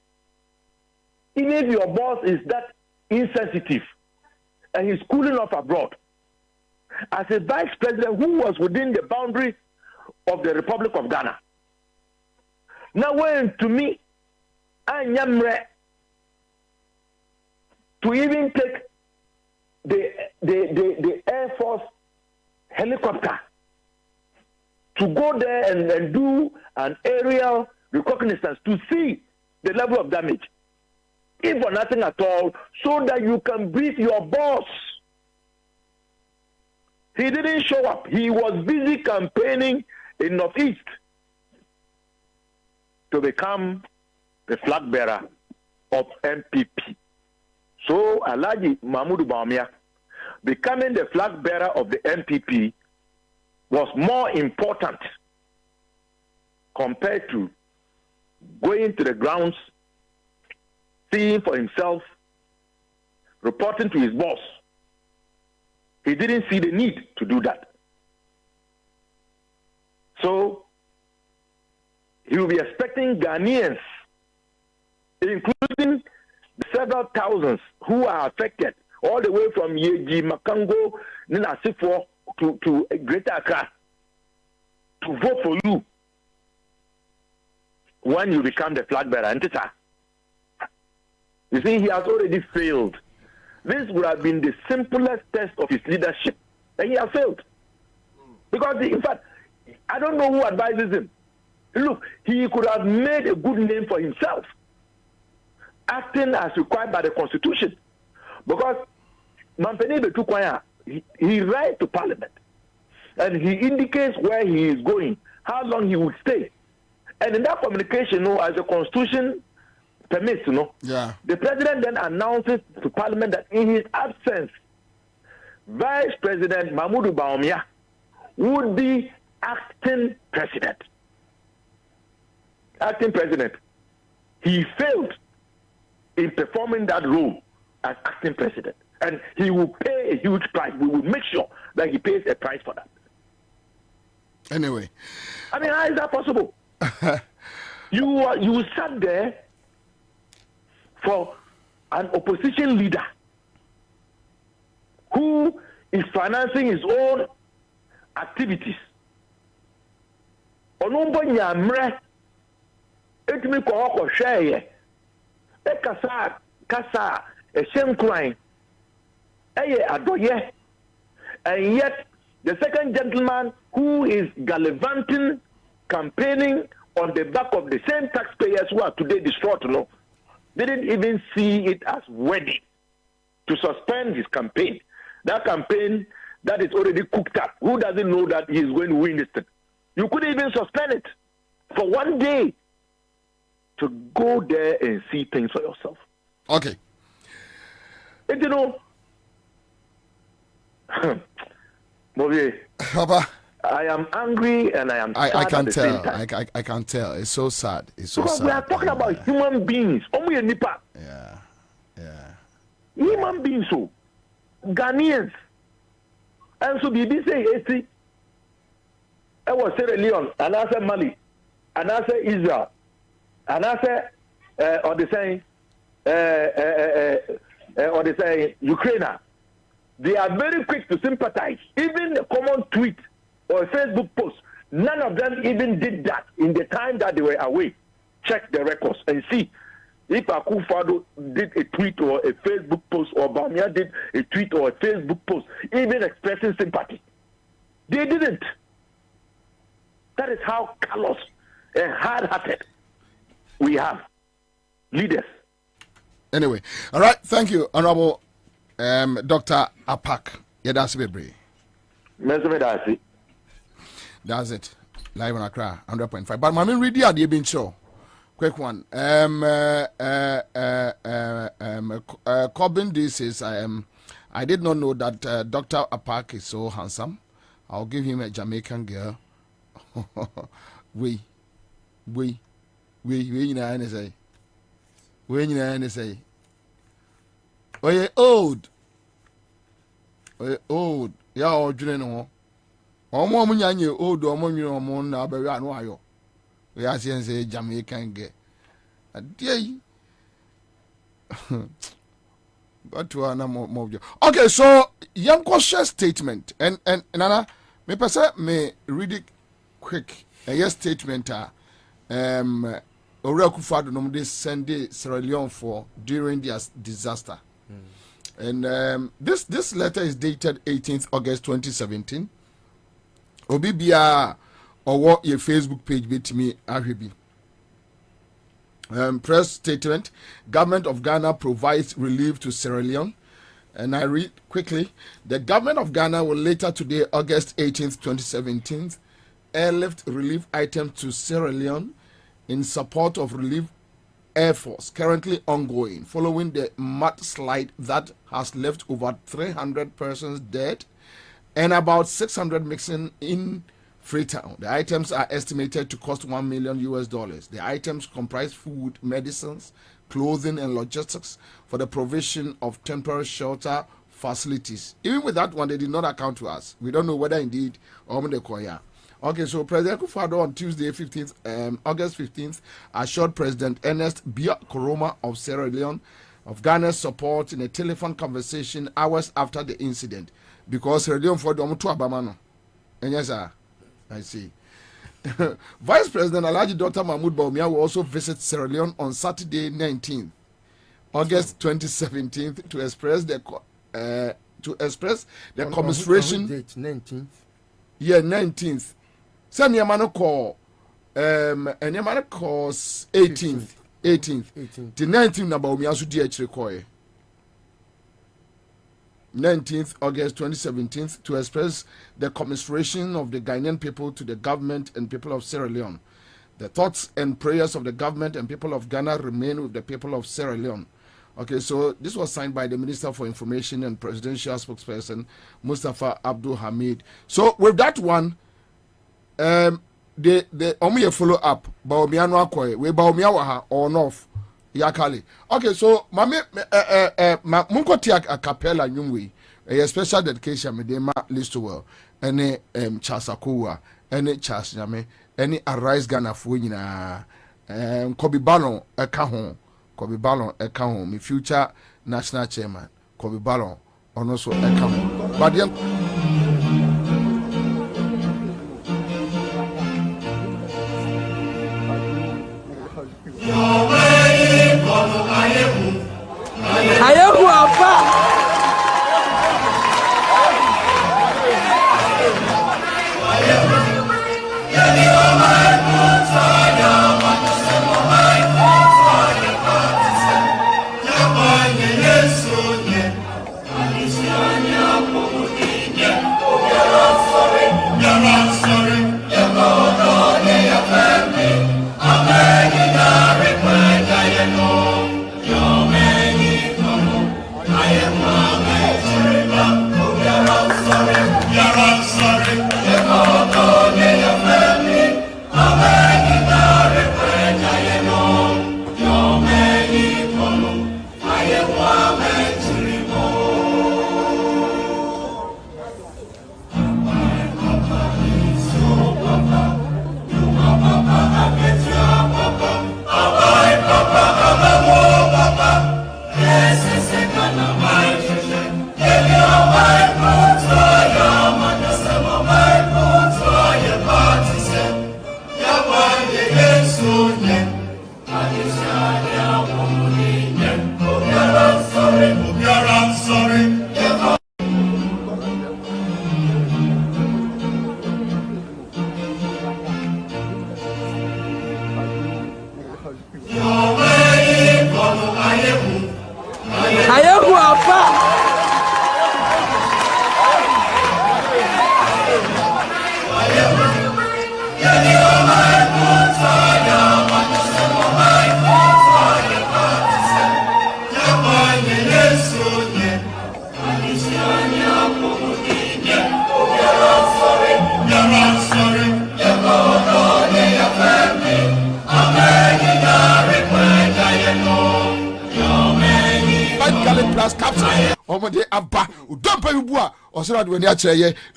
even if your boss is that insensitive and he's cooling off abroad, as a vice president who was within the boundary of the Republic of Ghana, now when to me, I am ready to even take the Air Force helicopter to go there and do an aerial reconnaissance to see the level of damage, if for nothing at all, so that you can brief your boss. He didn't show up. He was busy campaigning in Northeast to become the flag bearer of MPP. So Alhaji Mahmoud Bawumia becoming the flag bearer of the MPP was more important compared to going to the grounds, seeing for himself, reporting to his boss. He didn't see the need to do that. So he will be expecting Ghanaians, including the several thousands who are affected, all the way from Yeji, Makango, Ninasifo to Greater Accra, to vote for you when you become the flag bearer. You see, he has already failed. This would have been the simplest test of his leadership, and he has failed. Because, in fact, I don't know who advises him. Look, he could have made a good name for himself, acting as required by the Constitution. Because Mampeni Betukwaya, he writes to Parliament, and he indicates where he is going, how long he would stay. And in that communication, as the Constitution permits, you know. Yeah. The president then announces to Parliament that in his absence, Vice President Mahmoud Bawumia would be acting president. Acting president. He failed in performing that role as acting president. And he will pay a huge price. We will make sure that he pays a price for that. Anyway. I mean, how is that possible? You sat there for an opposition leader who is financing his own activities. Onombo nyamre etimi ko hweye e kasa eshenkwan eye adoye, and yet the second gentleman who is gallivanting, campaigning on the back of the same taxpayers who are today distraught, didn't even see it as worthy to suspend his campaign. That campaign that is already cooked up. Who doesn't know that he is going to win this thing? You couldn't even suspend it for one day to go there and see things for yourself. Okay. And you know, Bobby, I am angry and I am sad I can at the tell. same time. I can tell. It's so sad. It's so because sad. we are talking about human beings. Yeah. Human beings, so Ghanaians. And so BB say, I was Sierra Leone, and I said Mali, and I said Israel, and I said, or they say Ukraine. They are very quick to sympathize. Even a common tweet or a Facebook post, none of them even did that in the time that they were away. Check the records and see if Akufo-Addo did a tweet or a Facebook post, or Bawumia did a tweet or a Facebook post, even expressing sympathy. They didn't. That is how callous and hard-hearted we have leaders. Anyway, all right. Thank you, Honorable Dr. Apak. Yeah, that's it. That's it. Live on Accra, 100.5. But my main read the been show. Quick one. Corbin, this is I did not know that Dr. Apak is so handsome. I'll give him a Jamaican girl. we you know say. When you say, oh, you're old. Oh, you're old. Yeah, old, you know. Oh, mom, you're old, or mom, you're on now, but I know you. We are saying, say, Jamaican get. A day. Got to another more. Okay, so, young cautious statement. And Nana, me may read it quick. A yes statement. Akufo-Addo no dey send Sierra Leone for during their disaster. And this letter is dated 18th August 2017. Obibia or your Facebook page bit me ahwebi. Press statement: Government of Ghana provides relief to Sierra Leone. And I read quickly: the government of Ghana will later today, August 18th, 2017, airlift relief items to Sierra Leone in support of relief efforts currently ongoing following the mudslide that has left over 300 persons dead and about 600 missing in Freetown. The items are estimated to cost $1 million. The items comprise food, medicines, clothing, and logistics for the provision of temporary shelter facilities. Even with that one, they did not account to us. We don't know whether indeed Omodekoya. Okay, so President Akufo-Addo on Tuesday, August 15th, assured President Ernest Bia Koroma of Sierra Leone of Ghana's support in a telephone conversation hours after the incident, because Sierra Leone for the Abamano. And yes, sir, I see. Vice President Alhaji Dr. Mahmoud Bawumia will also visit Sierra Leone on Saturday, 19th August 2017, to express the commiseration. Date 19th. Yeah, 19th. Send your man call. And your man calls 18th. 18th. The 19th about me also DH require. 19th August 2017 to express the commiseration of the Ghanaian people to the government and people of Sierra Leone. The thoughts and prayers of the government and people of Ghana remain with the people of Sierra Leone. Okay, so this was signed by the Minister for Information and Presidential Spokesperson, Mustafa Abdul Hamid. So with that one, the omu follow up, Baomiano Akwe, we Baomiawaha on off, Yakali. Okay, so mame munko tia a capella nyumwe, a special dedication medema Listowell, any Charles Akowa, any Charles Nyame, any Arise Ghana Fuina, Kobe Ballon, a Kahon. Kobe Ballon eka ho me future national chairman Kobe Ballon ono so eka ho but then ayehu apa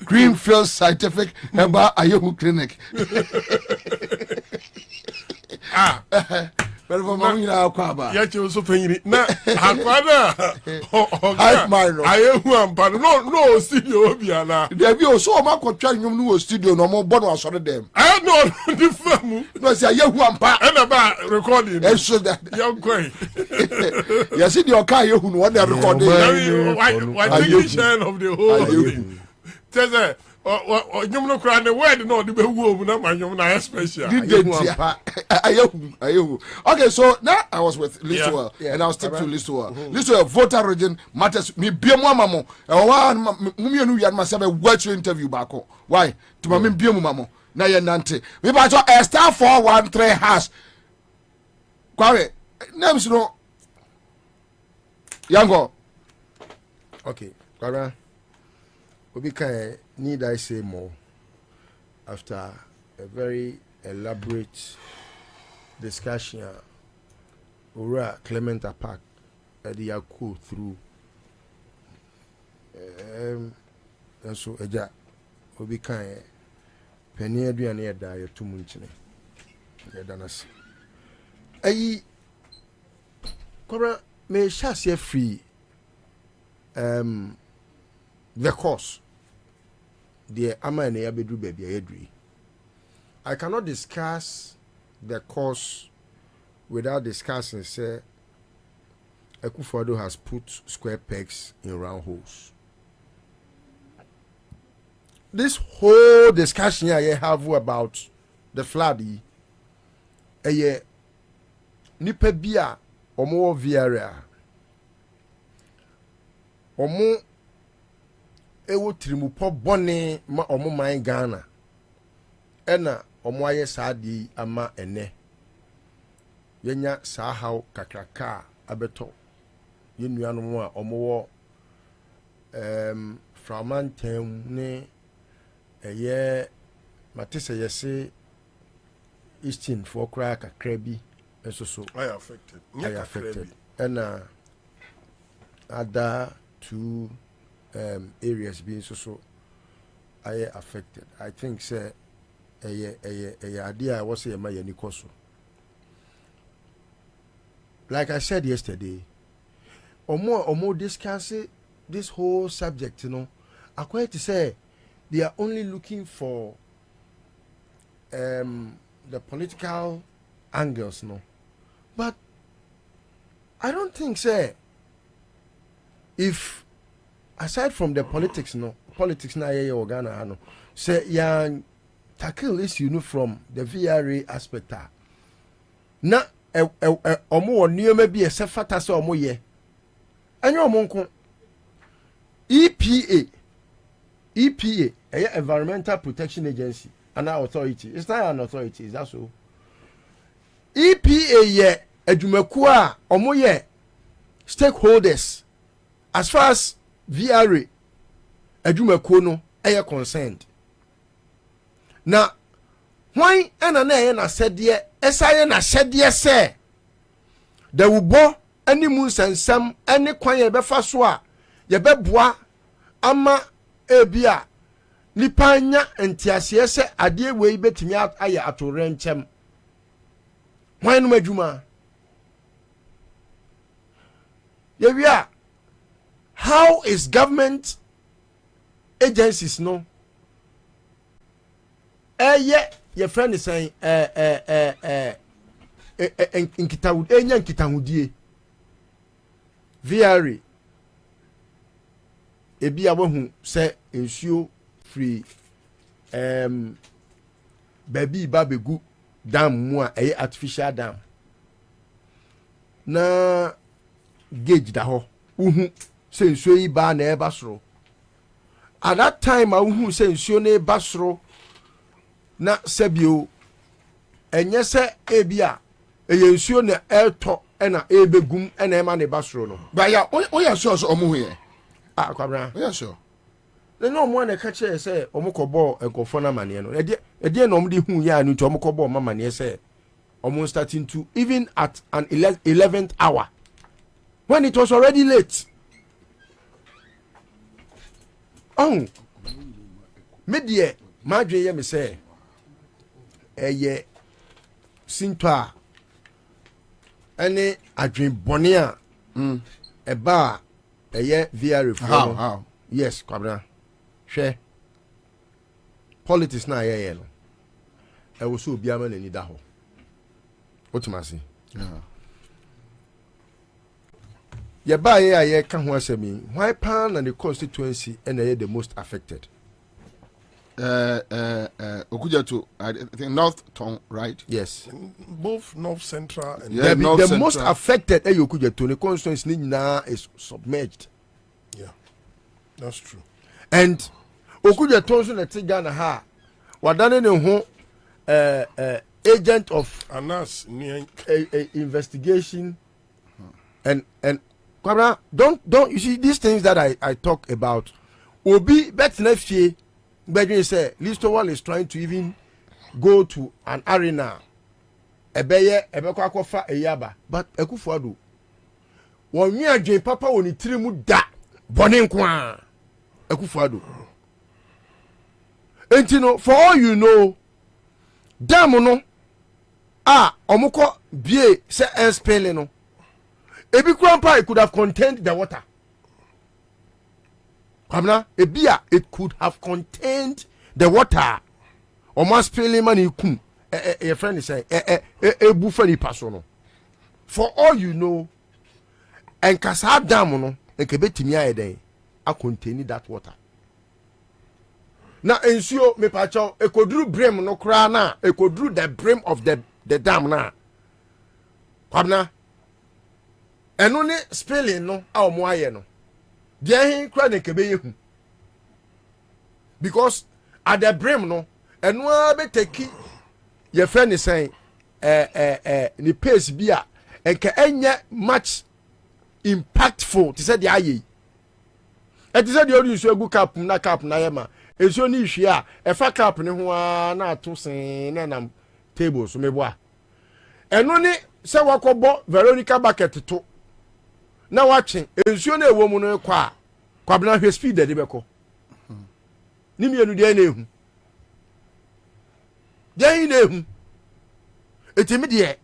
Greenfield Scientific Eba Ayehu Clinic. But for mommy now, Kwaba. Yet you also paying it. Now, Ayehu but no studio Biana. There be also a Marco trying new studio no more bon was of them. I know the film. No, say Ayehu and about recording. And so that young quay. You see your car, you want to record why taking share of the whole thing. Tell her, you know, crying the word, no, the womb, not my young special. Okay, so now I was with Listowell, and I'll stick to Listowell. Listowell, voter region matters. Me be more mamo. Mummy and you must have a virtual interview back. Why? To my be mamo. Now you're nante. We buy a star 413 has. Quare, names no. Yango. Okay, Quara. We can need I say more after a very elaborate discussion over Clement Park at the Yaku through and so Eja we can penny and air die 2 months. Yadanas. Aye, Cora may chassis free the course. The ama and Yabedu baby Edri. I cannot discuss the course without discussing, say, Akufo-Addo has put square pegs in round holes. This whole discussion I have about the flood, nipa bia omo viara omo ewo trimupo bone ma omo man Ghana ena ɔmo ayɛ saa de ama ene yenya saa haw kakraka abeto yenuanom a ɔmo wɔ framantam ne ɛyɛ matese yɛse eastern for kra kakra bi nso so I affected ɛna other two areas being so I affected. I think say a idea was a my yanikoso. Like I said yesterday, or more discuss this whole subject, you know. I quite to say they are only looking for the political angles, no. But I don't think say if aside from the politics na ye Ghana no say yan tackle issue no from the VRA aspect na omo nioma bi e se fata se omo ye enye omo nko EPA Environmental Protection Agency an authority. It's not an authority, is that so? EPA ye adwumaku a omo ye stakeholders as far as VRA adwumaku no eye concerned. Na why ena na ye na sede esaye na sede se da wubo ani mu nsensam ani kwan ye befa so a ye beboa ama ebia nipa nya ntiase se ade wei betimi aye atore nchem why no adwuma ye wia. How is government agencies no your friend is saying nkitahudie VRA ebi abahu say ensuo free baby babegu dam mu a artificial dam na gauge da ho uhu say nsuo yi ba na eba soro. At that time I uhu say nsuo na eba soro na sebio enye se ebia eye nsuo na eto na ebegum na ema na eba soro no. Ba ya o ya sure so omo hu ye. Ah kwabra. O ya sure. Le no mo na ka che say omo kobo enkofo na mane no. E na omo di hu ya no nti omo kobo mane say omo starting to even at an 11th hour when it was already late. Oh, media, my dream me say, ye sintoa, any a dream bonia, a bar, a ye via reform. How? Yes, Kwabra. Share politics na ye no. I will so be a man in Idaho. What you must see? Ye ba ye ka ho asemi why pan and the constituency and the most affected. Okujato, I think North Tongue, right? Yes. Both North Central and the most affected Okujato the constituency now is submerged. Yeah. That's true. And Okujato so na Ghana ha wadane ne ho agent of Anas investigation and don't you see these things that I talk about obi betina fie gbadwin say Listowall is trying to even go to an arena ebekọ akofa eyaba but Ekufuado won wi adwen papa woni tirimu da bone nko a Ekufuado entino for all you know dam no omukọ bie say spelling no ebi grandpa it could have contained the water. Kamna ebia it could have contained the water. Omo spilling money kum your friend is saying ebu fani paso no. For all you know and kasa dam no ekebetimi ayeden a contain that water. Na ensio me pacho ekoduru brim no kra na ekoduru the brim of the dam na. Kamna eno ne spelling no a omo aye no dia hin kra ne kebe yehu because at the brim no eno a be take your friend is saying ni pace bi a enka enye much impactful to say the aye e to say the ori nsu egu cap na yema ensu ni hwe a e fa cap ne ho a na ato sen na nam table so mebo a eno ni se wakobo Veronica bucket to na watching ensu na ewo mu no kwa kwabena hwe speed de beko ni mienu de na ehu de na ehu etimi de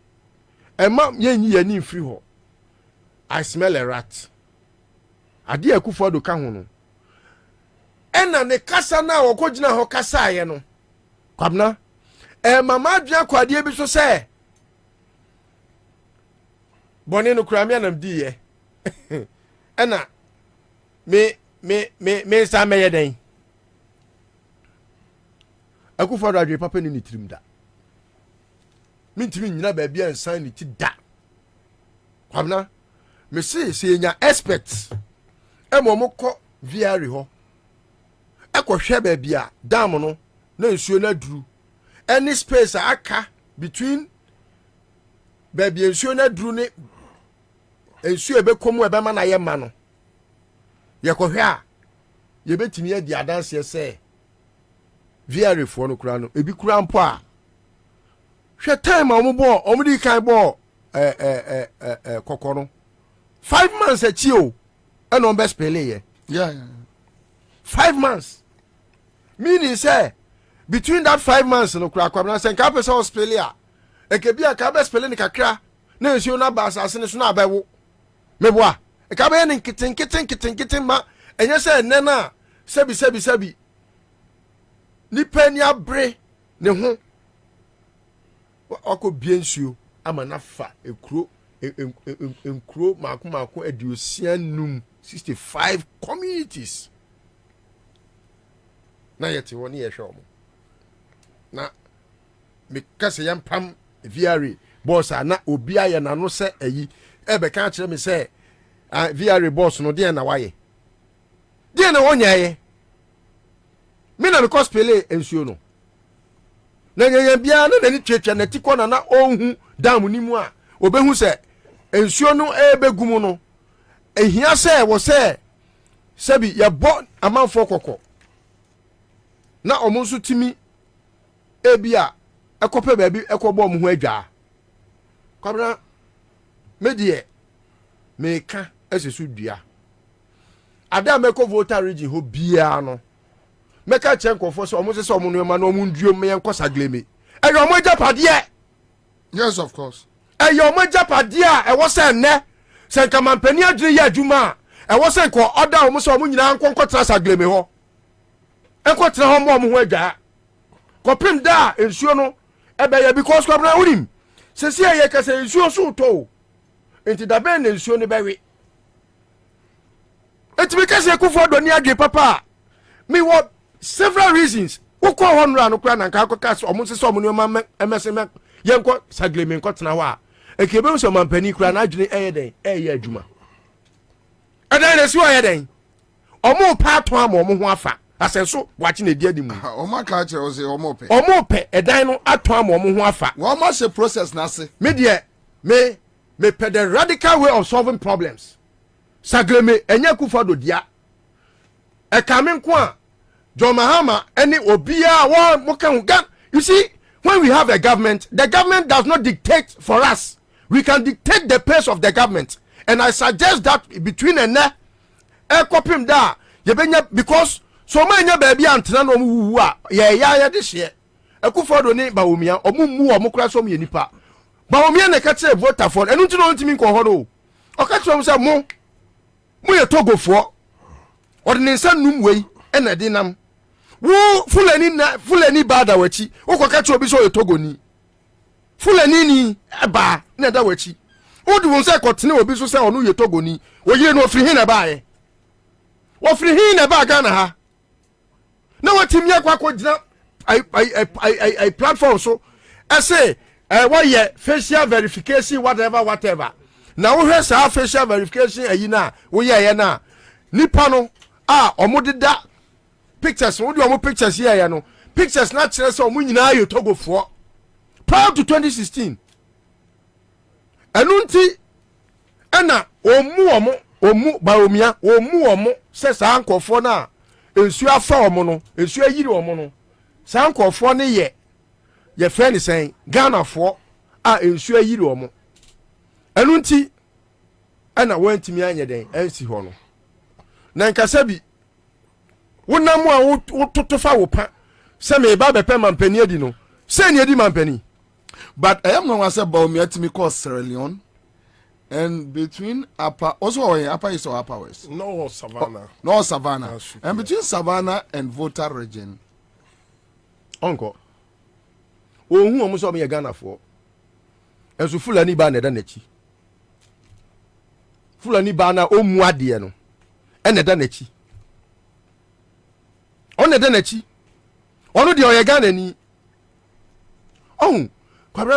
ema yenyi yani free ho I smell a rat ade akufo do ka ho no ena ne kasa na wokogina ho kasa aye no kwabena mama adua kwade bi so se boni no kura me anam di ye ena me sa me yeden akufo do adwe papa ni tirim da mintimi nyina ba bia nsan ni ti da kwabena me se nya expert mo viari ho hwe ba bia dam no na nsuo na duru any space aka between ba bia nsuo na duru ne nsuo be komu e be ma na ye ma no ye hwe a ye betimi ye di adanse se viari fo no kura no ebi kura mpo a hwe time omo di kan bo kokoro 5 months achio and on best play yeah 5 months meaning say between that 5 months no kura kwabna say ka pese Australia e ke bia ka best play ni kakra na nsuo na ba asase ne so na abawo meboa e ka be ni kitten ma enye say enne na sebi ni pani abre ne ho oko biensuo ama na fa ekuro enkuro mako eduosianum 65 communities na yete woni ye hwe omo na me kase yam pam viare boss na obi aye na no se ayi ebe kan kire me se viare boss no de na waye de na wonya ye me na me cosplay ensuo no na nyen bia na ni twetwa na tikọ na onhu dam ni mu a obehu se ensuo no ebegumu no ehia se wo se sebi ye bo amanfo kokọ na omunso timi ebia ekope baabi ekobo omo ho adwa kwabra medie meka esesu dua ada meko voter region ho bia no meka chenkofo so omo se omo no ma no omo nduo me enkosa gleme eyo omo japade yes of course eyo omo japade a ewo se ne se kamampani adwene ya adwuma ewo se ko oda omo se omo nyina nkonkotra sa gleme ho enkotra ho mo ho adwa kopim da ensuo no ebe ya because kwabra urim se se ye ka se ensuo so to enti da ben ensuo ne bewe etimi ka se kufo do ni adwe papa me what several reasons wokọ honra no kura na nka akọka so omo se so omo no ma emese me yenko sagleme nko tena ho a ekebe so mampani kura na adwene eyeden eye adwuma adan na si o yeden omo pa to am omo ho afa asenso wachi na di adimu omo aka kire o se omo pe edan no ato am omo ho afa wo ma se process na se me de me pe the radical way of solving problems sagleme enya kufa do dia e kamen ko a John Mahama any obia wa mokan. You see, when we have a government, the government does not dictate for us. We can dictate the pace of the government. And I suggest that between a copim da because so many baby antena no mu ya this year. Ekufo do ni Bawumia omumu omukra so me nipa. Bawumia na ka tire voter for enu nti no ntimi nko ho no. O ka tire say mo ye Togofo. Ordinance num wei ena di nam. Wo fulani bada wachi ukoka cho bi so yetogoni fulani ni eba na da wachi odi won se kotene obi so se onu yetogoni oyire no ofiri hin na baaye ofiri hin na ba Ghana ha na watimi akwa kogina I platform so I say what ye facial verification whatever na wo hwe sa facial verification ayi na wo ye na nipa no omodeda pictures wo do omo pictures here ya no pictures na kire so omo nyina ayo Togofo prior to 2016 enunti ana omu baomia omu se sa ankofo na ensu afa omo no ensu ayiri omo no sa ankofo ne ye friend sen Ghana fo a ensu ayiri omo enunti ana wantimi anye den ensi ho no na nkasa bi wonam a wototofa wo pa se me ba bepe mampani adi no se ne adi mampani. But I am not going to say about me to me call Sierra Leone and between Upper Upper East or Upper West. No Savannah. No Savannah. And between Savannah and Volta region. Uncle. Oh, who almost saw me a Ghana for? And so Fulani Bana Danechi. Fulani Bana o Muadiano. And the Danechi. On the Danechi. On the Oyagana ni. Oh.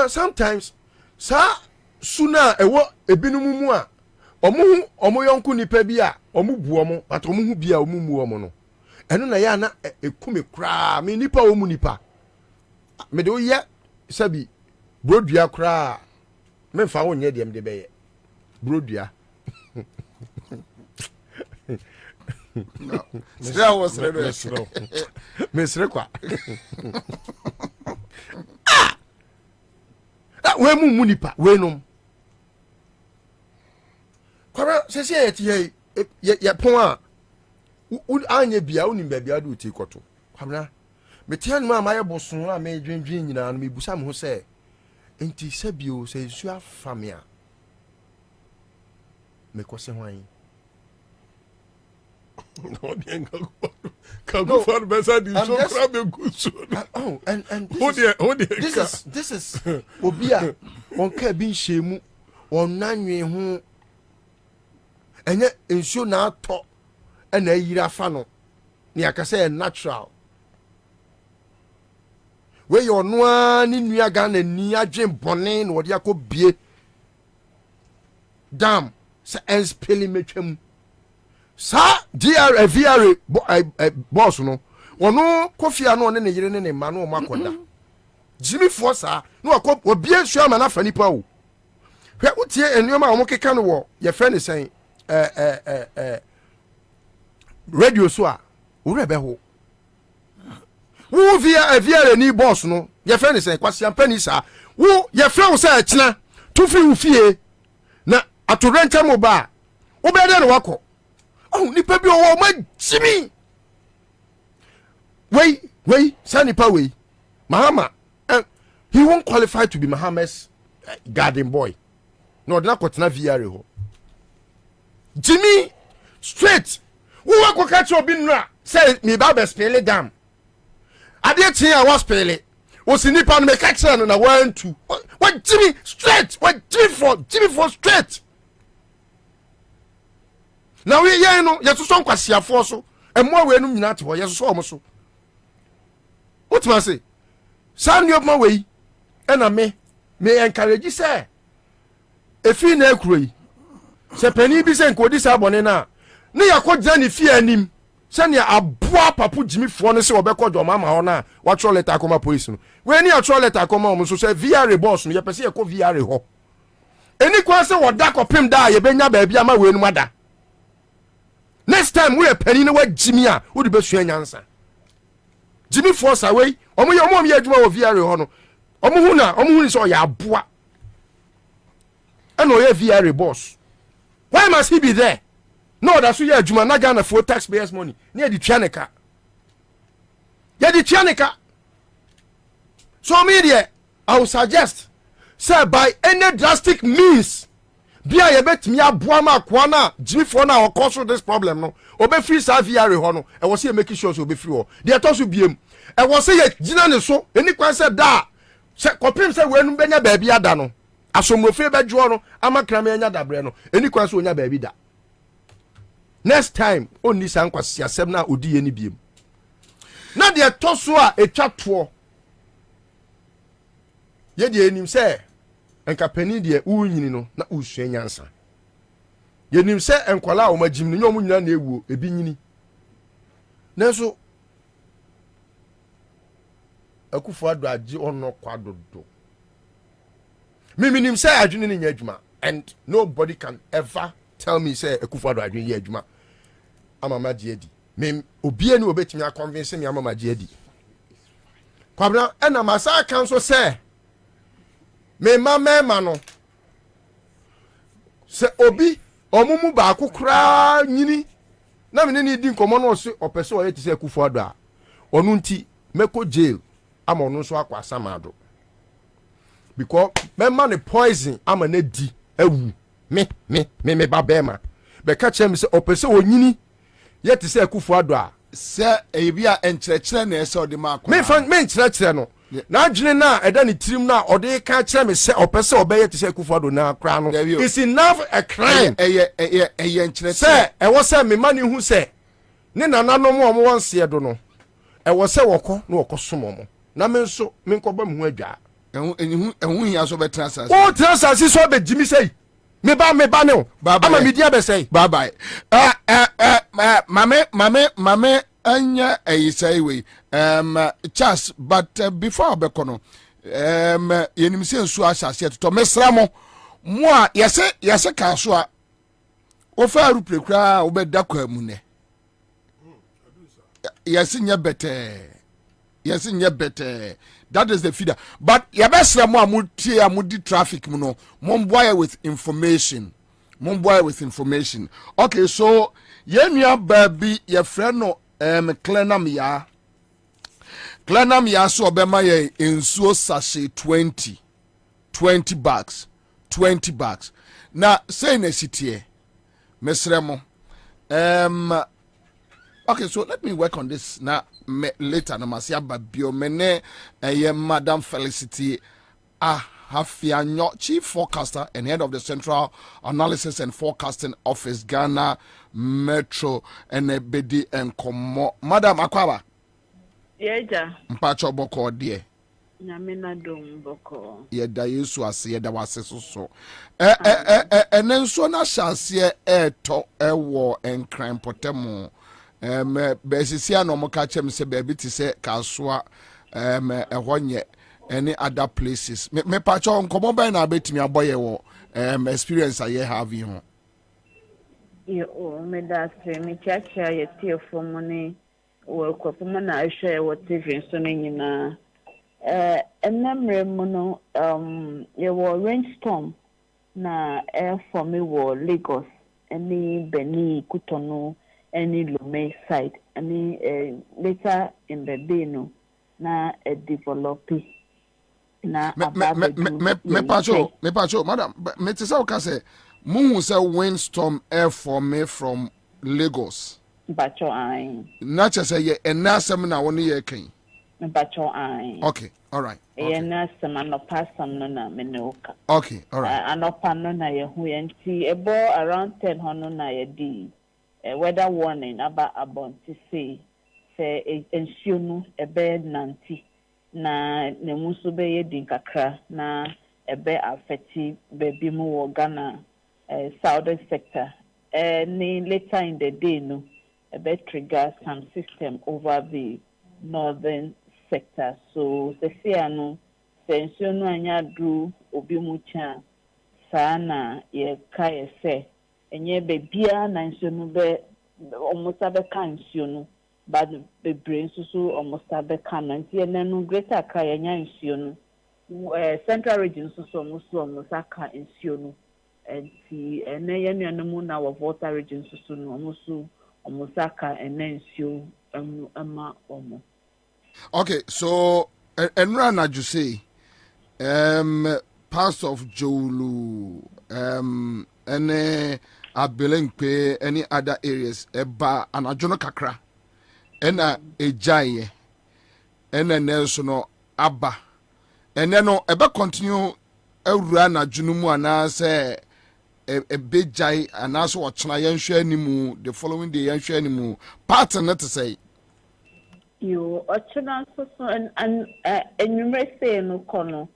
Sometimes sa suna ewo ebinumu mu a omo yonku nipa bi a omo bu omo but omo hu bi a omo mu omo no eno na ya na ekume kra me nipa omo nipa me de oye sabi brodua kra me fa wonye de me de beye brodua no sira was redo me sire kwa we mu nipa we nom kwara sese ye pon a anye bia uni bia do ti koto kwara metia no ma ye boson a me dwendwen nyina no me busa me ho se enti sabio se su afamia me kose hwan no bien go for besa di so kra be gusu. Oh, and this is obia on ka bi nhemu on nanwe ho enye ensuo na ato na ayira fa no ne akase natural we yo no ni nua Ghana ni adwen bone no de akobie dam sa enspeli metwam sa VR boss no ono kofia no ne yire ne ma no makoda Jimmy Fosa no akọ obi ensu ama na fani pa o hwe utie enuoma o mokeka no wo ye fe ne sen radio so a wo rebe ho wo via ni boss no ye fe ne sen kwasiam pani sa wo ye fe wo sa akina to fi wo fie na atorenta mo ba wo be de no wako oh nipa bi o ma Jimmy Wait, Sunny Power, Mahama, he won't qualify to be Mahama's garden boy. No, not Kotna VR. Jimmy, straight. Who will catch your binra? Say me Baba spell dam. I did say I was spell it. Was in Nippon make action and I went to. What Jimmy straight? What Jimmy for straight? Now we know, yes, some question for so, and more we know not to, yes, so. What must I say? Send you my way, and I may encourage you, sir. If you know, Cray, say Penny be sent for this abonena. Near quite Zanny fear him. Send you a boa papu Jimmy Fornes or Becco or Mamma or now. What your letter come up with? When you are letter come on, so say VR boss, you perceive a VR ho. Any question or duck or pim die, you bring your baby, I'm a win mother. Next time we are penny no way Jimmy would be best answer. Jimmy force away. Omo yo mo ye adwuma wo VR ho no. Omo hu ni so ya aboa. And ye VR boss. Why must he be there? No, that's why adwuma na Ghana for taxpayers money. Near the Tianica. Yeah, the Tianica. So media, I would suggest, say by any drastic means, be a bet me aboa ma kwana Jimmy for now or cause this problem no. Obe free sa VR ho no. E was here making sure so be free ho. They toss you biem. E was say gina ne so. Any kwan say da. Se kopim say we nu benya baabi ada no. Asomrofe be dwo no. Ama krame anya dabre no. Any kwan so onya baabi da. Next time oni san kwasi asem na odi ye ni biem. Na de tosso a etwa to. Ye de enim say enka pani de unyini no na usua nyansa. Yenim se enkwala o magim no nyom nyina na ewuo ebi nyini nanso akufo ado agi ono kwadodo me minim say adwene ni nya adwuma and nobody can ever tell me say Akufo-Addo adwene ye adwuma amama gye adi me obi ani obetimi a convince me amama gye adi kwabna ena masa council say me mama no se obi omumu ba akukra nyini na me ni di nkomo no so opese o yete se Akufo-Addo a onu nti meko jail ama onu so akwa samado because me man the poison ama na di awu me ba bema be ka chem se opese o nyini yete se Akufo-Addo a se ebia enkyerɛkyerɛ na ɛsɛ ɔde ma akwa me nkyerɛkyerɛ no na adwene na ɛda ne tirim na ɔde ka kyerɛ me sɛ ɔpɛ sɛ ɔbɛyɛ te sɛ Akufo-Addo na kra no is enough a crime ɛyɛ nkyerɛkyerɛ sɛ ɛwɔ sɛ me ma ne hu sɛ ne nananom a ɔmo wɔn seɛ do no ɛwɔ sɛ wɔkɔ na wɔkɔ som ɔmo na me nso me nkɔba me ho adwa ɛho hia so bɛtena asase o tena asase so bɛgyimi sɛ me ba ne o ama me dia bɛsɛ bye bye mame anya ɛyisai we Charles but before abekono yenim se nsu asase to mesra mo a yese ka so a wo fa ruprekra wo bɛda kwa mu ne yese nya better that is the feeder but yabesra mo amutie amudi traffic mu no momboy with information okay so yenua baby ye friend no Clenam ya so obema ye ensuo sachet 20 bags na say na sitie mesremo okay so let me work on this na later na masia babio mene Madam Felicity Hafianyo, Chief Forecaster and Head of the Central Analysis and Forecasting Office, Ghana Metro and Bedi and Komo. Madam Akwaba. Yeja. Mpacho boko die. Nyamina dum boko. Yeda Yesu ase yeda wase so. Enenso na chance to ewo enkran potemo. Besisia no mo ka chem se bebi ti se kaswa ehonye any other places me pacho nkomo ban na betimi aboye wo experience I have you me that me chacha ye tie for money wo kopomo na ahwe wo TV so no nyina enamre mu no ye wo rainstorm na for me wo Lagos any Beni Kutono any Lome side any later in the day no na develop na me pacho madam me tisa o ka say muhu say windstorm air for me from Lagos pacho ai na che say ye enasem na woni ye kan pacho ai okay all right enasem no passam no na me no ka okay all right anopa no na ye hu ye nti ebo around 10 hono na ye di weather warning about to say ensuo no ebe 90 na nemuso be ye din kakra na ebe affecti baby mu wo Ghana southern sector ni later in the day no ebe trigger some system over the northern sector so se sia no sensuo no anya dru obi mu cha sana ye ka ye se enye bebia na nsuo no be almost abe kan nsuo no but the brain so almost abe kan nti ene no greater Accra nya nsuo no central region so almost aka nsuo no nti ene ye nuanom na wo water region so no almost aka ene nsuo ama omo. Okay, so enra na you say parts of Jolu ene Abelenpe any other areas eba anajono kakra ena ejaye ena nelso no aba ene no ebe continue ewura na junumu anase ebejai anase wochena yenhwe animu the following day yenhwe animu pattern na to say you ochena so and enumerate say no kono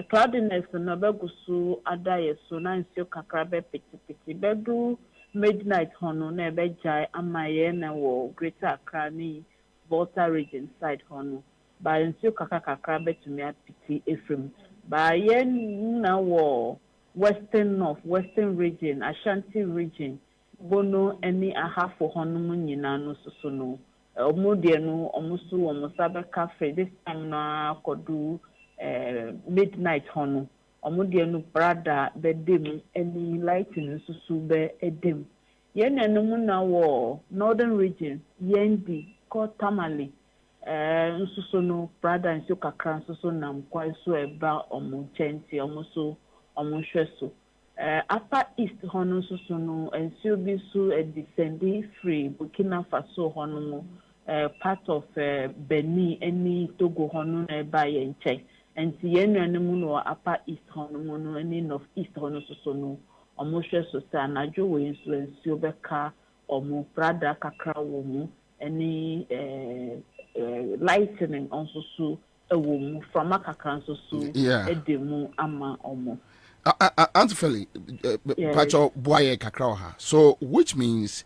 cloudiness no begusu adaye so na nsio kakra be piti bedu midnight hono na ebejai amaye na wo greater Accra ni Volta region side hono ba nsio kakra betumi apiti efrem But yen na wo western north, western region, Ashanti region, bono any ahafo honum nyina no so no. Omo de no omusu omusabe cafe this time na kodu midnight hono. Omo de no brada be dem any lighting susu be edem. Yen enum na wo northern region, yendi ko tamale. Nsuso no brother nso kakra nsuso nam kwa so eba omo chenti omo so omo hweso upper east hono nsuso no nso bi so descending free Burkina Faso hono mo part of Benin any Togo hono na eba ye nche enti yenuanem no upper east hono mo no any north east hono nsuso no omo hweso sa na dwo we nso beka omo brother kakra wo mu any lightning also so from a kakranso so edemu ama omo. Antifeli, Pacho Boye Kakraha. So, which means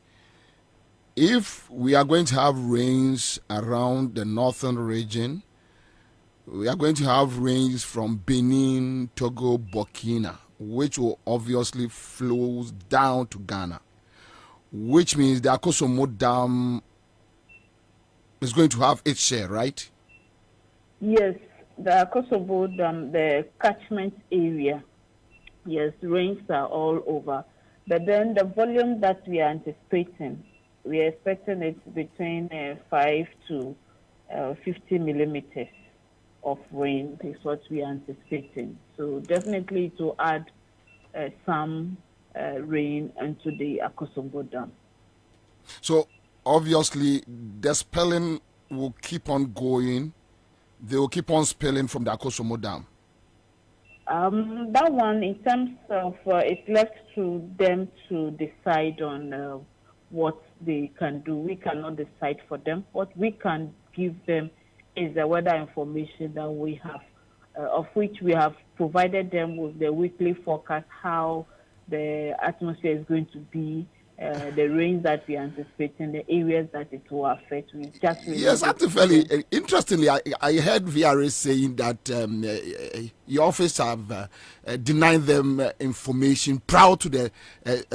if we are going to have rains around the northern region, we are going to have rains from Benin, Togo, Burkina, which will obviously flow down to Ghana, which means the Akosomo Dam is going to have its share, right? Yes, the Kosovo Dam, the catchment area, yes, rains are all over. But then the volume that we are anticipating, we are expecting it between 5 to 50 millimeters of rain is what we are anticipating. So definitely to add some rain into the Kosovo Dam. So obviously, the spilling will keep on going. They will keep on spilling from the Akosomo Dam. That one, in terms of, it's left to them to decide on what they can do. We cannot decide for them. What we can give them is the weather information that we have, of which we have provided them with the weekly forecast, how the atmosphere is going to be, the rains that we anticipate in the areas that it will affect. We just yes, actually, interestingly, I heard VRA saying that your office have denied them information prior to the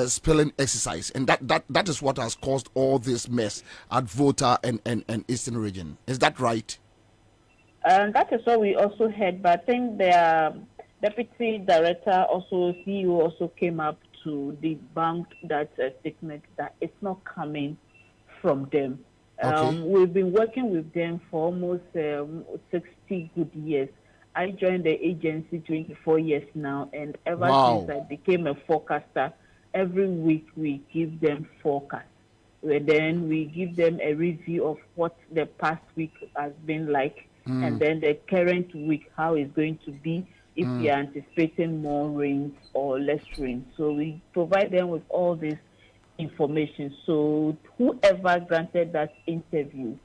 spelling exercise, and that is what has caused all this mess at Volta and Eastern region. Is that right? That is what we also heard, but I think the deputy director, also CEO, also came up to debunk that statement that it's not coming from them. Okay. We've been working with them for almost 60 good years. I joined the agency 24 years now, and ever since I became a forecaster, every week we give them forecast. Then we give them a review of what the past week has been like, and then the current week, how it's going to be, if we are anticipating more rain or less rain. So we provide them with all this information. So whoever granted that interview,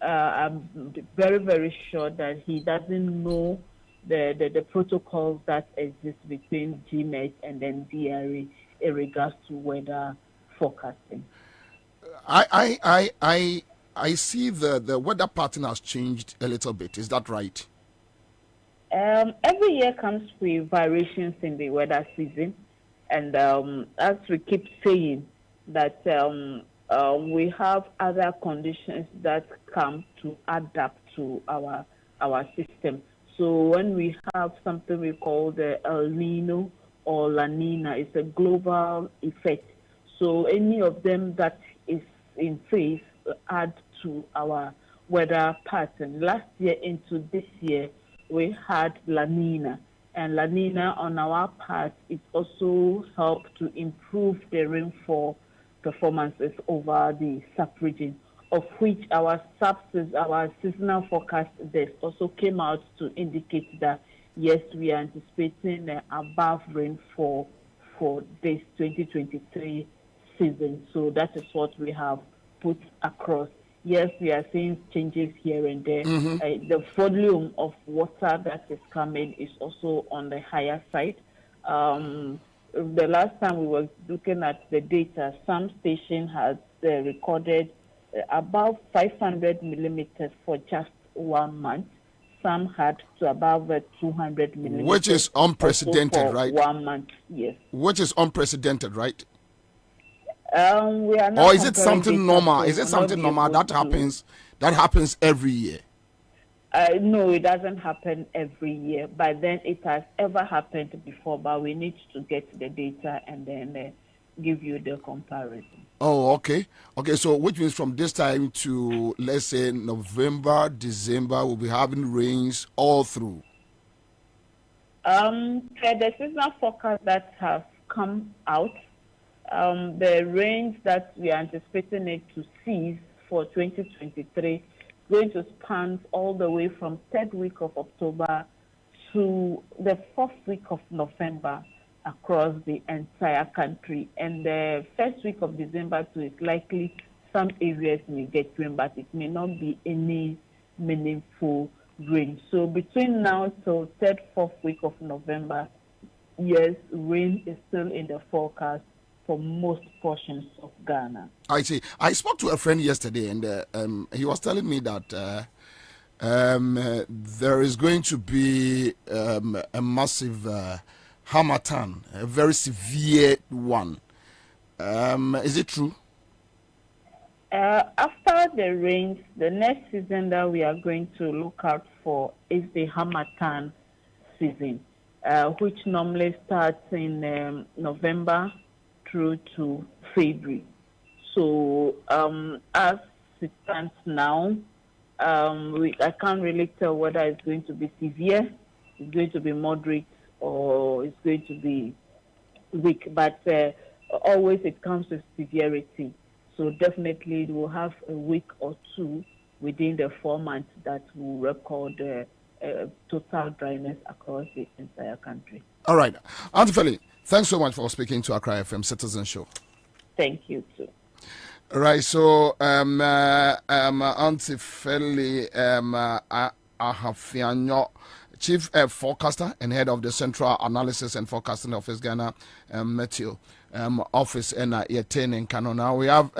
I'm very, very sure that he doesn't know the protocols that exist between GMET and then DRA in regards to weather forecasting. I see the weather pattern has changed a little bit. Is that right? Every year comes with variations in the weather season, and as we keep saying that we have other conditions that come to adapt to our system. So when we have something we call the El Nino or La Nina, it's a global effect. So any of them that is in phase add to our weather pattern. Last year into this year, we had La Nina, and La Nina on our part, it also helped to improve the rainfall performances over the sub-region, of which our seasonal forecast desk also came out to indicate that, yes, we are anticipating above rainfall for this 2023 season. So that is what we have put across. Yes, we are seeing changes here and there. The volume of water that is coming is also on the higher side. The last time we were looking at the data, some station has recorded about 500 millimeters for just 1 month. some had to above 200 millimeters. Which is unprecedented, right? 1 month, yes. Which is unprecedented, right? We are not. Or is it something normal? Is it something normal that happens? That happens every year? No, it doesn't happen every year. But then it has ever happened before. But we need to get the data and then give you the comparison. Oh, okay. Okay, so which means from this time to, let's say, November, December, we'll be having rains all through. The seasonal forecast that have come out, the rains that we are anticipating it to cease for 2023 going to span all the way from 3rd week of October to the 4th week of November across the entire country. And the 1st week of December too is likely some areas may get rain, but it may not be any meaningful rain. So between now till 3rd, 4th week of November, yes, rain is still in the forecast for most portions of Ghana. I see. I spoke to a friend yesterday, and he was telling me that there is going to be a massive harmattan, a very severe one. Is it true? After the rains, the next season that we are going to look out for is the harmattan season, which normally starts in November through to February. So as it stands now, I can't really tell whether it's going to be severe, it's going to be moderate, or it's going to be weak. But always it comes with severity. So definitely it will have a week or two within the 4 months that will record total dryness across the entire country. All right. Auntie Feli, thanks so much for speaking to Accra FM Citizen Show. Thank you too. All right. So Auntie Feli Ahafianyo, Chief Forecaster and Head of the Central Analysis and Forecasting Office Ghana Meteo Office and Yeten in Canona. We have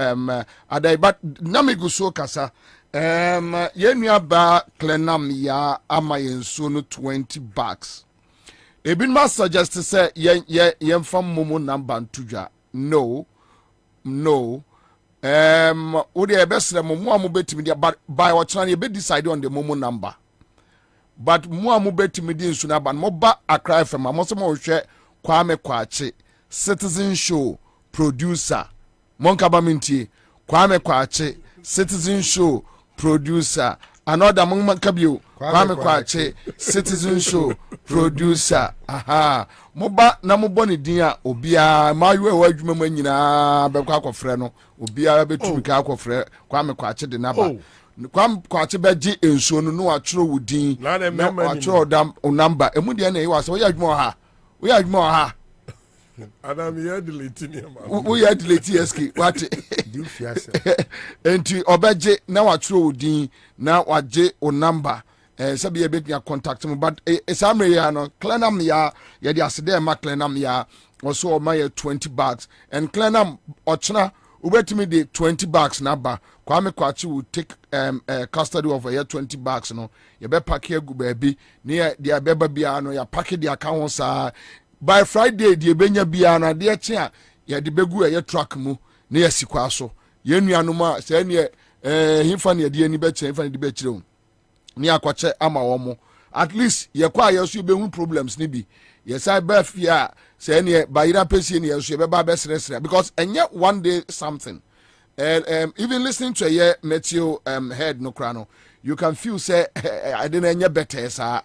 Adai, but Namiguso Kasa Yenya ba Clenam ya Amayen Sunu 20 bucks. Ebin must suggest to say yen from Momo number tuja. No. Odi best Momo betimi, but by what time you be decide on the Momo number. But Momo betimi din sunaba moba Accra FM amosemo hwe Kwame Kwache Citizen Show producer Monkaba Mintie Kwame Kwache Citizen Show producer another Monkabio Kwame Kwache Citizen Show producer moba na moboni dia obia mawe wadwuma nyina be kwa akofre no obia betumi ka akofre Kwame Kwache de naba Kwame Kwache beji ensuo no no atworo wudin na atworo dam number emu de na yiwa so we adwuma ha Adam ya delete ni ma we ya delete eski wate du fiase enti obeje na watworo wudin na waje o number sabi e betumi contact me but esamre ya no clenam ya de asede ma clenam ya also o ma 20 bucks and clenam ochna ubetumi de 20 bucks na ba Kwame Kwache will take custody of 20 bucks no ye be pack here go baby near the beba bia no ya pack the account sa by Friday the benya bia na de chia ye de begu ye truck mu na ye sikwa so ye nuanom a se ne himfa ne de ani be che himfa ne de be chire ni akwache ama wo mo at least ye kwa ye so be hu problems ni bi ye say ba fia se ne bayira pesi ne ye so ye be ba be sere because enye one day something. Even listening to a Meteo head no crano, you can feel say I didn't get better sa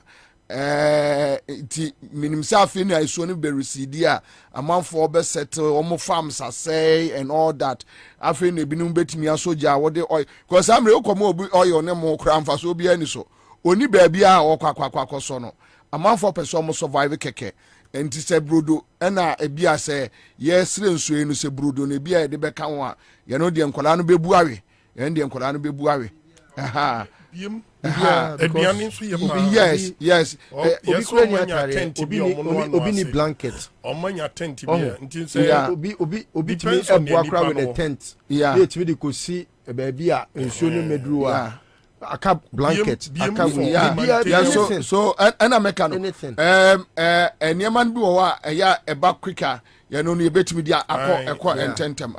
minim self in I so be residia amount for be settle almost farms are say and all that. I feel ne binum betimi asoja what the oil because I'm real come oil ne mo kram fa so bi ani so oni baby a okwa so no amount for person almost survive keke. Enti se brodo na ebia se yesre nsuo no se brodo na ebia de beka ho a ye no de enkola no bebu awe ye de enkola no bebu awe biem aduane nso ye pa yes obi kura nya tent obi ni blanket omanya tent bia nti se obi timi ebu akra with a tent ye timi de kosi baabi a nsuo no meduru a aka blanket aka so and American enyeman bi wo a eya eba quicker ya no no yebetimi dia akọ ententem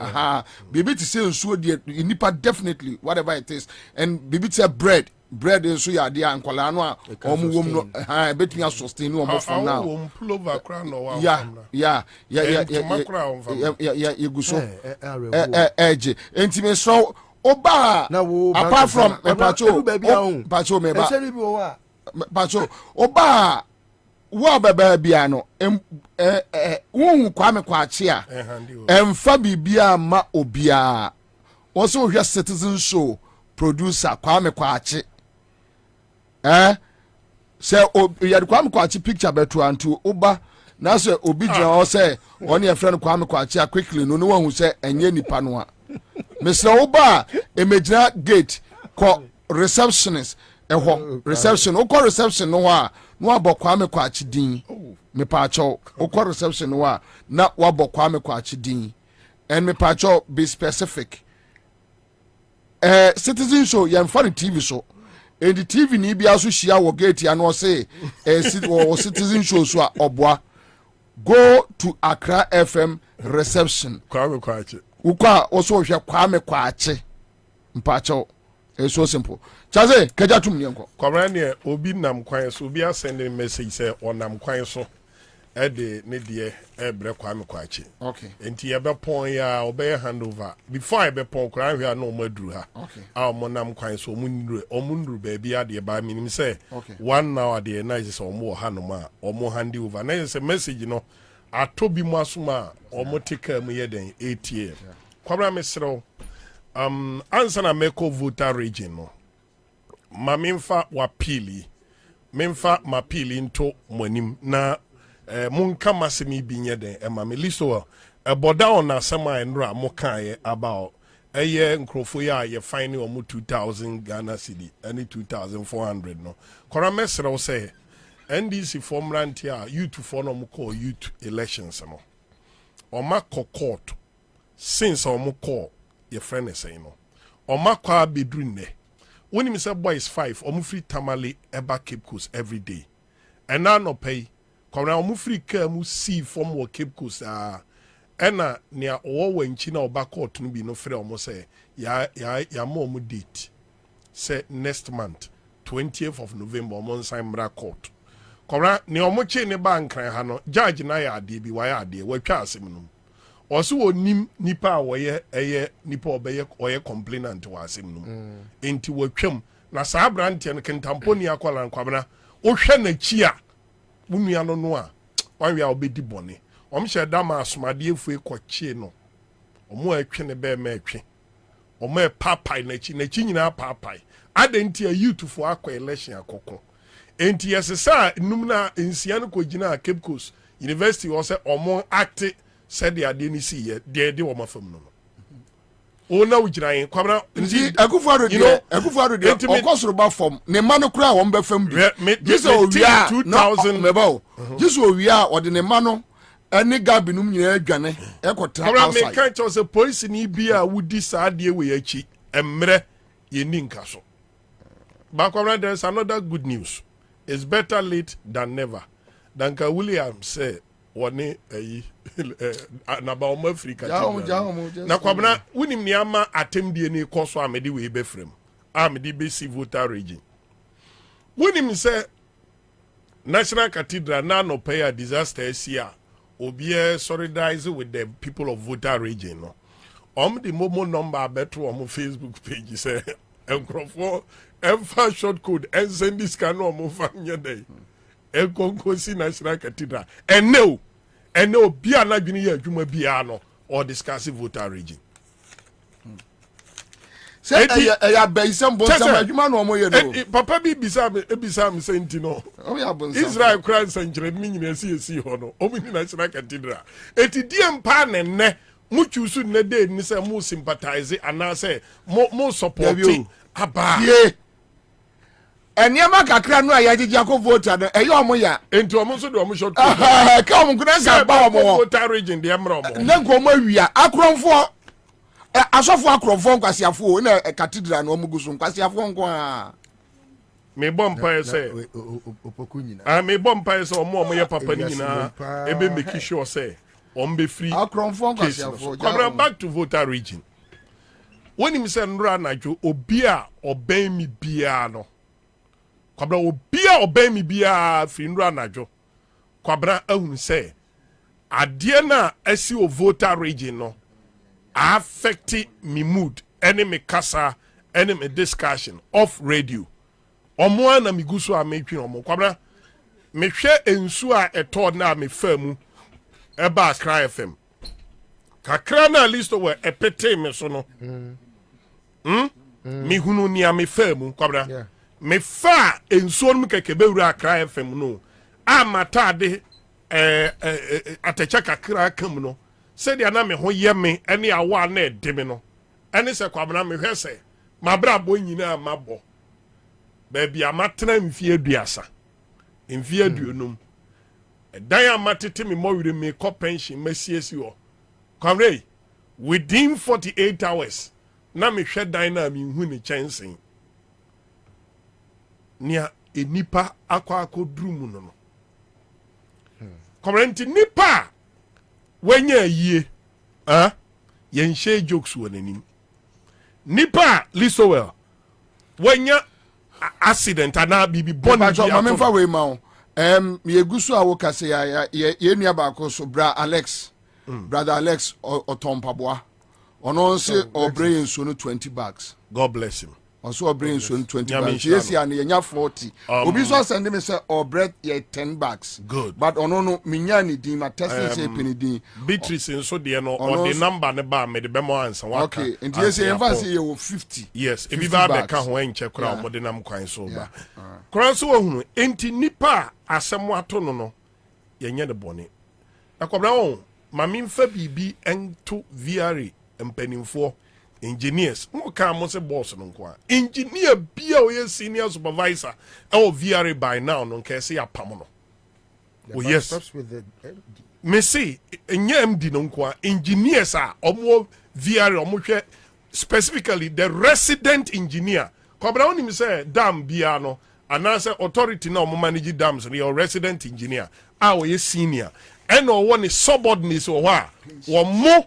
bibi ti say nsuo dia nipa definitely whatever it is and bibi ti bread nso ya dia ankwala no a omu wom no betimi sustain no omo from now wom pullover crown no wa ya guso eje entime so oba apart from pacho oba wo baba bia no wo kwame kwache a emfa bibia ma obia wo so hwe citizen show producer kwame kwache se yade kwame kwache picture beto antu oba na so obi gina o se oni e friend kwame kwache a quickly no wo hu se enye nipa no a Mr. Oba emegina gate ko receptionist reception o ko reception no wa no abokwa me kwa chidin me pa cho o ko reception no wa na wa bokwa me kwa chidin and me pa cho be specific citizen show yan funny TV show and the TV ni bia so hia wo gate ya no say citizen show so oboa go to Accra FM reception kwa me kwa chi ukwa oso hwe kwame kwache mpacho so simple chaze kaja tum nyenko kwamrane obi nam kwan so obi asend message say onam kwan so de ne de ebre kwame kwache okay enti ye be pon ya obey handover before I be pon kran hwe na omaduru ha okay mo nam kwan so omunuru ba bia de ba minim say 1 hour de na is so mo hanoma omo hand over na say message no atobi mu asuma omotika mu ye den 8 am kwabra mesro answer na meko voter region no ma memfa wapili memfa mapili into monim na munka masemi binye den ma me liso boda on asema enra mo kan about eye nkrofo ya ye fine o mu 2000 Ghana cedi any 2400 no kwara mesro say NDC formula ntia youth for no mo call youth elections no o ma court since o mo call your friend is saying no o ma kwa bedru ne when me say boys 5 o mo free tamale eba Cape Coast every day and now no pay come na o mo free car mu see from wo Cape Coast ena nia o wanchi na oba court no bi no free o mo say ya mo date say next month 20th of November o mo sign mra court kora ni omoche ne bankran ha no judge na ya ade bi wa ya ade wa twa asem no oso onim nipa eye nipa obeye complainant wa asem no enti wa twam na sa brante no kentamponi akwala nkwabna wo hwe na chi a wunua no no a wan wi a obedi bone omhye dama asomade efu ekochie no omo atwe ne be ma atwe omo papai na chi nyina papai adenti a youth for akwa election akoko enti yesesa numna ensian ko gina Cape Coast University o se omo act said the ade ni si ye de wo mafam no o na ugina yin kwabra nti akufuado de okosoro ba form ne ma no kura wo mbafam bi this owia 2000 mebo this owia o de ne ma no ani gabinum nyina adwane ekotra outside kwabra me kan cho se police ni bia wudi sa ade we achi emre ye ni nkaso ba kwabra there's another good news. It's better late than never. Danka William say woni na ba o Africa. Na kwabna wunim ni ama atemdie ni koso amede we be frem. Amede be si voter region. Wunim say National Cathedral na no pay a disaster here. Obi solidarize with the people of voter region no. The momo number beto on Facebook page say enkrofo emfa short code and send this can no mo fanya day e konkosi National Cathedral and no bia na dwene ya adwuma bia no or discuss voter region say ya beisam bonsam adwuma no mo ye no papa bi bisam senti no Israel Christ sanjire mi nyina esi ho no o mi National Cathedral etidie mpa ne muchu su ne dey ni say mo sympathize and say mo support aba eniema kakra no ayagigi akọ voter no eyo omo ya enti omo so de omo short ka omo kuna sa ba omo voter region de emra omo na nko omo awia akronfo asofo akrofo nkwasiafo na cathedral no omuguso nkwasiafo nko a me bompa say opoku nyina me bompa say omo ye papa ni nyina ebe make sure say be free akrofo nkwasiafo come back to voter region when him say nra najo obi a oban mi bia no kwabra obi a oban mi bia free nra najo kwabra ahun say ade na asi o voter region no affect me mood any me kasa any me discussion off radio omo na me guso a me twi omo kwabra me hwe ensu a eto na me famu eba Accra FM kakra na list we epete me so no me hunu ni a me famu kwabra me fa ensu no keke bewura Accra FM no amatade atecha kakra kam no said ya na me ho ye me ene awa na ede me no ene se kwabna me hwe se mabra bo nyina mabo ba bia matena mfie aduasa mfie aduonum dan amatete me mowire me ko pension masiesi ho kwamre within 48 hours na me hwe dan na me hu ni chansen nia enipa akwaduru mu no kwamre nipa wenya yie yen share jokes wonanim nipa lisowell wenya accident ana bibi boni bi amemfa we ma o me egusu a wo kase ye nua ba ko so brother Alex otompaboa ono nse obre nso no 20 bags. God bless him. Also obre nso no 20 bags. Yes ya na yenya 40 obi so send me say obre ye 10 bags. Good. But ono no minya ni din ma testing say penny din Beatrice nso de no or the number ne ba me de be mo answer waka. Okay, and yes e emfa say ye 50. Yes, if you ba ka ho enche kura mo de nam kwan so ba. Kura so ohunu enti nipa asem ato no yenye de bone. Akobra won mami mfa bibi ento VRA mpanimfo engineers mo ka mo se boss no kwa engineer bia o ye senior supervisor e VRA by now no nke se apam no. Oh yes, me see enye MD no kwa engineers a omo VRA omo hwe specifically the resident engineer kobra oni me say dam bia no anase authority na omo manage dams no your resident engineer a o ye senior and or one is subordinates or wa mo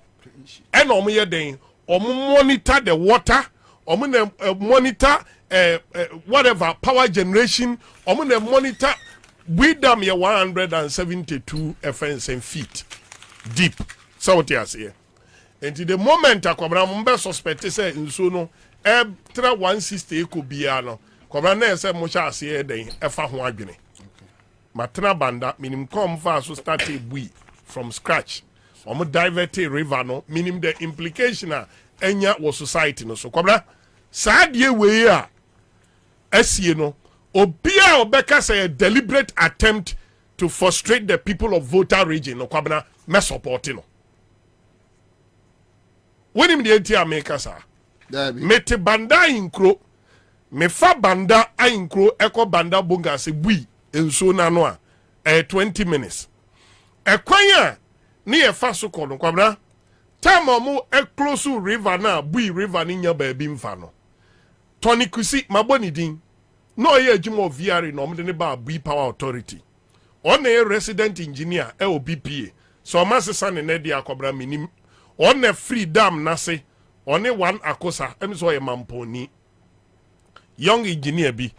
and omo ye den omo monitor the water omo monitor whatever power generation omo monitor we dam ye 172 FNS feet deep so what you say and the moment akwabra mo suspect say nso no tra 160 ekobia no kwabra na say mo sha ase den efa ho adwene matena banda minim come fa so start a bui from scratch omo divert river no minim the implication enya was society no so kwabra saadie we a asie no obia obeka say a deliberate attempt to frustrate the people of voter region no kwabra me support no when him the tia make sa mete banda inkro me fa banda ainkro eko banda bonga se bui enso na no a 20 minutes ekwan a ne ye fa so ko no kwabra time omo close river na bui river ni nya ba bi mfa no Tony Kusi maboni din no ye adwuma VRA no omde ne ba bui power authority on a resident engineer BPA so masesa ne ne dia kwabra minim on a free dam na se on one akosa emiso ye mamponi young engineer bi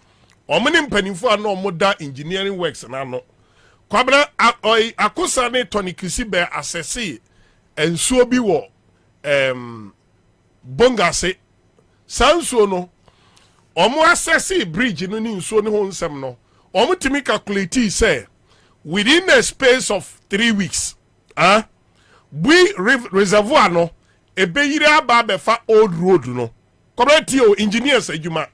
omni mpanimfo ano omoda engineering works na no kwabra akosa ne Tony Kusi be assess ensuo bi wo bongase sansuo no omo assess bridge no ni nsuo ne ho nsem no omo timi calculate say within a space of 3 weeks we reservoir no ebeyire aba befa old road no kwabra tio engineers adwuma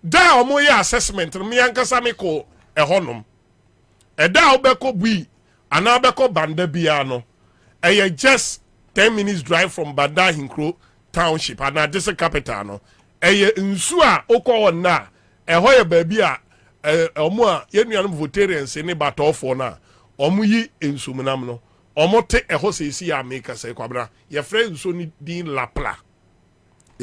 da omo ye assessment no me ankasa me ko ehonom da obeko bui ana obeko banda bia no just 10 minutes drive from Banda Hinkro township and this capital no nsu a okọ na eho ye baabi a omo a yenuanum votarians ne batofo na omo yi ensumnam no omote eho sesi ya make say kwabra ye friend so ni din lapla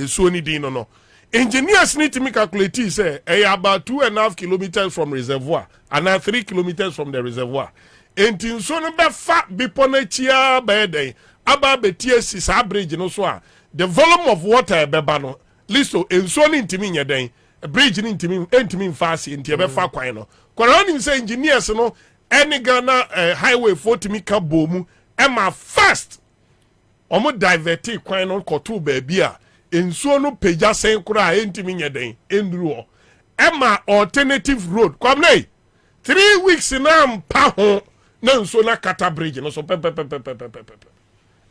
so ni din no engineers need to make calculate say about 2.5 kilometers from reservoir and 3 kilometers from the reservoir enti so no be fa bipo na chia be den aba betie si sa bridge no so a the volume of water beba no listo enso ni ntimi nya den bridge ni ntimi mfasi enti be fa kwan no kwara ni say engineers no any Ghana highway 40 mika bomu ema fast omo divert kwan no koto baabi a ensuo no peja sen kura entimi nyeden endruo ema alternative road kwamne 3 weeks na mpa ho na nsuo na kata bridge no so pe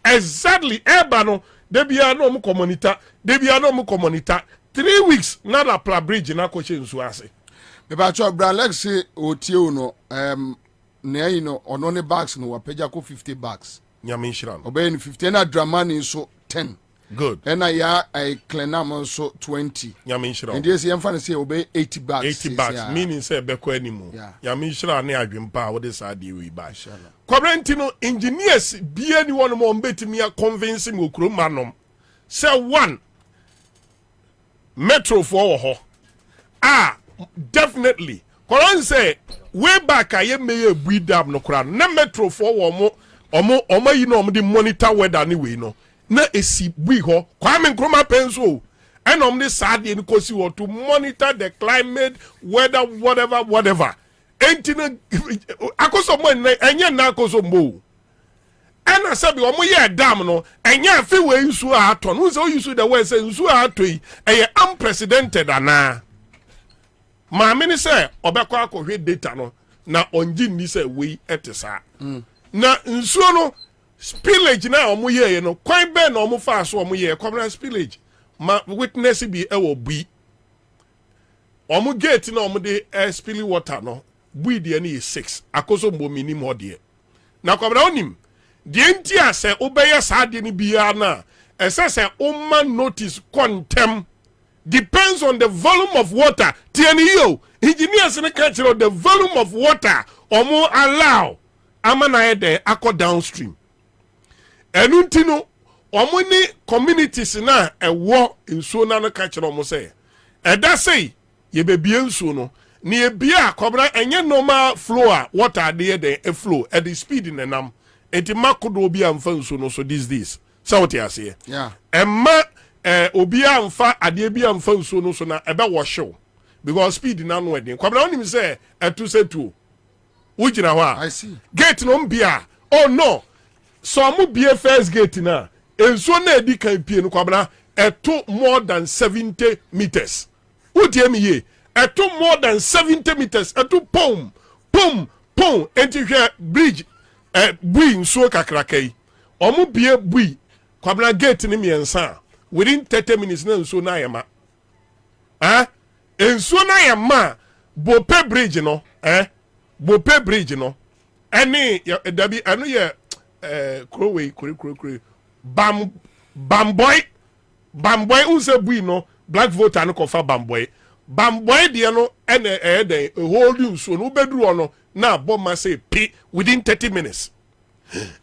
exactly eba no debia no mu communita 3 weeks na la pla bridge na ko che nsuo ase me ba cho bra lex otie no na you know ono ne bags no wapeja ko 50 bags nyame nshira no obey 50 na dramani so 10 good and ya I clenam so 20 nyame nshira and yes yemfa say obey 80 bags 80 bags meaning say beko animu nyame nshira na adwempa wo de sa de we ba inshallah Correntino engineers be anyone more betimi a convincing okromanom say one metro for ho definitely Koran say way back I may breed up no kran na metro for omo you know the monitor weather anyway no na esi bui ho kwame nkroma penso and the sad in kosi wo to monitor the climate weather whatever entina akoso mo enye na akoso mbo ana sabi omo ye dam no enye afi we nsu ato no so use the way say nsu ato yi eye unprecedented ana ma mini say obekọ akohwe data no na onji ni say we etesa na nsuo no spillage na omo ye no kwan be na omo fa so omo ye kwabra spillage ma witness bi ewo bui omo gate na omo de spilling water no bui de ni 6 akoso mbo minimum de na kwabra onim de nti ase obeye sa de ni bia na ese umma notice contem depends on the volume of water TNO engineers in the country the volume of water omo allow amana ede akọ downstream enuntino omo ni communities na ewo nsuo na no country omo say eda say ye bebie nsuo no ni ebia kobra enye normal flow a water dey dey e flow at the speed in enam enti makodo obi amfa nsuo no so this so what you say emma obi amfa ade bi amfa nsuo no so na ebe wo hyew because speed na no edin kobra onim say etu setu ujina ho I see gate no mbia oh no so mu bie first gate na ensuo na edi kan pie no kobra eto more than 70 meters udie mi ye eto more than 70 meters eto pom enti hwe bridge bui nsuo kakrakai omu bie bui kwabna gate ni miensa within 30 minutes na nsuo na yema nsuo na yema bope bridge no bope bridge no eni dabi anu ye crowway kure bamboy unse bui no black voter no kofa bamboy de no ene den holding so no bedru no na bomma say p within 30 minutes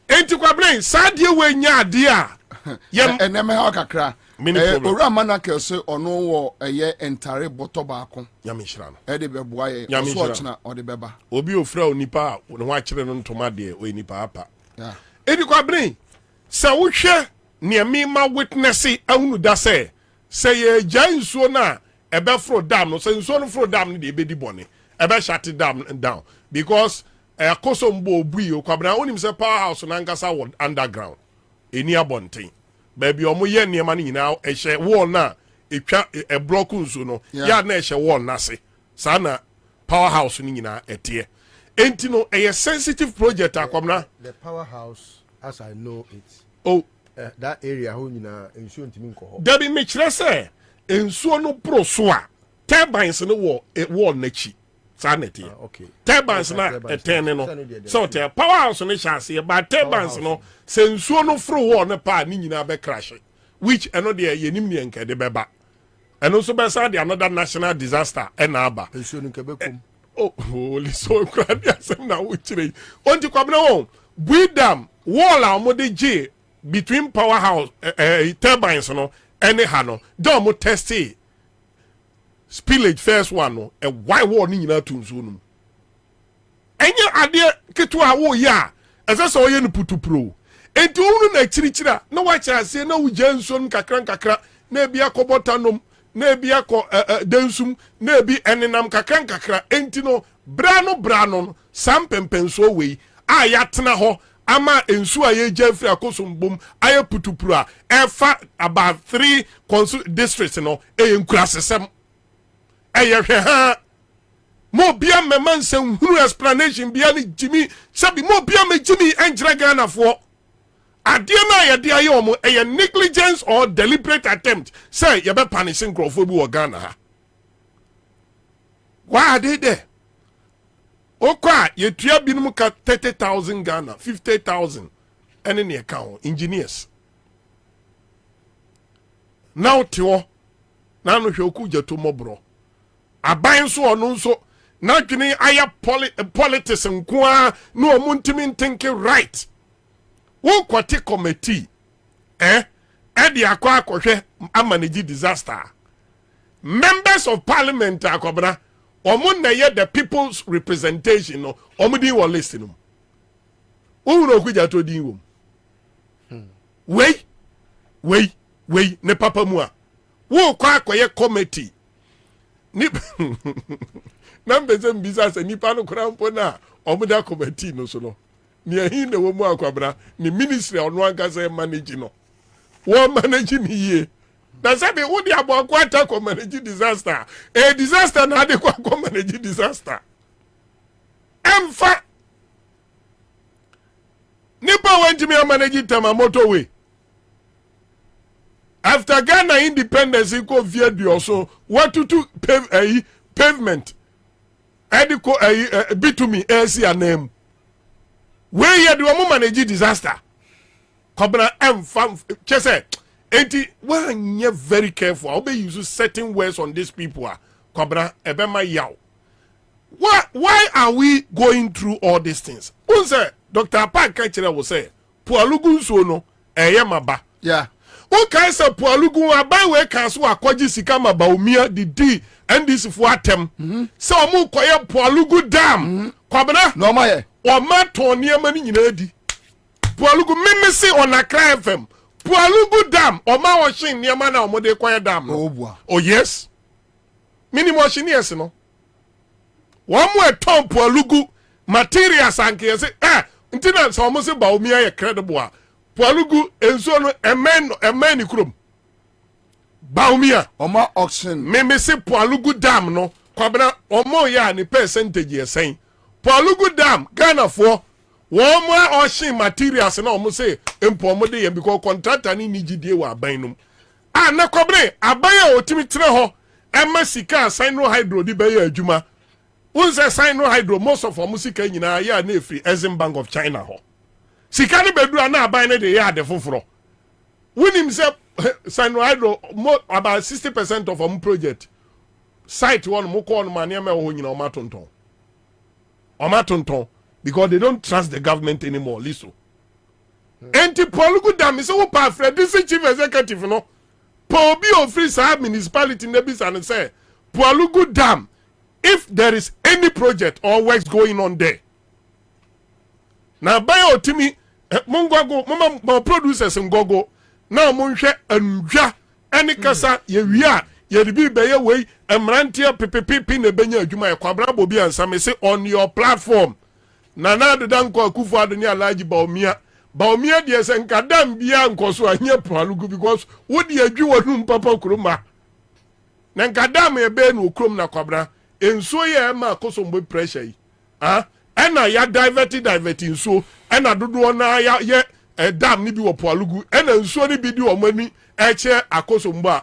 enti kwa brain sadie we nya ade a eneme ha kakra ora manaka se ono wo eye entare boto baako nyame hira no de beboa ye so ochina ode beba obi ofra onipa no ho akire no ntoma de o enipa apa edi kwa brain se wo hwe ne mi ma witness ahunu da se ye jansuo na ebe fro dam no se nsuo no fro dam no de ebe di bone ebe shut dam down because akoso mbo obui okwabra onim se powerhouse na ngasa wo underground eni abonten baby omo ye niema no nyina ehye wall na etwa block nsuo no ya na ehye wall na se sana powerhouse ni nyina etie enti no a sensitive project akwamna the powerhouse as I know it that area ho nyina nsuo ntimi nko dabi me kire se ensuo no pro so a turbines no wo wall na chi sanity okay turbines na etene no so te powerhouse no chance but turbines no se ensuo no fro wall na pa ni nyina be crash which eno de yenim ne enke de beba eno so be sa de another national disaster ena aba ensuo no kebe kom holy so crowd asem na wo chire onti kwabena won buidam wall a wɔde gye between powerhouse turbines no ɛne ha no da wɔn testi spillage first one no white wall ni nyinaa to nsuo no mu ɛnyɛ adeɛ ketewa a wɔyɛ a ɛsɛ sɛ ɔyɛ no putupuro enti wɔn na akyirikyiri a na wakyɛ aseɛ na wogya nsuo no kakra na ebi akɔ bɔtanom na ebi akɔ densum na ebi ɛnenam kakra enti no bra no sam pɛmpɛnsuo wei a yɛatena hɔ ama nsuo a yɛgya firi akosombom ayɛ putupuro a ɛfa about 3 districts no ɛyɛ nkurasesɛm ɛyɛ hwɛ ha mo bia mɛma nsɛm hunu explanation bia ne gyimi sɛbi mo bia mɛgyimi ɛnkyerɛ Ghanafoɔ adeɛ no a yɛde ayɛ ɔmo ɛyɛ negligence or deliberate attempt sɛ yɛbɛpanish nkurɔfoɔ bi wɔ Ghana ha why are they there okɔ a yɛtua binom ka 30,000 Ghana 50,000 ɛne ne ɛka ho engineers na wote hɔ na ano hwɛ oku gyato mmɔborɔ aban nso ɔno nso na dwene ayɛ politics nko a na ɔmo ntimi ntinke right wokɔte committee ɛde akɔ akɔhwɛ amanage disaster members of parliament akɔbena ɔmo na yɛ the people's representation no ɔmo din wɔ list no wohunu okugya to din wom wei ne papa mu a wokɔ akɔyɛ committee ni na mbese mbisa sɛ nipa no kora mpo na ɔmo da committee no so no ni ahi na wɔ mu akwabra ni ministry ɔno ankasa manage no wɔ manage ni yie na sɛbi wodi abo akwata ko manage disaster disaster na ade ko manage disaster emfa nipa wantimi manage Tamamoto way after Ghana independence ko via dioso watutu pavement ediko bitumi AC anem we ye de omo manage disaster kobna emfa chese enti wanye very careful obe use certain words on these people kobna ebema yaw why are we going through all these things unse Dr. Park kachire wo say poalugu nso no maba yeah okay say poalugu aban we kan so akɔgye sika maba omia didi NDC fo atem say omu koye poalugu dam kobna no ma ye o ma to niema ni nyina di poalugu mimisi on Accra FM poalugu dam o ma wo hyen niema na o de koye dam no oh yes minimum engineers no wo mu eton poalugu materials anke say ntina so mo se ba omi aye credible a poalugu enso no emen ni krom ba omi a oma auction me se poalugu dam no kwabena omo ya ni percentage esen poalugu dam Ghana fo wo mo auction materials na omo se empo mo de ye because contractor ni gidie wa aban num na kwabene aban a otimi tire ho ema sika Sino Hydro di be ya adwuma unse Sino Hydro most of our sika nyina ya na efri Exim Bank of China ho sika ne bedura na aban ne de ya de foforo wunim se Sino Hydro about 60% of our project site one mo call no mania me ho nyina o matonton because they don't trust the government anymore liso enti Poalugu dam is wo pa Fred this chief executive no po bi ofri sa municipality na bi san say Poalugu dam if there is any project or works going on there na buy otimi mongogo mama producers ngogo na monhwe anhwa ene kasa ye wia ye bi be ye wei emrantie pepepepe na benya adwuma e kwabra bobi ansa me say on your platform na danko akufo ado ni alaji baomia de se nkadam bia nkoso anye Poalugu because wodi adwi wonu papa kroma na nkadam e be na okrom na kwabra enso ye ma kosombo pressure yi ena ya divert nso ena dodo na ya ye dam ni bi wo Poalugu ena nso ni bi di o mani eche akosombo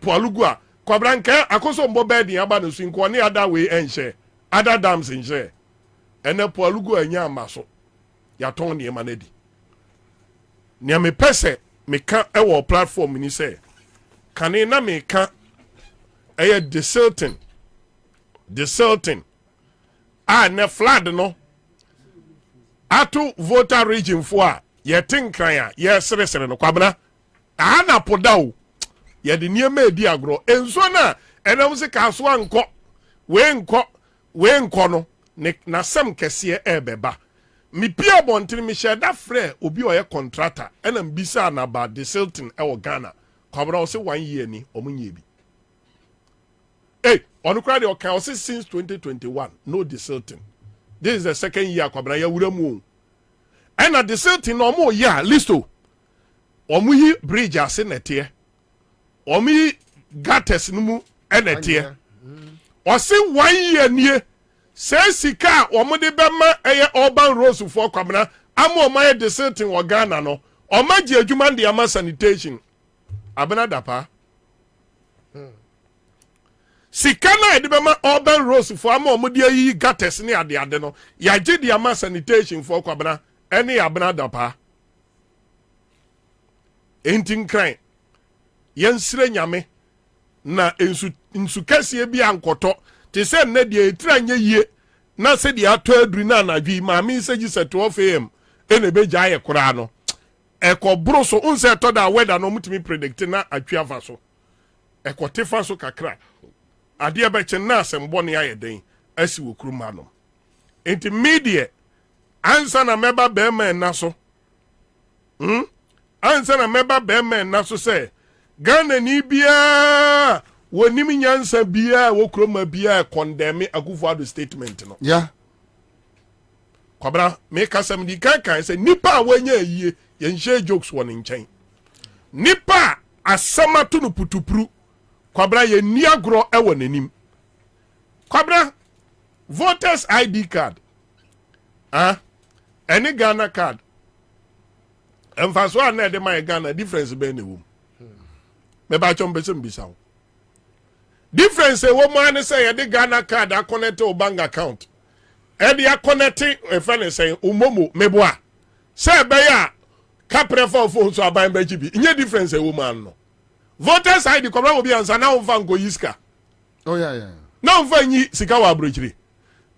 Poalugu a kwabra nka akosombo bed ya ba no so nko ne ada we enhye ada dams enhye ena Poalugu anya amaso ya ton ne manadi ne me pese me ka ewo platform ni say kane na me ka deserting ne flood no ato voter region for ye tinkran ye sere no kwabena ana podawo ye de niema edi agro enso na enam se kaso anko we nko no na sem kese ebeba mi pia bontin mi sheda frɛ obi oye contractor enam bisa na ba de Silton e wo Ghana kwabena o se 1 year ni omunye bi on credit account since 2021 no de Silton. This is the second year kwabena ya wuramu and at the Silton no more year listo omuyi bridge ase netie omuyi gates numu enetie o se 1 year nie se sika omude bema eye urban roads for kwabena ama omaye de Silton wo Ghana no omaji adwuma de ama sanitation abena dapa Sikana edibema urban roads for ama omudi ayi gates ni ade no ya gye di ama sanitation for kwabena ene abena dapa entin kran yensire nyame na ensu kase bi ankoto te se na de etranye yie na se de ato aduru na anadwi maami se gi 12 am ene beja aye kura no ekobro so unse to da weather no mutimi predict na atwa fa so ekotefa so kakra ade be che na asembo ne aye den asi wokuruma no enti media ansa na meba be men na so ansa na meba be men na so se Ghana ni bia wonim nyansa bia wokuruma bia condemn Akufo-Addo statement no yeah kwabra me kasam di kan se nipa wanya yie ye nhye jokes won nchen nipa asama to no putupru kwabra ye ni agro e won anim kwabra voters ID card any Ghana card emfaso na de my Ghana difference be ne wom me ba chom besem bisaw difference e wo man say ye de Ghana card a connect to bank account e de a connect e friend say umomo meboa say be ya kapre for phone so aban ba gibi nye difference e wo man no voters ID kwabra obi ansa na won fa nko yiska oh yeah na won fa nyi sika wa abrochiri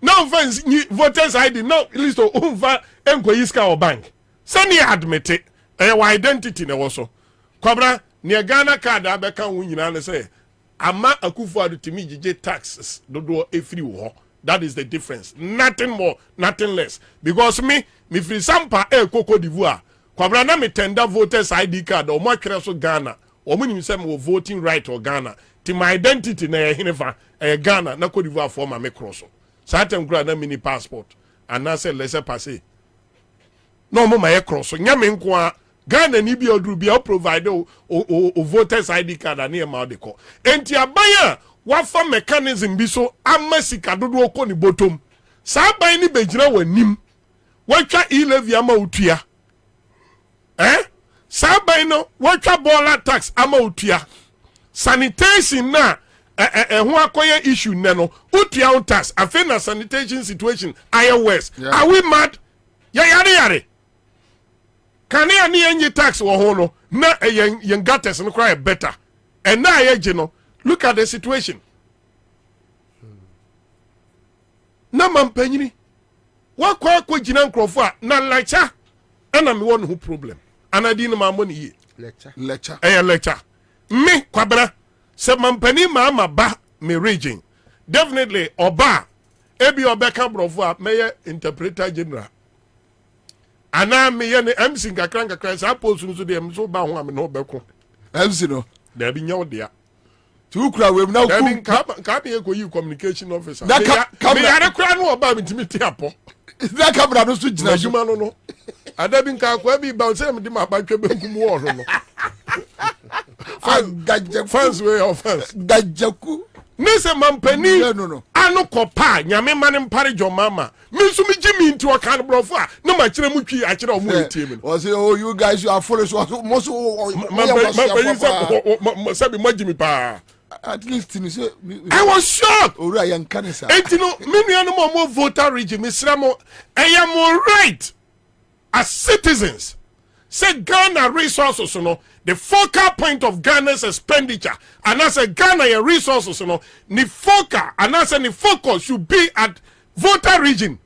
na won fa nyi voters ID no listo won fa enko yiska o bank sani admit e wa identity na wo so kwabra ne Ghana card abeka won nyina ne say ama Akufo-Addo timi gije taxes dodo efiri wo. That is the difference. Nothing more, nothing less. Because me free sampa Cote d'Ivoire. Kwabra na me tender voters ID card o mo kire so Ghana. O mo nim say me voting right or Ghana. Ti my identity na hinefa Ghana na Cote d'Ivoire for me cross. Certain grad na mini passport and na say laissez passer. No mo my cross. Nyame nko a Ghana ni bi odru bi o provide o voters ID card ani e ma de ko. Enti abaya wafa mechanism bi so amasika dodo ko ni bottom. Sa ban ni begyina wanim. Watwa e-levy ama utua. Sa ban no watwa bola tax ama utua. Sanitation na ho akoye issue ne no utua on tax afi na sanitation situation iOS. Yeah. Are we mad? Yare. Kane ani enye tax wo ho no na yen gates no cry better. And na ye no look at the situation. Na mampanyini wakwa jina nkrofo a na lecture ana me won ho problem. Anadi no ma money ye. Lecture. Lecture. Me kwabra se mampani ma ba me region. Definitely oba ebi obeka brofo a meye interpreter general. Ana me ye ne MC kakran sa post no so de so ba ho am no beko. MC no. Da bi nyaw dia. Tukura we na ku ka be ko yi communication officer. Me yare kura no oba me timi ti apo. Na camera no so gina juma no. Ada bi nka kwa bi ba se me di ma ba twa be nkumu wo no. Fans way of fans. Gajaku. Nese mampani no. Ano kopa nyame mane mpare jo mama. Me so me gimi into a kind brofo a no ma kire mu twi a kire o mu tie me. O say oh you guys you are foolish most sabi mo gimi pa. At least you say I was shocked. Ora yan kanisa. Entino me nuanu mo voter region me sramo eyamo right as citizens. Say Ghana resources no the focal point of Ghana's expenditure and as a Ghana resources no ni focal and as any focus should be at voter region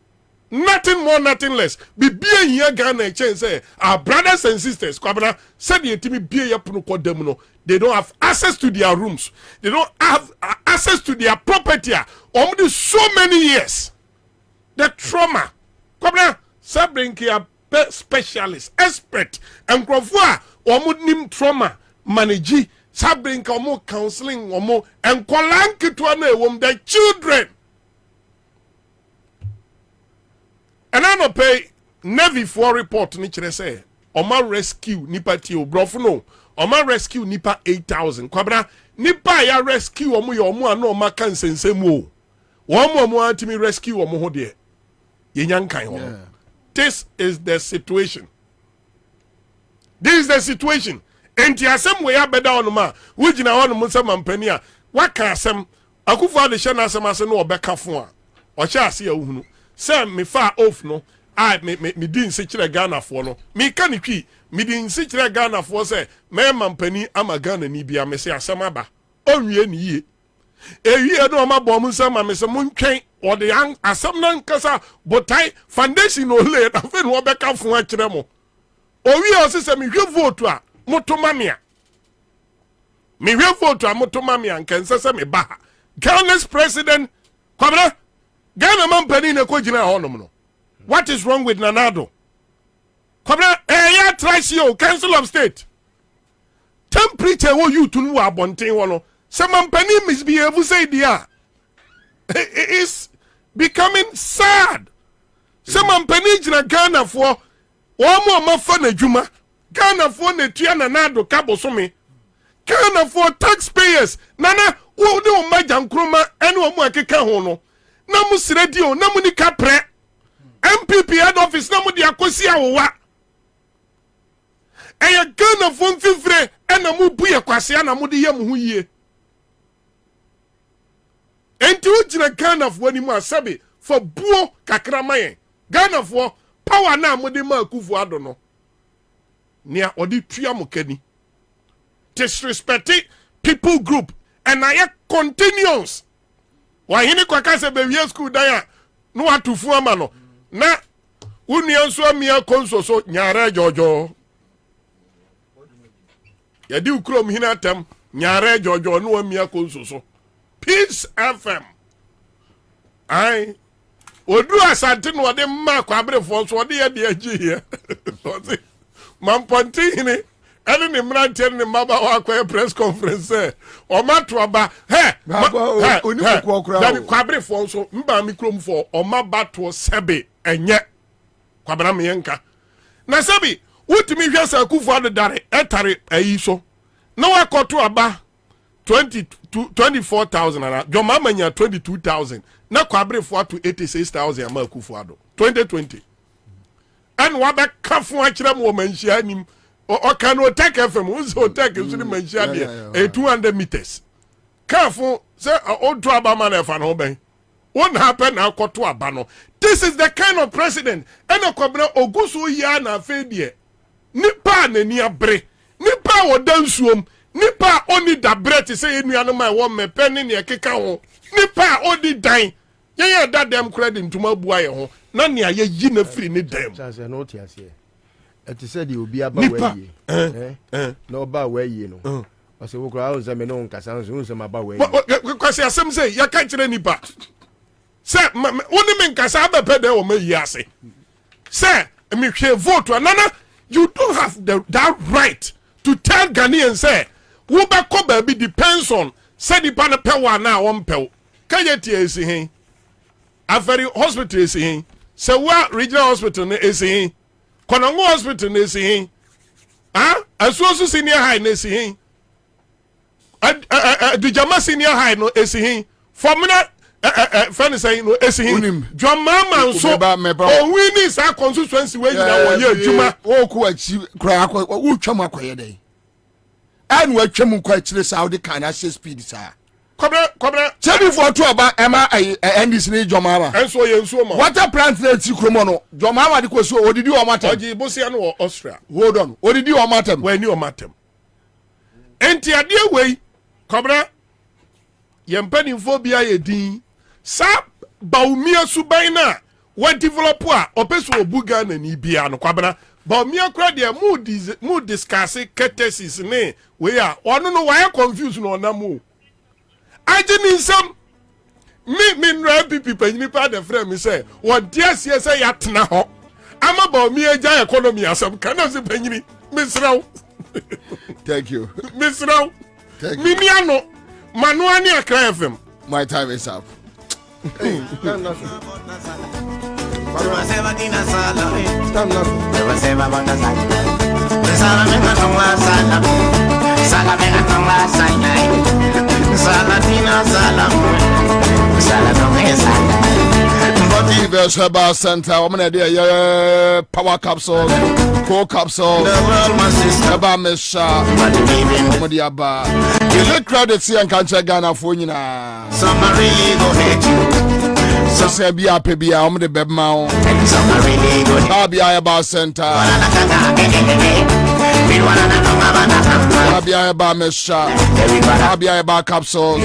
nothing more, nothing less. Be here Ghana change say our brothers and sisters, Kwabena said the team be no. They don't have access to their rooms. They don't have access to their property. Almost so many years. The trauma. Kwabena sabring here specialist, expert, and Krofua nim trauma manage. Sabring omo counseling omo and kwalanki to ane the children. And I don't pay Navy for report ni chere say Oma rescue nipa ti obrofo no Oma rescue nipa 8,000 kwabra nipa ya rescue omo yo omo ana Oma kan sensem o omo antimi rescue omo ho de yenyan kan ho. This is the situation. Enti asem we ya beda on ma wugina on mo nsam ampani a waka asem akufo ade hye na asem ase no obeka fo a o hye ase ya uhunu se me fa off no me din se kire Ghana fo no me ka ne twi me din se kire Ghana fo se me mampani ama Ghana ni bia me se asem aba onwie ni yie ewie no ma bo mo nsam ma me se mo ntwen o de an asem na nkasa botai foundation no le na fe no obeka fo a kire mo owie o se me hwe vote a motomamia me hwe vote a motomamia nkense se me ba Ghana's president kwabra Ghana mampani na ko gina honom no. What is wrong with Nanado? Kwabra ya Trasio Council of State temperature wo you tunu wa bonten wo no se mampani misbehave say dia it is becoming sad. Se mampani gina Ghana for wo mo mafa na dwuma Ghana for na tua Nanado kabosome Ghana for taxpayers nana wo de o maja nkroma ene o mo akeka ho no na mu sredio na mu ni kapre MPP head office na mu di akosi awowa eye Ghana fo mfifre ena mu buye kwase na mu di yam hu yie enti wo gina Ghana fo ni mu asabe for buo kakra mayen Ghana fo power na mu di ma akufu ado no nia odi tua mo kani disrespecting people group and I continues. Why hini kwa kase bewie school dan a no atufu ama no na unua nso amia konso so nyare jojo yadi ukrom hina atam nyare jojo no amia konso so Peace FM ai odu asante no de ma kwa abrefo so de ye de agi here mamponti hini ene ni mrantie ni maba wa kwa press conference o mato aba oni ko okura dabi kwabre fo so mba mi krom fo o maba to sebe enye kwabra me yenka na sebi wutimi hwesa kufu adare etare ayi so na wakoto aba 24,000 na jo mama nya 22,000 na kwabre fo to 86,000 ama kufu ado 2020 and waba kafu akira mo manhia nim o can take FM so take so the manhia there 200 meters kafu say o do aba man efa no ben won't happen na koto aba no. This is the kind of president and okobna ogusu ya na afedie nipa na ni abre nipa wo dansuom nipa oni da brete say enua no mai wo mepe ne ekeka ho nipa odi dan ye da dem credit ntuma bua ye ho na ne aye yi na firi ni dem chance no tiase eti said you obi aba waye na oba waye no o se wo kra o se me no nkasa nso se maba waye kwase asem say ya ka kire nipa se woni me nkasa abepe de o ma yi ase se me hwe vote nana you don't have that right to tell Ghanaians say wo ba ko ba bi depends on say the pan pewa na won pew kaye tie esi hin aferi hospital esi hin se wa regional hospital na esi hin Konongo hospital na esi hin asuosu senior high na esi hin Dujama senior high no esi hin formula fani say no esi hin Jomama nso o wini sa constituency we nyina wo ye adwuma wo ko achi kra wo twam akoye dey anu atwam ko achire Saudi kan a speed sa kobra chebi for to aba ema NDC ni Jomama enso ye nso ma water plant na ti kromo no Jomama de ko so odidi o matem oji bosia no Austria hold on odidi o matem we ni o matem enti ade we kobra ye mpanimfo bia ye din sa baumia suban na what developer opes wo buga na ni bia no kwabena but me akra de mood discuss cases ne we are ono no why confused no na mu agini nsam me nra pipi panyini pa de frame me say what dia sie say ya tena ho ama ba me agya economy asam kana se panyini misraw thank you misraw me ni ano manual ni akra fm my time is up Universe Herbal Center, woman idea, power capsules, cold capsules, Herbal Mesha, Modiaba. You look crowded, see and can't check Ghana for you now. Some really go hate you. So say be happy, be a the bed mount. Some really go hate you. Herbal Center. Abia Eba Mesha, Abia Eba Capsule,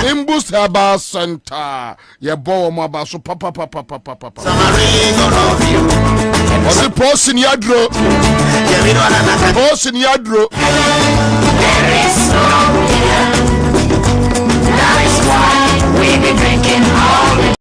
Imbus Herbal Center. Ye bow maba so papa. Was it post in Yadro? Post in Yadro. There is no here. That is why we be drinking all the